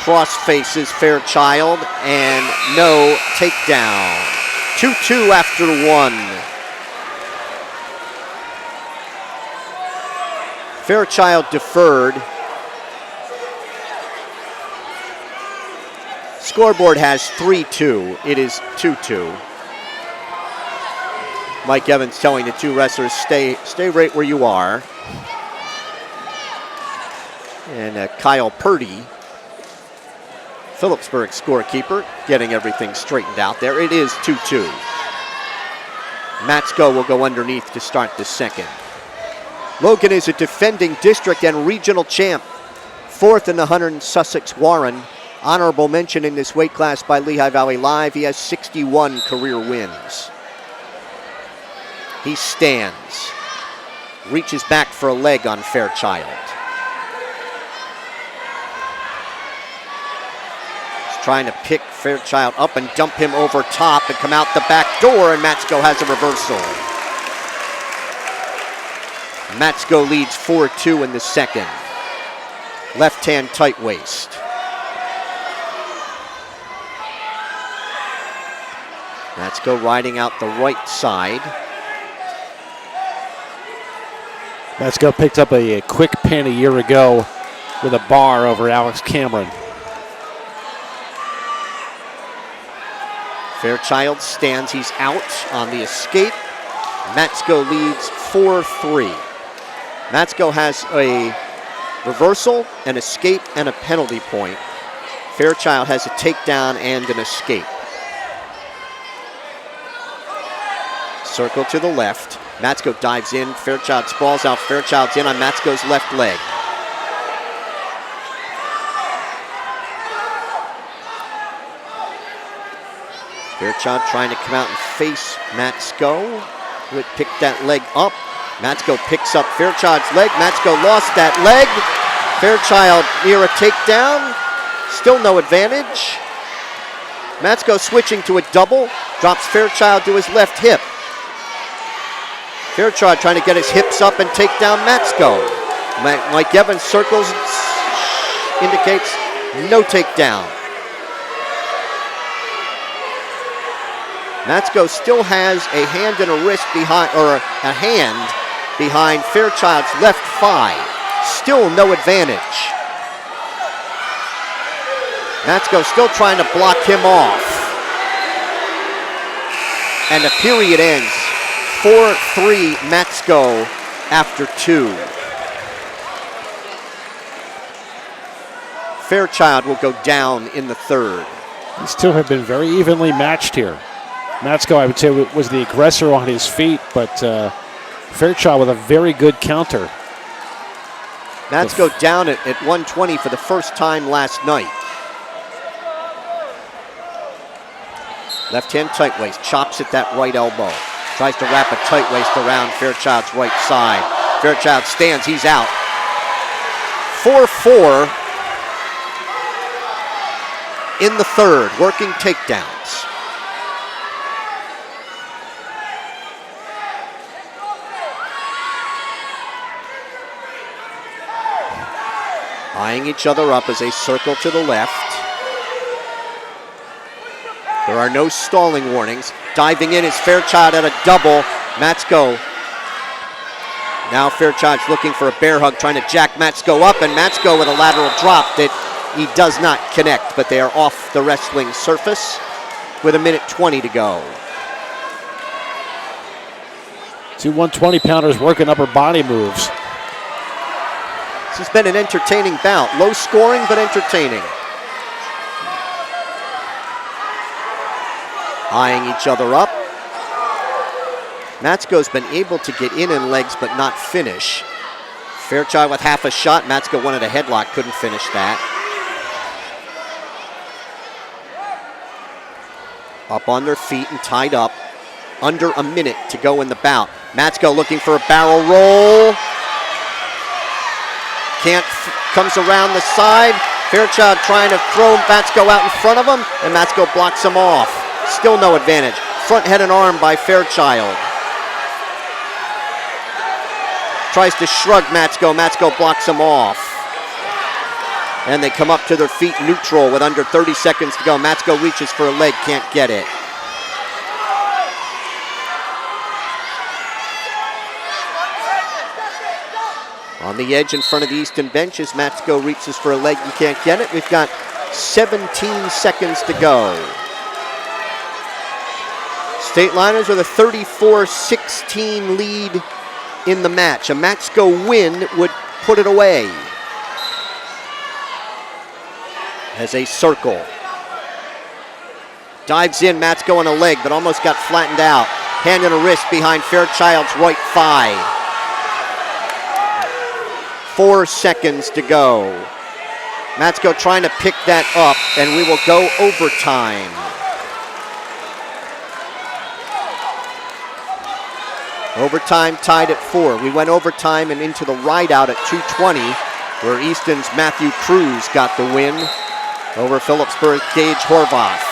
Cross faces Fairchild and no takedown. 2-2 after 1. Fairchild deferred. scoreboard has 3-2. It is 2-2. Mike Evans telling the two wrestlers, stay right where you are. And Kyle Purdy, Phillipsburg scorekeeper, getting everything straightened out there. It is 2-2. Matsko will go underneath to start the second. Logan is a defending district and regional champ. Fourth in the Hunter and Sussex Warren. Honorable mention in this weight class by Lehigh Valley Live. He has 61 career wins. He stands. Reaches back for a leg on Fairchild. He's trying to pick Fairchild up and dump him over top and come out the back door, and Matsko has a reversal. Matsko leads 4-2 in the second. Left hand tight waist. Matsko riding out the right side.
Matsko picked up a quick pin a year ago with a bar over Alex Cameron.
Fairchild stands, he's out on the escape. Matsko leads 4-3. Matsko has a reversal, an escape, and a penalty point. Fairchild has a takedown and an escape. Circle to the left. Matsko dives in. Fairchild sprawls out. Fairchild's in on Matsko's left leg. Fairchild trying to come out and face Matsko, who had picked that leg up. Matsko picks up Fairchild's leg. Matsko lost that leg. Fairchild near a takedown. Still no advantage. Matsko switching to a double. Drops Fairchild to his left hip. Fairchild trying to get his hips up and take down Matsko. Mike Evans circles, indicates no takedown. Matsko still has a hand and a wrist behind, or a hand behind Fairchild's left thigh. Still no advantage. Matsko still trying to block him off. And the period ends. 4-3 Matsko after 2. Fairchild will go down in the third.
These two have been very evenly matched here. Matsko, I would say, was the aggressor on his feet, but Fairchild with a very good counter.
Matsko down at 120 for the first time last night. Left hand tight waist, chops at that right elbow. Tries to wrap a tight waist around Fairchild's right side. Fairchild stands, he's out. 4-4 in the third, working takedowns. Eyeing each other up as they circle to the left. There are no stalling warnings. Diving in is Fairchild at a double. Matsko. Now Fairchild's looking for a bear hug, trying to jack Matsko up, and Matsko with a lateral drop that he does not connect, but they are off the wrestling surface with 1:20 to go.
Two 120-pounders working upper body moves.
This has been an entertaining bout. Low scoring, but entertaining. Eyeing each other up. Matsko's been able to get in legs but not finish. Fairchild with half a shot. Matsko wanted a headlock, couldn't finish that. Up on their feet and tied up. Under a minute to go in the bout. Matsko looking for a barrel roll. Comes around the side. Fairchild trying to throw Matsko out in front of him, and Matsko blocks him off. Still no advantage. Front head and arm by Fairchild. Tries to shrug Matsko. Matsko blocks him off. And they come up to their feet neutral with under 30 seconds to go. Matsko reaches for a leg, can't get it. On the edge in front of the Easton bench as Matsko reaches for a leg, you can't get it. We've got 17 seconds to go. Stateliners with a 34-16 lead in the match. A Matsko win would put it away. As a circle. Dives in, Matsko on a leg, but almost got flattened out. Hand and a wrist behind Fairchild's right thigh. 4 seconds to go. Matsko trying to pick that up, and we will go overtime. Overtime tied at 4. We went overtime and into the ride-out at 2:20, where Easton's Matthew Cruz got the win over Phillipsburg's Gage Horvath.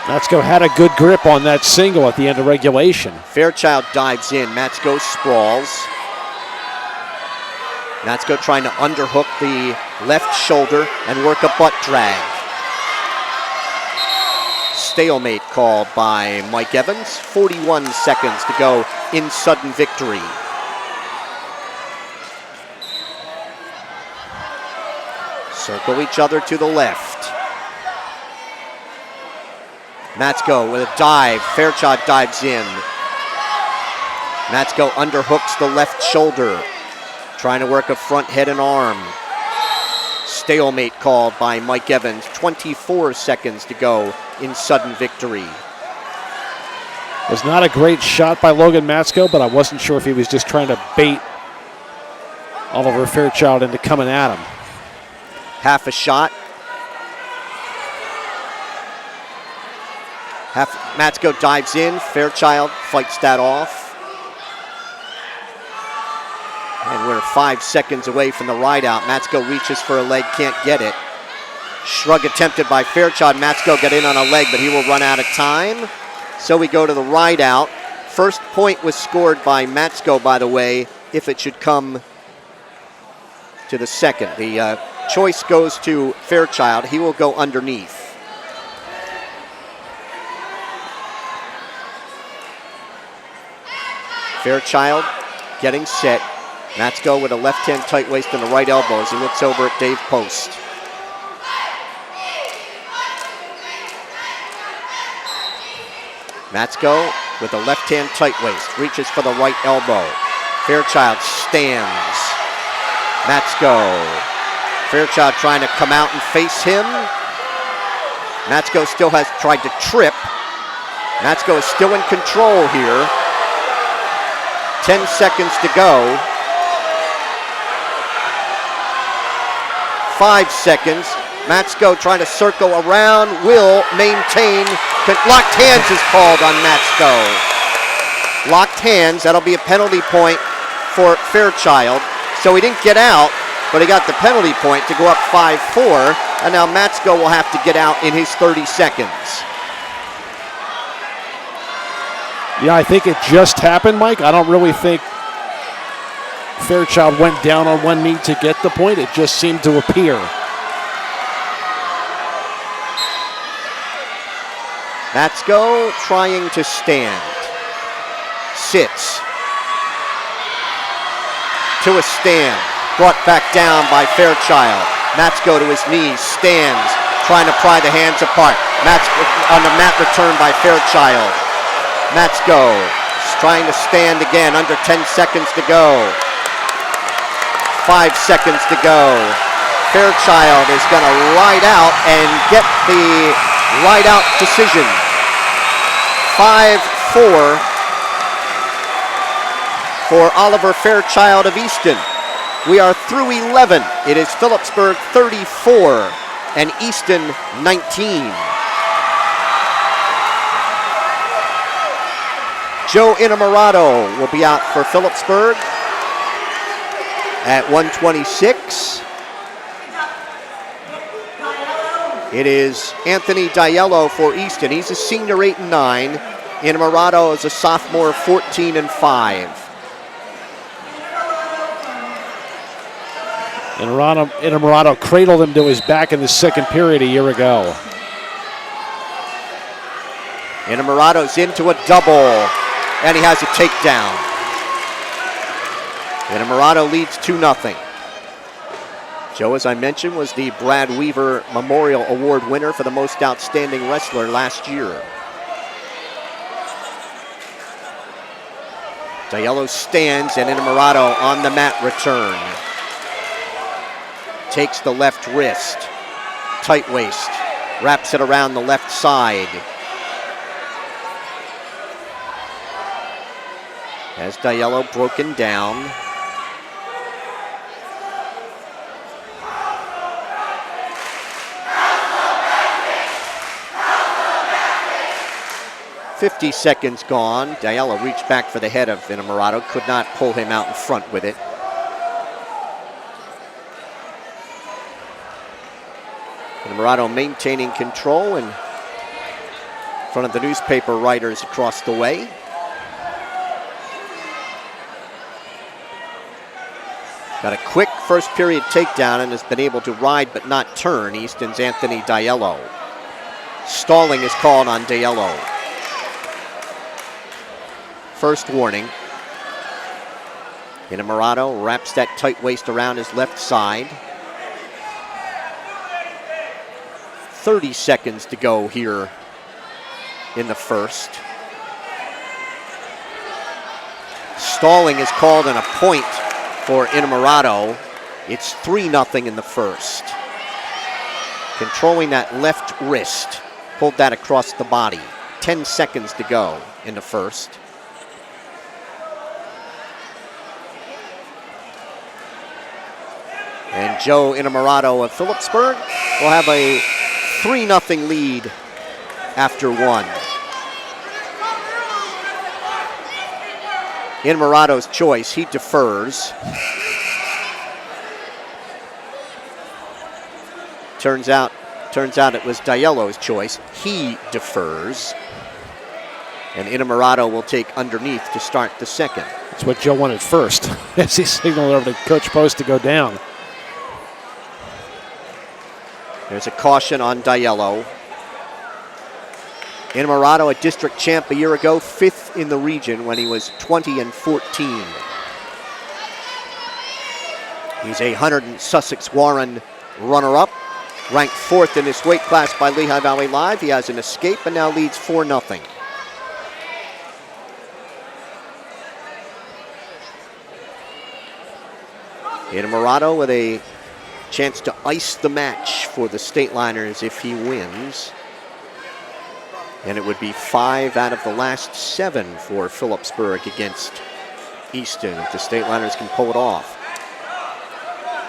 Matsko had a good grip on that single at the end of regulation.
Fairchild dives in. Matsko sprawls. Matsko trying to underhook the left shoulder and work a butt drag. Stalemate called by Mike Evans. 41 seconds to go in sudden victory. Circle each other to the left. Matsko with a dive. Fairchild dives in. Matsko underhooks the left shoulder. Trying to work a front head and arm. Stalemate called by Mike Evans. 24 seconds to go in sudden victory.
It was not a great shot by Logan Matsko, but I wasn't sure if he was just trying to bait Oliver Fairchild into coming at him.
Half a shot. Matsko dives in. Fairchild fights that off. And we're 5 seconds away from the ride-out. Matsko reaches for a leg, can't get it. Shrug attempted by Fairchild. Matsko got in on a leg, but he will run out of time. So we go to the ride-out. First point was scored by Matsko, by the way, if it should come to the second. The choice goes to Fairchild. He will go underneath. Fairchild getting set. Matsko with a left-hand tight waist and a right elbow as he looks over at Dave Post. Matsko with a left-hand tight waist, reaches for the right elbow. Fairchild stands. Matsko. Fairchild trying to come out and face him. Matsko still has tried to trip. Matsko is still in control here. 10 seconds to go. 5 seconds. Matsko trying to circle around, will maintain. Locked hands is called on Matsko. Locked hands, that'll be a penalty point for Fairchild. So he didn't get out, but he got the penalty point to go up 5-4, and now Matsko will have to get out in his 30 seconds.
Yeah, I think it just happened, Mike. I don't really think Fairchild went down on one knee to get the point. It just seemed to appear.
Matsko trying to stand. Sits. To a stand. Brought back down by Fairchild. Matsko to his knees. Stands. Trying to pry the hands apart. Matsko on the mat return by Fairchild. Matsko trying to stand again. Under 10 seconds to go. 5 seconds to go. Fairchild is going to ride out and get the ride out decision. 5-4 for Oliver Fairchild of Easton. We are through 11. It is Phillipsburg 34 and Easton 19. Joe Innamorato will be out for Phillipsburg at 126. It is Anthony Diallo for Easton. He's a senior 8-9. Innamorato is a sophomore 14-5.
Innamorato cradled him to his back in the second period a year ago.
Innamorato's into a double, and he has a takedown. Innamorato leads 2-0. Joe, as I mentioned, was the Brad Weaver Memorial Award winner for the most outstanding wrestler last year. Diallo stands and Inamorado on the mat return. Takes the left wrist, tight waist, wraps it around the left side. Has Diallo broken down. "50 seconds gone." Diallo reached back for the head of Inamorado, could not pull him out in front with it. Inamorado maintaining control in front of the newspaper writers across the way. Got a quick first period takedown and has been able to ride but not turn Easton's Anthony Diallo. Stalling is called on Diallo. First warning. Inamorado wraps that tight waist around his left side. 30 seconds to go here in the first. Stalling is called on a point for Inamorado. It's 3-0 in the first. Controlling that left wrist. Pulled that across the body. 10 seconds to go in the first. And Joe Inamorado of Phillipsburg will have a 3-0 lead after one. Inamorado's choice, he defers. Turns out it was Diallo's choice. He defers. And Inamorado will take underneath to start the second.
That's what Joe wanted first, as he signaled over to Coach Post to go down.
There's a caution on Diallo. Inamorado, a district champ a year ago, 5th in the region when he was 20-14. He's a Hunterdon and Sussex Warren runner-up, ranked 4th in his weight class by Lehigh Valley Live. He has an escape and now leads 4-0. Inamorado with a chance to ice the match for the Stateliners if he wins. And it would be 5 out of the last 7 for Phillipsburg against Easton if the Stateliners can pull it off.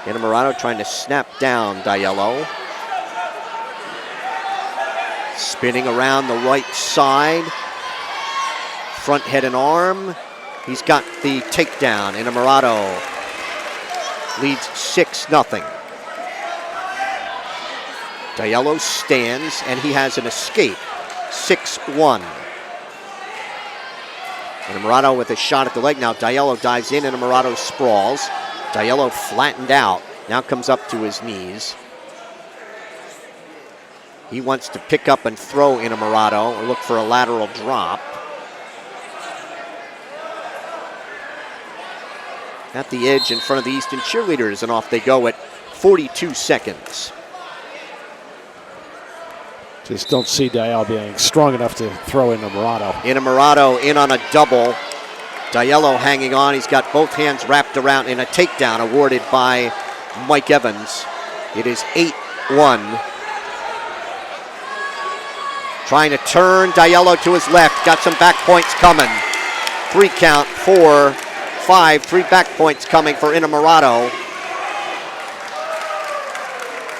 Inamorado trying to snap down Diallo. Spinning around the right side. Front head and arm. He's got the takedown. Inamorado leads 6-0. Diallo stands and he has an escape. 6-1. Inamorado with a shot at the leg. Now Diallo dives in. Inamorado sprawls. Diallo flattened out. Now comes up to his knees. He wants to pick up and throw Inamorado or look for a lateral drop. At the edge in front of the Easton cheerleaders, and off they go at 42 seconds.
Just don't see Diallo being strong enough to throw in Inamorado.
Inamorado in on a double. Diallo hanging on. He's got both hands wrapped around in a takedown awarded by Mike Evans. It is 8-1. Trying to turn Diallo to his left. Got some back points coming. 3 count, 4, 5. 3 back points coming for Inamorado.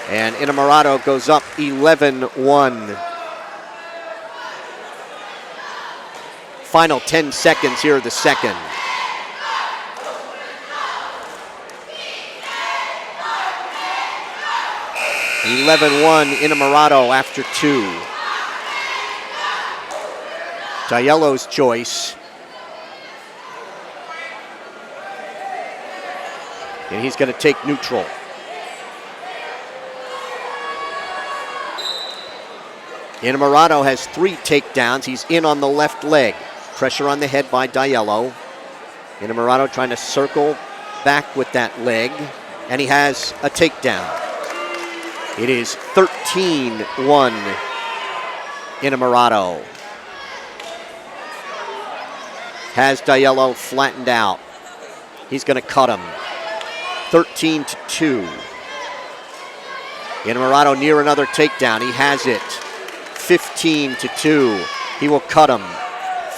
And Inamorado goes up 11-1. Final 10 seconds here of the second. Inamorado after 2. Diallo's choice. And he's going to take neutral. Inamorado has 3 takedowns. He's in on the left leg. Pressure on the head by Diallo. Inamorado trying to circle back with that leg. And he has a takedown. It is 13-1 Innamorato. Has Diallo flattened out. He's going to cut him. 13-2. Innamorato near another takedown. He has it. 15-2. He will cut him.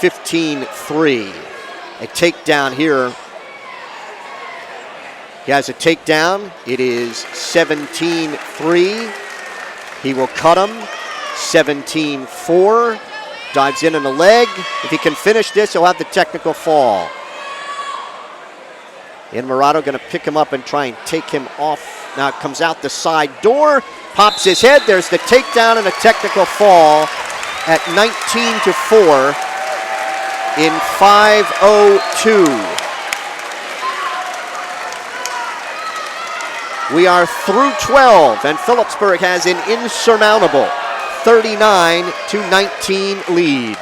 15-3. A takedown here. He has a takedown. It is 17-3. He will cut him. 17-4. Dives in on the leg. If he can finish this, he'll have the technical fall. Innamorato going to pick him up and try and take him off. Now it comes out the side door. Pops his head. There's the takedown and a technical fall at 19-4 in 5:02. We are through 12, and Phillipsburg has an insurmountable 39-19 lead.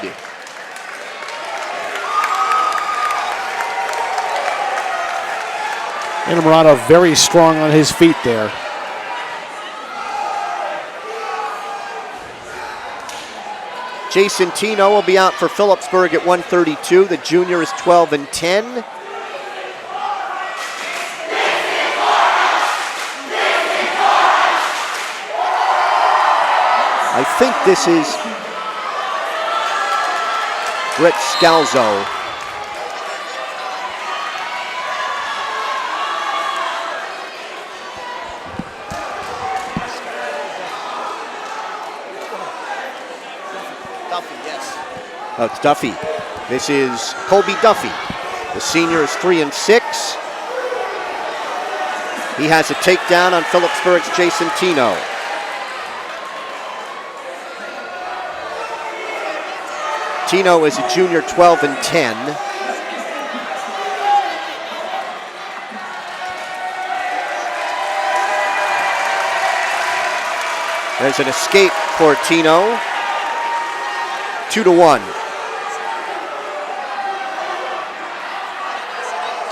Innamorato very strong on his feet there.
Jason Tino will be out for Phillipsburg at 132. The junior is 12-10. I think this is Brett Scalzo. Duffy, yes. Oh, it's Duffy. This is Colby Duffy. The senior is 3-6. He has a takedown on Phillipsburg's Jason Tino. Tino is a junior, 12-10. There's an escape for Tino. 2-1.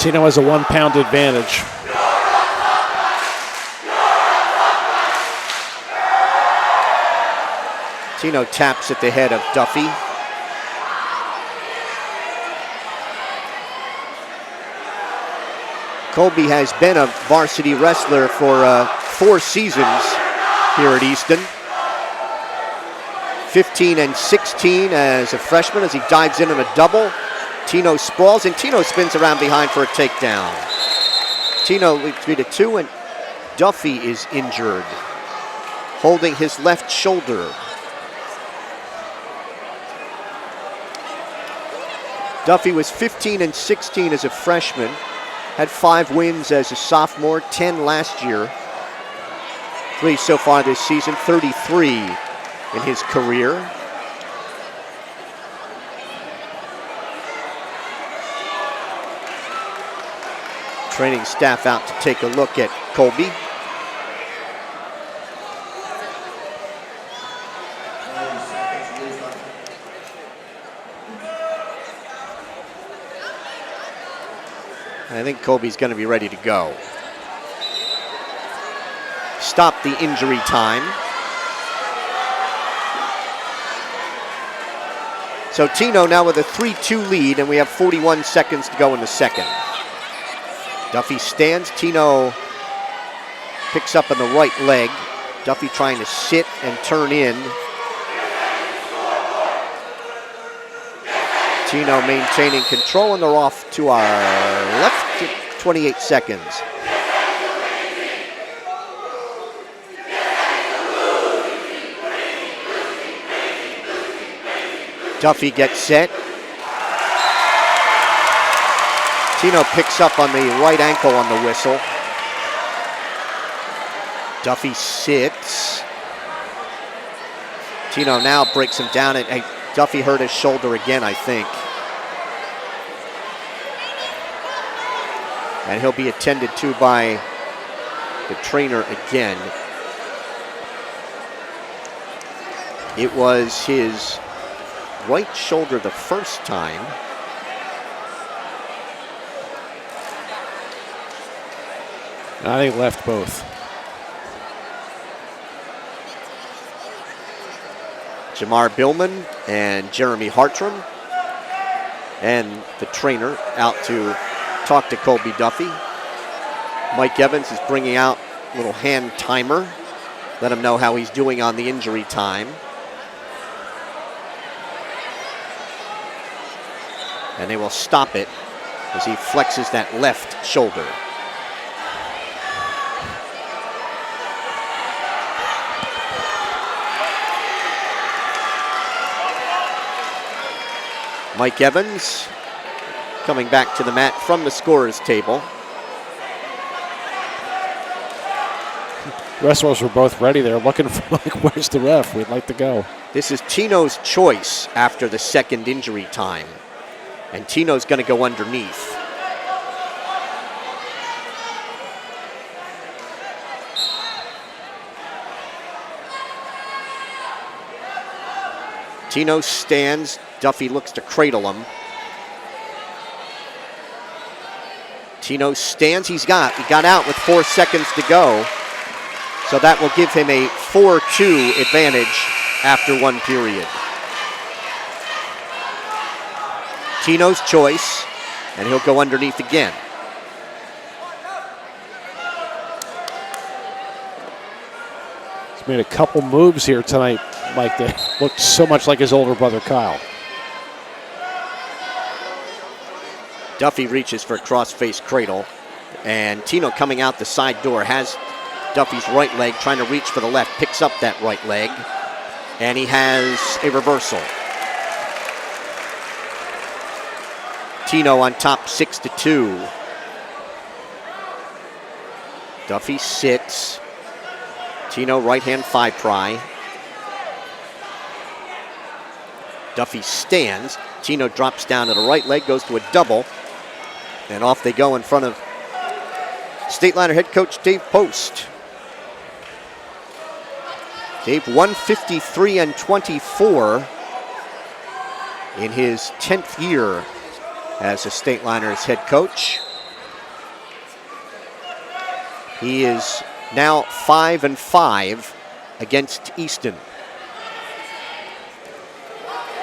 Tino has a 1 pound advantage.
Tino taps at the head of Duffy. Colby has been a varsity wrestler for 4 seasons here at Easton. 15-16 as a freshman as he dives in on a double. Tino sprawls and Tino spins around behind for a takedown. Tino leads 3-2 and Duffy is injured, holding his left shoulder. Duffy was 15-16 as a freshman. Had 5 wins as a sophomore, 10 last year. 3 so far this season, 33 in his career. Training staff out to take a look at Colby. I think Colby's going to be ready to go. Stop the injury time. So Tino now with a 3-2 lead, and we have 41 seconds to go in the second. Duffy stands. Tino picks up on the right leg. Duffy trying to sit and turn in. Tino maintaining control, and they're off to our left. 28 seconds. Duffy gets set. Tino picks up on the right ankle on the whistle. Duffy sits. Tino now breaks him down, and Duffy hurt his shoulder again, I think. And he'll be attended to by the trainer again. It was his right shoulder the first time.
I think left both.
Jamar Billman and Jeremy Hartram, and the trainer out to talk to Colby Duffy. Mike Evans is bringing out a little hand timer, let him know how he's doing on the injury time. And they will stop it as he flexes that left shoulder. Mike Evans coming back to the mat from the scorer's table.
Wrestlers were both ready there, looking for, like, where's the ref? We'd like to go.
This is Tino's choice after the second injury time. And Tino's going to go underneath. Tino stands. Duffy looks to cradle him. Tino stands. He got out with 4 seconds to go. So that will give him a 4-2 advantage after one period. Tino's choice, and he'll go underneath again.
He's made a couple moves here tonight, Mike, that looked so much like his older brother, Kyle.
Duffy reaches for a cross-face cradle, and Tino coming out the side door has Duffy's right leg, trying to reach for the left, picks up that right leg, and he has a reversal. Tino on top 6-2. Duffy sits. Tino right hand 5-pry. Duffy stands. Tino drops down to the right leg, goes to a double, and off they go in front of Stateliner head coach Dave Post. Dave 153-24 in his 10th year as a Stateliners head coach. He is now 5-5 against Easton.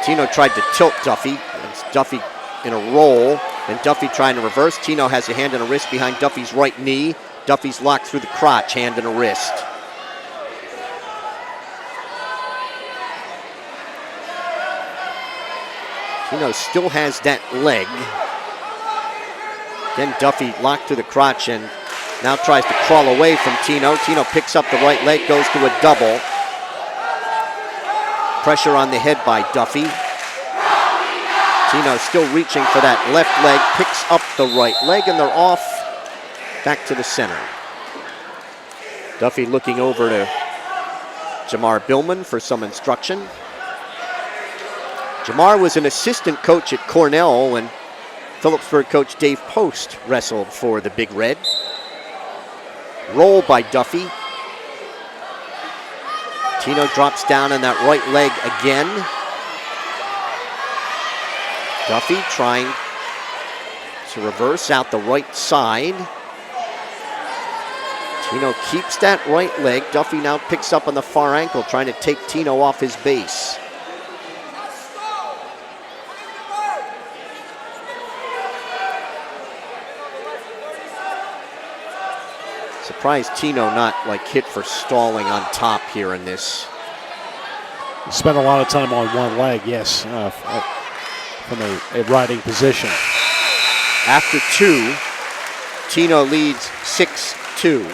Tino tried to tilt Duffy. It's Duffy in a roll, and Duffy trying to reverse. Tino has a hand and a wrist behind Duffy's right knee. Duffy's locked through the crotch, hand and a wrist. Tino still has that leg. Again, Duffy locked through the crotch and now tries to crawl away from Tino. Tino picks up the right leg, goes to a double. Pressure on the head by Duffy. Tino still reaching for that left leg, picks up the right leg, and they're off back to the center. Duffy looking over to Jamar Billman for some instruction. Jamar was an assistant coach at Cornell when Phillipsburg coach Dave Post wrestled for the Big Red. Roll by Duffy. Tino drops down on that right leg again. Duffy trying to reverse out the right side. Tino keeps that right leg. Duffy now picks up on the far ankle, trying to take Tino off his base. Surprised Tino not like hit for stalling on top here in this.
He spent a lot of time on one leg, yes, from a riding position.
After 2, Tino leads 6-2.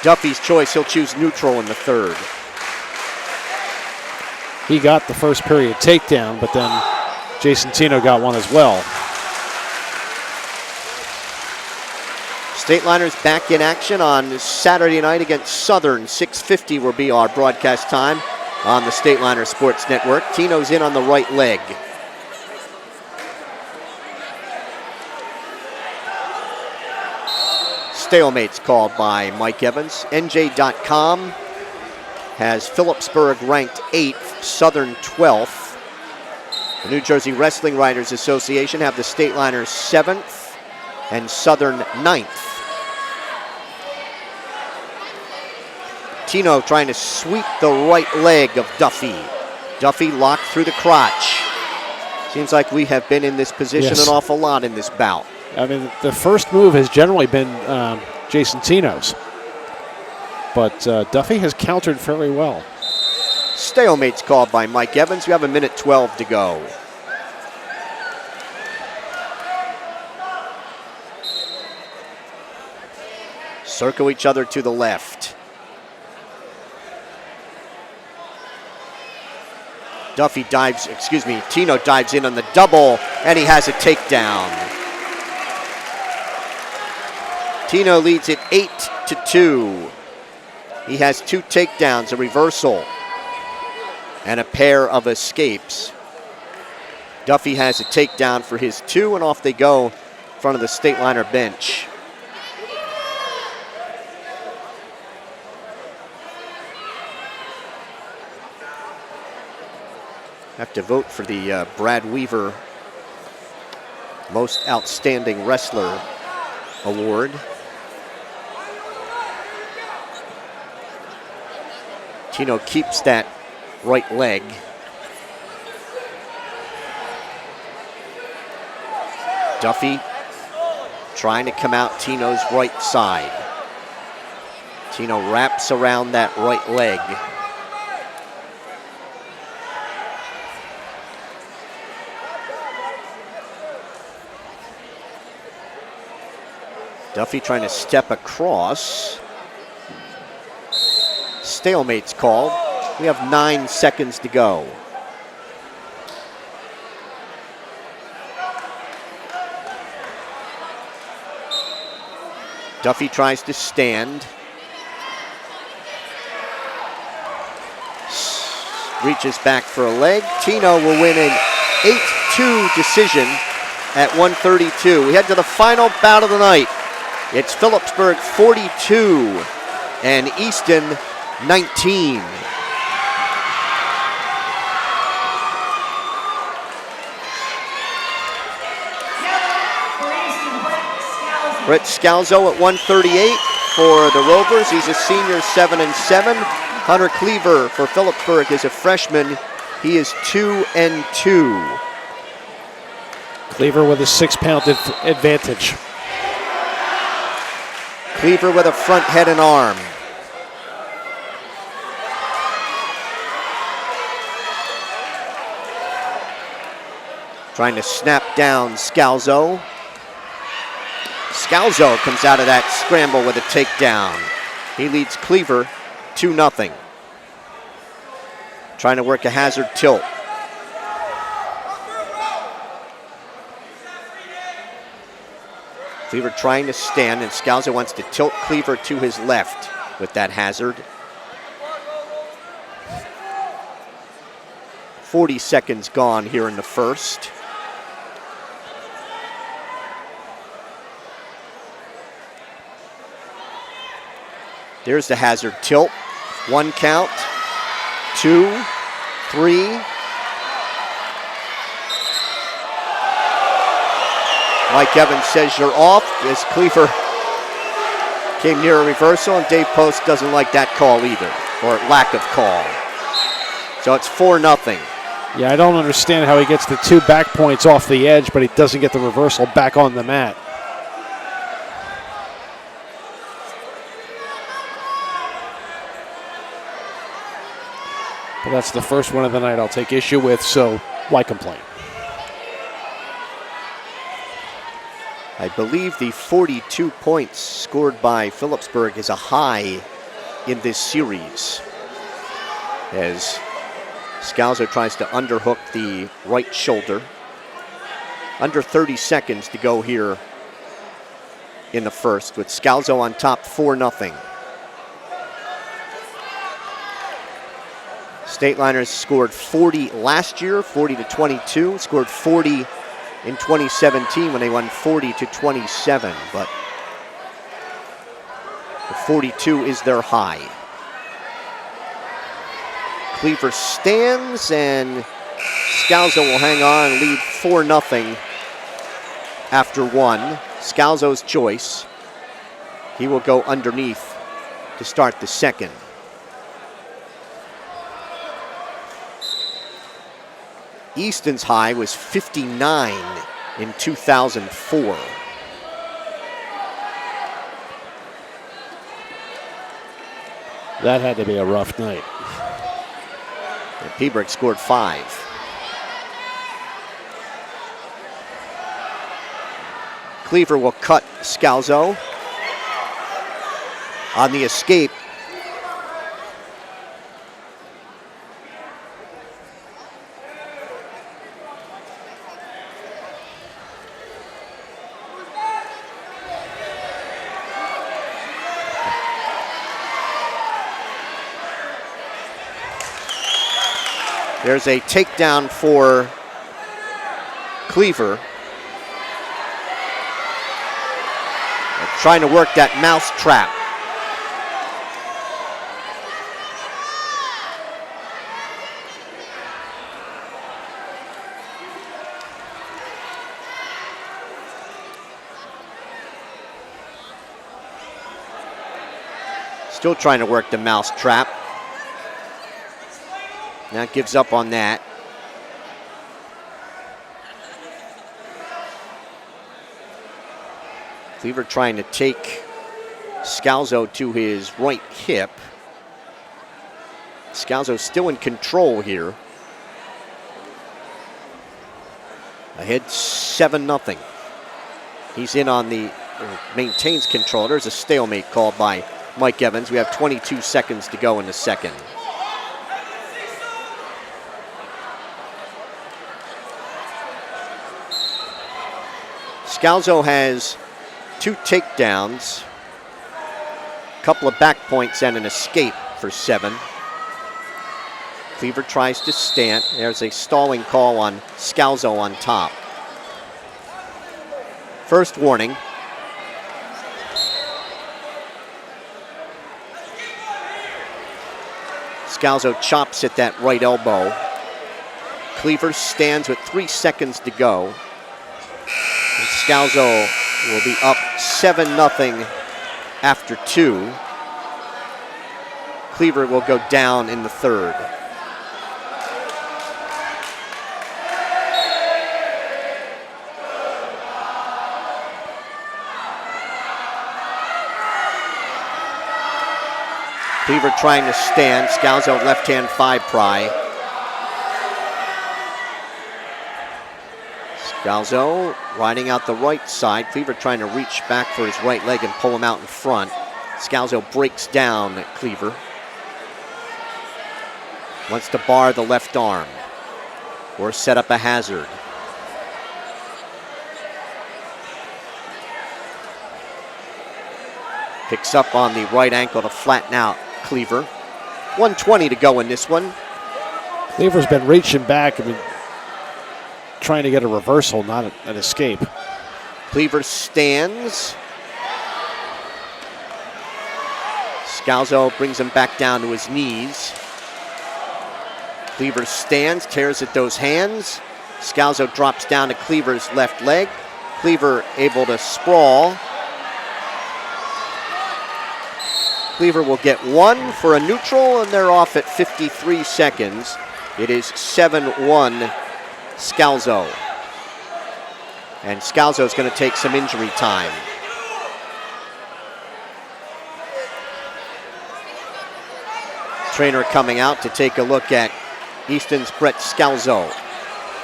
Duffy's choice, he'll choose neutral in the third.
He got the first period takedown, but then Jason Tino got one as well.
Stateliners back in action on Saturday night against Southern. 6:50 will be our broadcast time on the Stateliner Sports Network. Tino's in on the right leg. Stalemate's called by Mike Evans. NJ.com has Phillipsburg ranked 8th, Southern 12th. The New Jersey Wrestling Writers Association have the Stateliners 7th. and Southern 9th. Tino trying to sweep the right leg of Duffy. Duffy locked through the crotch. Seems like we have been in this position an awful lot in this bout.
I mean, the first move has generally been Jason Tino's, but Duffy has countered fairly well.
Stalemate's called by Mike Evans. We have 1:12 to go. Circle each other to the left. Tino dives in on the double, and he has a takedown. Tino leads it 8-2. He has 2 takedowns, a reversal, and a pair of escapes. Duffy has a takedown for his 2, and off they go in front of the Stateliner bench. Have to vote for the Brad Weaver Most Outstanding Wrestler Award. Tino keeps that right leg. Duffy trying to come out Tino's right side. Tino wraps around that right leg. Duffy trying to step across. Stalemate's called. We have 9 seconds to go. Duffy tries to stand. Reaches back for a leg. Tino will win an 8-2 decision at 1:32. We head to the final bout of the night. It's Phillipsburg 42 and Easton 19. Brett Scalzo at 138 for the Rovers. He's a senior, 7-7. Hunter Cleaver for Phillipsburg is a freshman. He is 2-2.
Cleaver with a 6-pound advantage.
Cleaver with a front head and arm. Trying to snap down Scalzo. Scalzo comes out of that scramble with a takedown. He leads Cleaver 2-0. Trying to work a hazard tilt. Cleaver trying to stand, and Scalzo wants to tilt Cleaver to his left with that hazard. 40 seconds gone here in the first. There's the hazard tilt. 1 count, 2, 3. Mike Evans says you're off as Cleaver came near a reversal, and Dave Post doesn't like that call either, or lack of call. So it's 4-0.
Yeah, I don't understand how he gets the 2 back points off the edge, but he doesn't get the reversal back on the mat. But that's the first one of the night I'll take issue with, so why complain?
I believe the 42 points scored by Phillipsburg is a high in this series, as Scalzo tries to underhook the right shoulder. Under 30 seconds to go here in the first, with Scalzo on top 4-0. Stateliners scored 40 last year, 40-22, scored 40 in 2017 when they won 40-27, but the 42 is their high. Cleaver stands, and Scalzo will hang on and lead 4-0 after 1. Scalzo's choice. He will go underneath to start the second. Easton's high was 59 in 2004.
That had to be a rough night.
And Peebrick scored 5. Cleaver will cut Scalzo. On the escape, there's a takedown for Cleaver. Trying to work that mouse trap. Still trying to work the mouse trap. Now gives up on that. Cleaver trying to take Scalzo to his right hip. Scalzo still in control here. Ahead 7-0. He's in on the, maintains control. There's a stalemate called by Mike Evans. We have 22 seconds to go in the second. Scalzo has 2 takedowns, a couple of back points and an escape for 7. Cleaver tries to stand. There's a stalling call on Scalzo on top. First warning. Scalzo chops at that right elbow. Cleaver stands with 3 seconds to go. And Scalzo will be up 7-0 after 2. Cleaver will go down in the third. Cleaver trying to stand. Scalzo left-hand 5-pry. Scalzo riding out the right side. Cleaver trying to reach back for his right leg and pull him out in front. Scalzo breaks down Cleaver. Wants to bar the left arm or set up a hazard. Picks up on the right ankle to flatten out Cleaver. 1:20 to go in this one.
Cleaver's been reaching back. I mean, trying to get a reversal, not an escape.
Cleaver stands. Scalzo brings him back down to his knees. Cleaver stands, tears at those hands. Scalzo drops down to Cleaver's left leg. Cleaver able to sprawl. Cleaver will get 1 for a neutral, and they're off at 53 seconds. It is 7-1 Scalzo. And Scalzo's going to take some injury time. Trainer coming out to take a look at Easton's Brett Scalzo.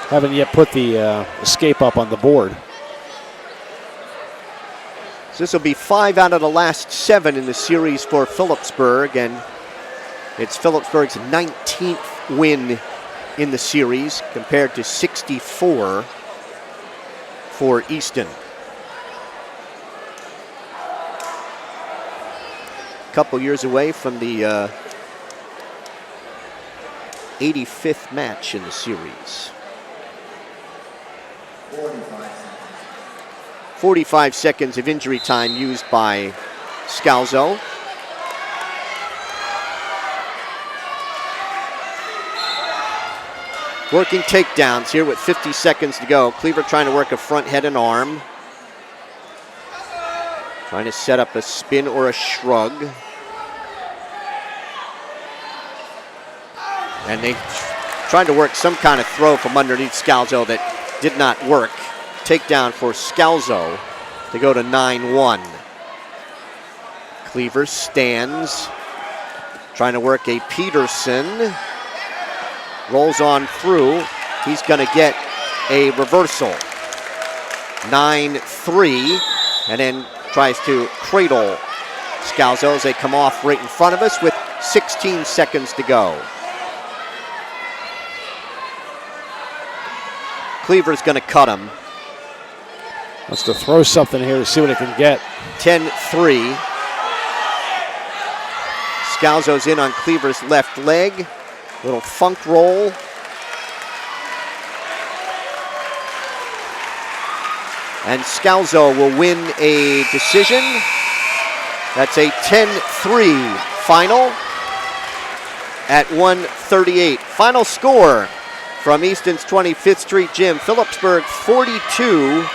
Haven't yet put the escape up on the board.
So this will be 5 out of the last 7 in the series for Phillipsburg, and it's Phillipsburg's 19th win in the series compared to 64 for Easton. A couple years away from the 85th match in the series. 45 seconds of injury time used by Scalzo. Working takedowns here with 50 seconds to go. Cleaver trying to work a front head and arm. Trying to set up a spin or a shrug. And they trying to work some kind of throw from underneath Scalzo that did not work. Takedown for Scalzo to go to 9-1. Cleaver stands, trying to work a Peterson. Rolls on through. He's going to get a reversal. 9-3, and then tries to cradle Scalzo as they come off right in front of us with 16 seconds to go. Cleaver's going to cut him.
Wants to throw something here to see what it can get.
10-3. Scalzo's in on Cleaver's left leg. Little funk roll. And Scalzo will win a decision. That's a 10-3 final at 1:38. Final score from Easton's 25th Street Gym. Phillipsburg 42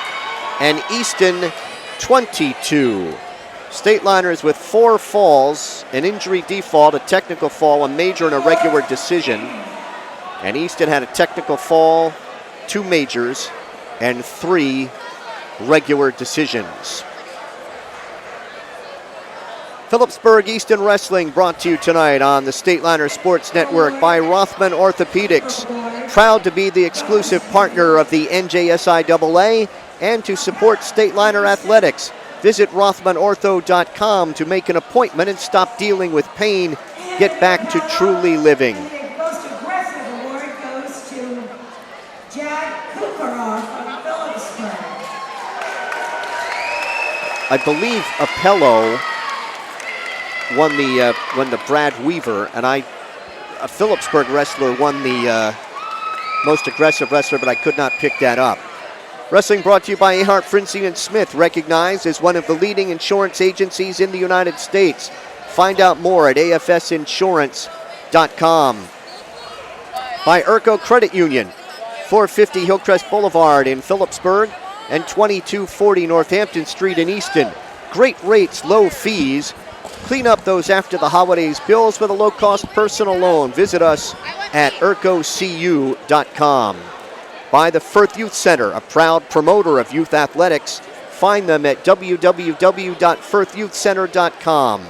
and Easton 22. Stateliners with 4 falls, an injury default, a technical fall, a major, and a regular decision. And Easton had a technical fall, 2 majors, and 3 regular decisions. Phillipsburg Easton Wrestling brought to you tonight on the Stateliner Sports Network by Rothman Orthopedics. Proud to be the exclusive partner of the NJSIAA and to support Stateliner Athletics. Visit RothmanOrtho.com to make an appointment and stop dealing with pain. Get back to truly living.
The most aggressive award goes to Jack Kukarov from Phillipsburg.
I believe Apello won the Brad Weaver, and a Phillipsburg wrestler won the most aggressive wrestler, but I could not pick that up. Wrestling brought to you by Ahart, Frinzy and Smith, recognized as one of the leading insurance agencies in the United States. Find out more at afsinsurance.com. By Urco Credit Union, 450 Hillcrest Boulevard in Phillipsburg and 2240 Northampton Street in Easton. Great rates, low fees. Clean up those after the holidays bills with a low-cost personal loan. Visit us at urcocu.com. By the Firth Youth Center, a proud promoter of youth athletics. Find them at www.firthyouthcenter.com.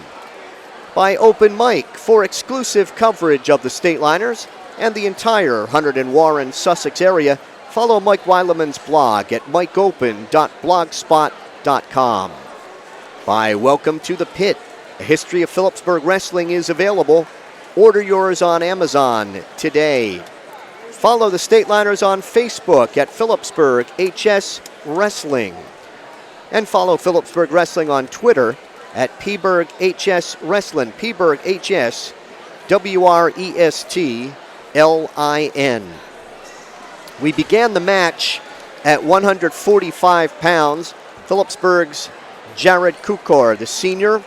By Open Mic, for exclusive coverage of the Stateliners and the entire Hunterd and Warren, Sussex area, follow Mike Weileman's blog at mikeopen.blogspot.com. By Welcome to the Pit, a history of Phillipsburg wrestling is available. Order yours on Amazon today. Follow the Stateliners on Facebook at Phillipsburg HS Wrestling. And follow Phillipsburg Wrestling on Twitter at Pberg HS Wrestling. Pberg HS WRESTLIN. We began the match at 145 pounds. Phillipsburg's Jared Kukor, the senior,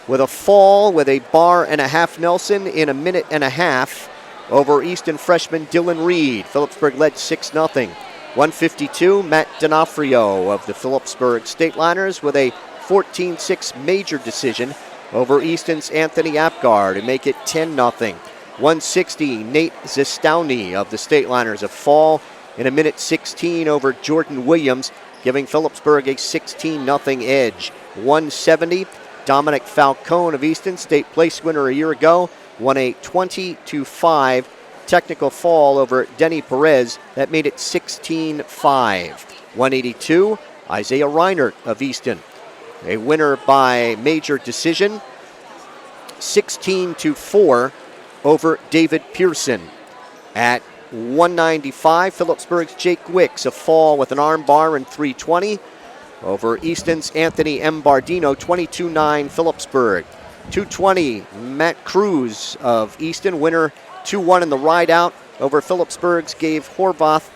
with a fall with a bar and a half Nelson in a minute and a half over Easton freshman Dylan Reed. Phillipsburg led 6-0. 152, Matt D'Onofrio of the Phillipsburg Stateliners with a 14-6 major decision over Easton's Anthony Apgard to make it 10-0. 160, Nate Zestowny of the Stateliners, a fall in a minute 16 over Jordan Williams, giving Phillipsburg a 16-0 edge. 170, Dominic Falcone of Easton, state place winner a year ago, won a 20-5 technical fall over Denny Perez that made it 16-5. 182, Isaiah Reinert of Easton, a winner by major decision, 16-4 over David Pearson. At 195, Phillipsburg's Jake Wicks, a fall with an arm bar in 320 over Easton's Anthony M. Bardino, 22-9 Phillipsburg. 220, Matt Cruz of Easton, winner 2-1 in the ride-out over Phillipsburg's Gage Horvath,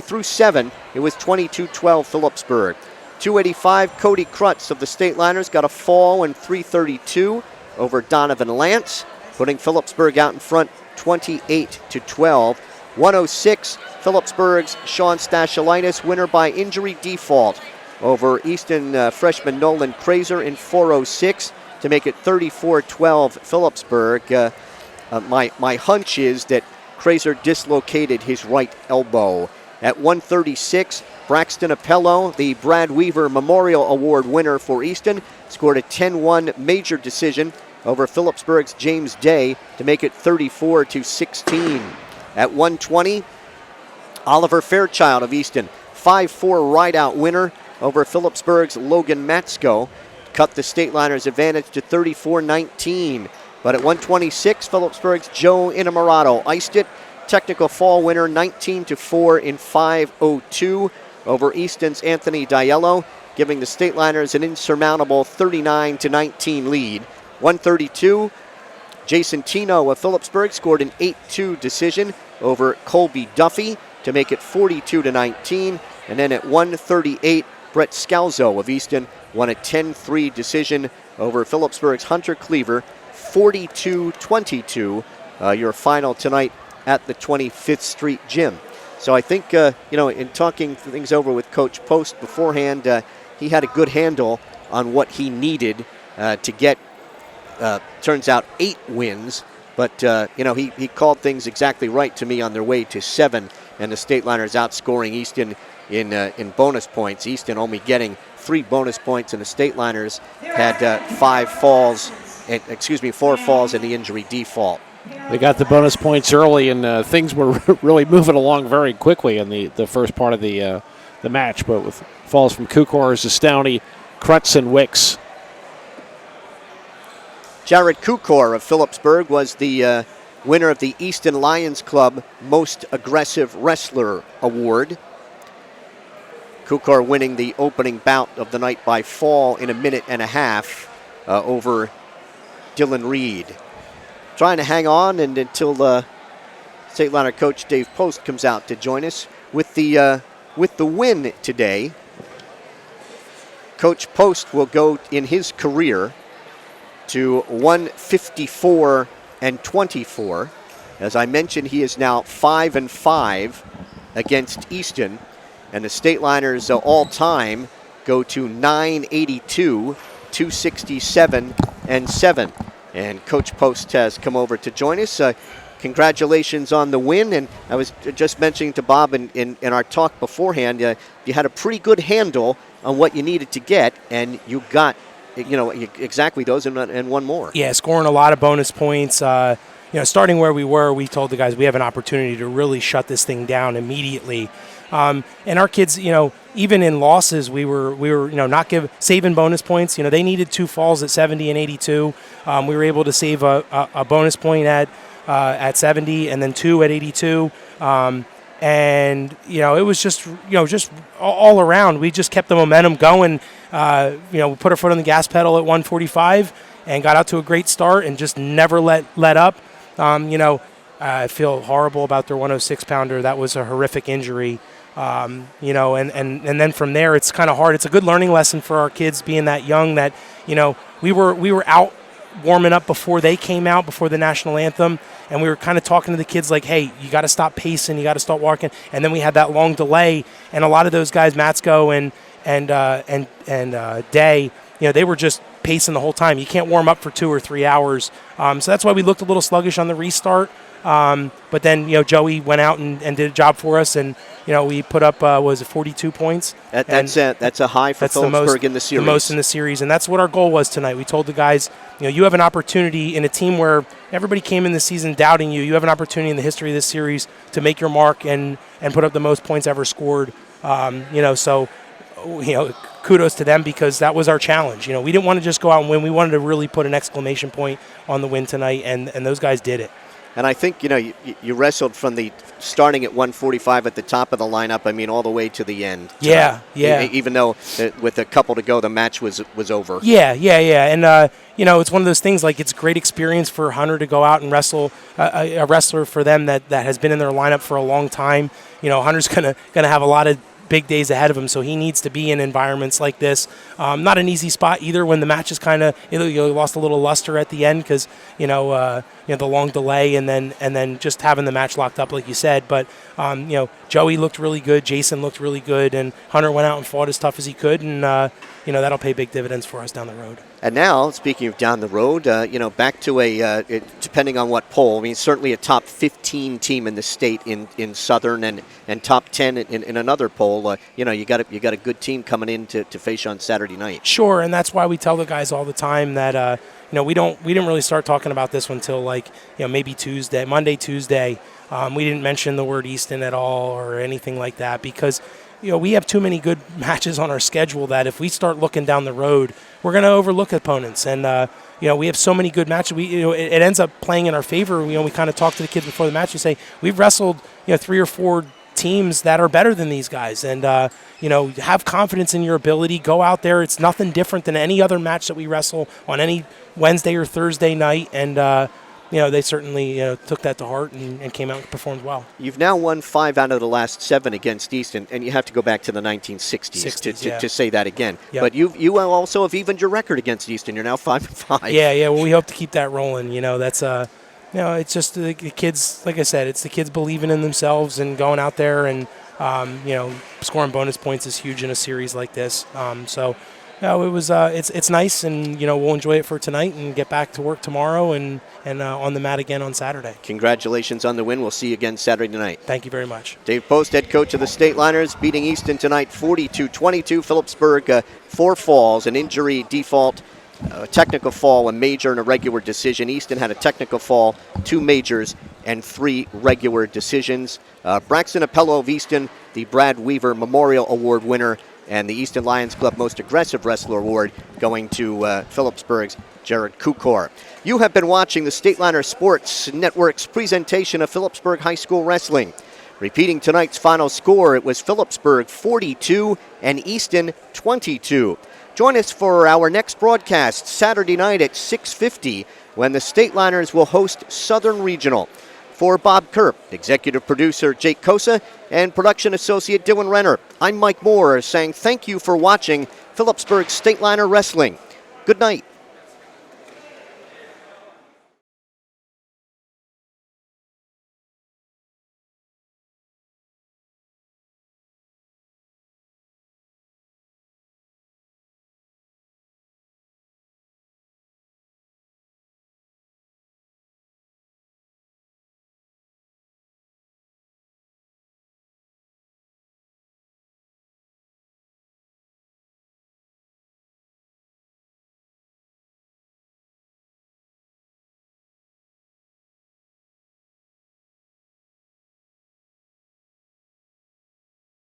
through 7. It was 22-12 Phillipsburg. 285, Cody Krutz of the Stateliners got a fall in 332 over Donovan Lance, putting Phillipsburg out in front 28-12. 106, Phillipsburg's Sean Stashalitis, winner by injury default over Easton freshman Nolan Kraser in 4:06 to make it 34-12 Phillipsburg. My hunch is that Kraser dislocated his right elbow. At 1:36, Braxton Appello, the Brad Weaver Memorial Award winner for Easton, scored a 10-1 major decision over Phillipsburg's James Day to make it 34-16. At 1:20, Oliver Fairchild of Easton, 5-4 ride-out winner over Phillipsburg's Logan Matsko, cut the Stateliners' advantage to 34-19. But at 1:26, Phillipsburg's Joe Innamorato iced it. Technical fall winner 19-4 in 5:02 over Easton's Anthony Diello, giving the Stateliners an insurmountable 39-19 lead. 1:32, Jason Tino of Phillipsburg scored an 8-2 decision over Colby Duffy to make it 42-19. And then at 1:38, Brett Scalzo of Easton won a 10-3 decision over Phillipsburg's Hunter Cleaver, 42-22, your final tonight at the 25th Street Gym. So I think, in talking things over with Coach Post beforehand, he had a good handle on what he needed to get, turns out, 8 wins. But, he called things exactly right to me on their way to 7, and the Stateliners outscoring Easton in bonus points. Easton only getting 3 bonus points, and the Stateliners had 4 falls and the injury default.
They got the bonus points early, and things were really moving along very quickly in the first part of the match. But with falls from Kukor, Zastowney, Krutz, and Wicks.
Jared Kukor of Phillipsburg was the winner of the Easton Lions Club Most Aggressive Wrestler Award. Kukor winning the opening bout of the night by fall in 1.5 minutes over Dylan Reed. Trying to hang on and until Stateliner coach Dave Post comes out to join us. With the win today, Coach Post will go in his career to 154-24. As I mentioned, he is now 5-5 against Easton, and the Stateliners all-time go to 982, 267, and 7. And Coach Post has come over to join us. Congratulations on the win. And I was just mentioning to Bob in our talk beforehand, you had a pretty good handle on what you needed to get, and you got exactly those and one more.
Yeah, scoring a lot of bonus points. Starting where we were, we told the guys we have an opportunity to really shut this thing down immediately. And our kids, even in losses, we were not saving bonus points. They needed 2 falls at 70 and 82. We were able to save a bonus point at 70 and then 2 at 82. And it was just all around. We just kept the momentum going. We put our foot on the gas pedal at 145 and got out to a great start and just never let up. I feel horrible about their 106-pounder. That was a horrific injury. And then from there, it's kind of hard. It's a good learning lesson for our kids being that young that, we were out warming up before they came out, before the national anthem, and we were kind of talking to the kids like, hey, you got to stop pacing, you got to start walking. And then we had that long delay, and a lot of those guys, Matsko and Day, they were just pacing the whole time. You can't warm up for 2 or 3 hours. So that's why we looked a little sluggish on the restart. But then, Joey went out and did a job for us, and we put up 42 points.
That's a high for Phillipsburg in the series.
The most in the series, and that's what our goal was tonight. We told the guys, you have an opportunity in a team where everybody came in the season doubting you. You have an opportunity in the history of this series to make your mark and put up the most points ever scored. Kudos to them because that was our challenge. We didn't want to just go out and win. We wanted to really put an exclamation point on the win tonight, and those guys did it.
And I think, you wrestled from the starting at 145 at the top of the lineup, all the way to the end.
Yeah.
Even though with a couple to go, the match was over.
Yeah. And, it's one of those things, like it's a great experience for Hunter to go out and wrestle a wrestler for them that has been in their lineup for a long time. Hunter's going to have a lot of big days ahead of him, so he needs to be in environments like this. Not an easy spot either when the match is kind of, lost a little luster at the end because, the long delay and then just having the match locked up like you said. But, Joey looked really good, Jason looked really good, and Hunter went out and fought as tough as he could, and, that'll pay big dividends for us down the road.
And now, speaking of down the road, back to depending on what poll, I mean, certainly a top 15 team in the state in Southern and top 10 in another poll. You got a good team coming in to face you on Saturday night.
Sure, and that's why we tell the guys all the time that, we didn't really start talking about this one until maybe Monday, Tuesday. We didn't mention the word Easton at all or anything like that because we have too many good matches on our schedule that if we start looking down the road, we're going to overlook opponents. And, we have so many good matches. It ends up playing in our favor. We kind of talk to the kids before the match. We say, we've wrestled, 3 or 4 teams that are better than these guys. And, have confidence in your ability. Go out there. It's nothing different than any other match that we wrestle on any Wednesday or Thursday night. And, they certainly took that to heart and came out and performed well.
You've now won 5 out of the last 7 against Easton, and you have to go back to the 1960s to say that again.
Yep.
But you also have evened your record against Easton. You're now 5-5.
Yeah. Well, we hope to keep that rolling. That's it's just the kids. Like I said, it's the kids believing in themselves and going out there and scoring bonus points is huge in a series like this. It was. It's nice, and we'll enjoy it for tonight and get back to work tomorrow and on the mat again on Saturday.
Congratulations on the win. We'll see you again Saturday night.
Thank you very much.
Dave Post, head coach of the Stateliners, beating Easton tonight 42-22. Phillipsburg, 4 falls, an injury default, a technical fall, a major, and a regular decision. Easton had a technical fall, 2 majors, and 3 regular decisions. Braxton Appello of Easton, the Brad Weaver Memorial Award winner, and the Easton Lions Club Most Aggressive Wrestler Award going to Phillipsburg's Jared Kukor. You have been watching the Stateliner Sports Network's presentation of Phillipsburg High School Wrestling. Repeating tonight's final score, it was Phillipsburg 42 and Easton 22. Join us for our next broadcast Saturday night at 6:50 when the Stateliners will host Southern Regional. For Bob Kerp, executive producer Jake Kosa, and production associate Dylan Renner, I'm Mike Moore saying thank you for watching Phillipsburg Stateliner Wrestling. Good night.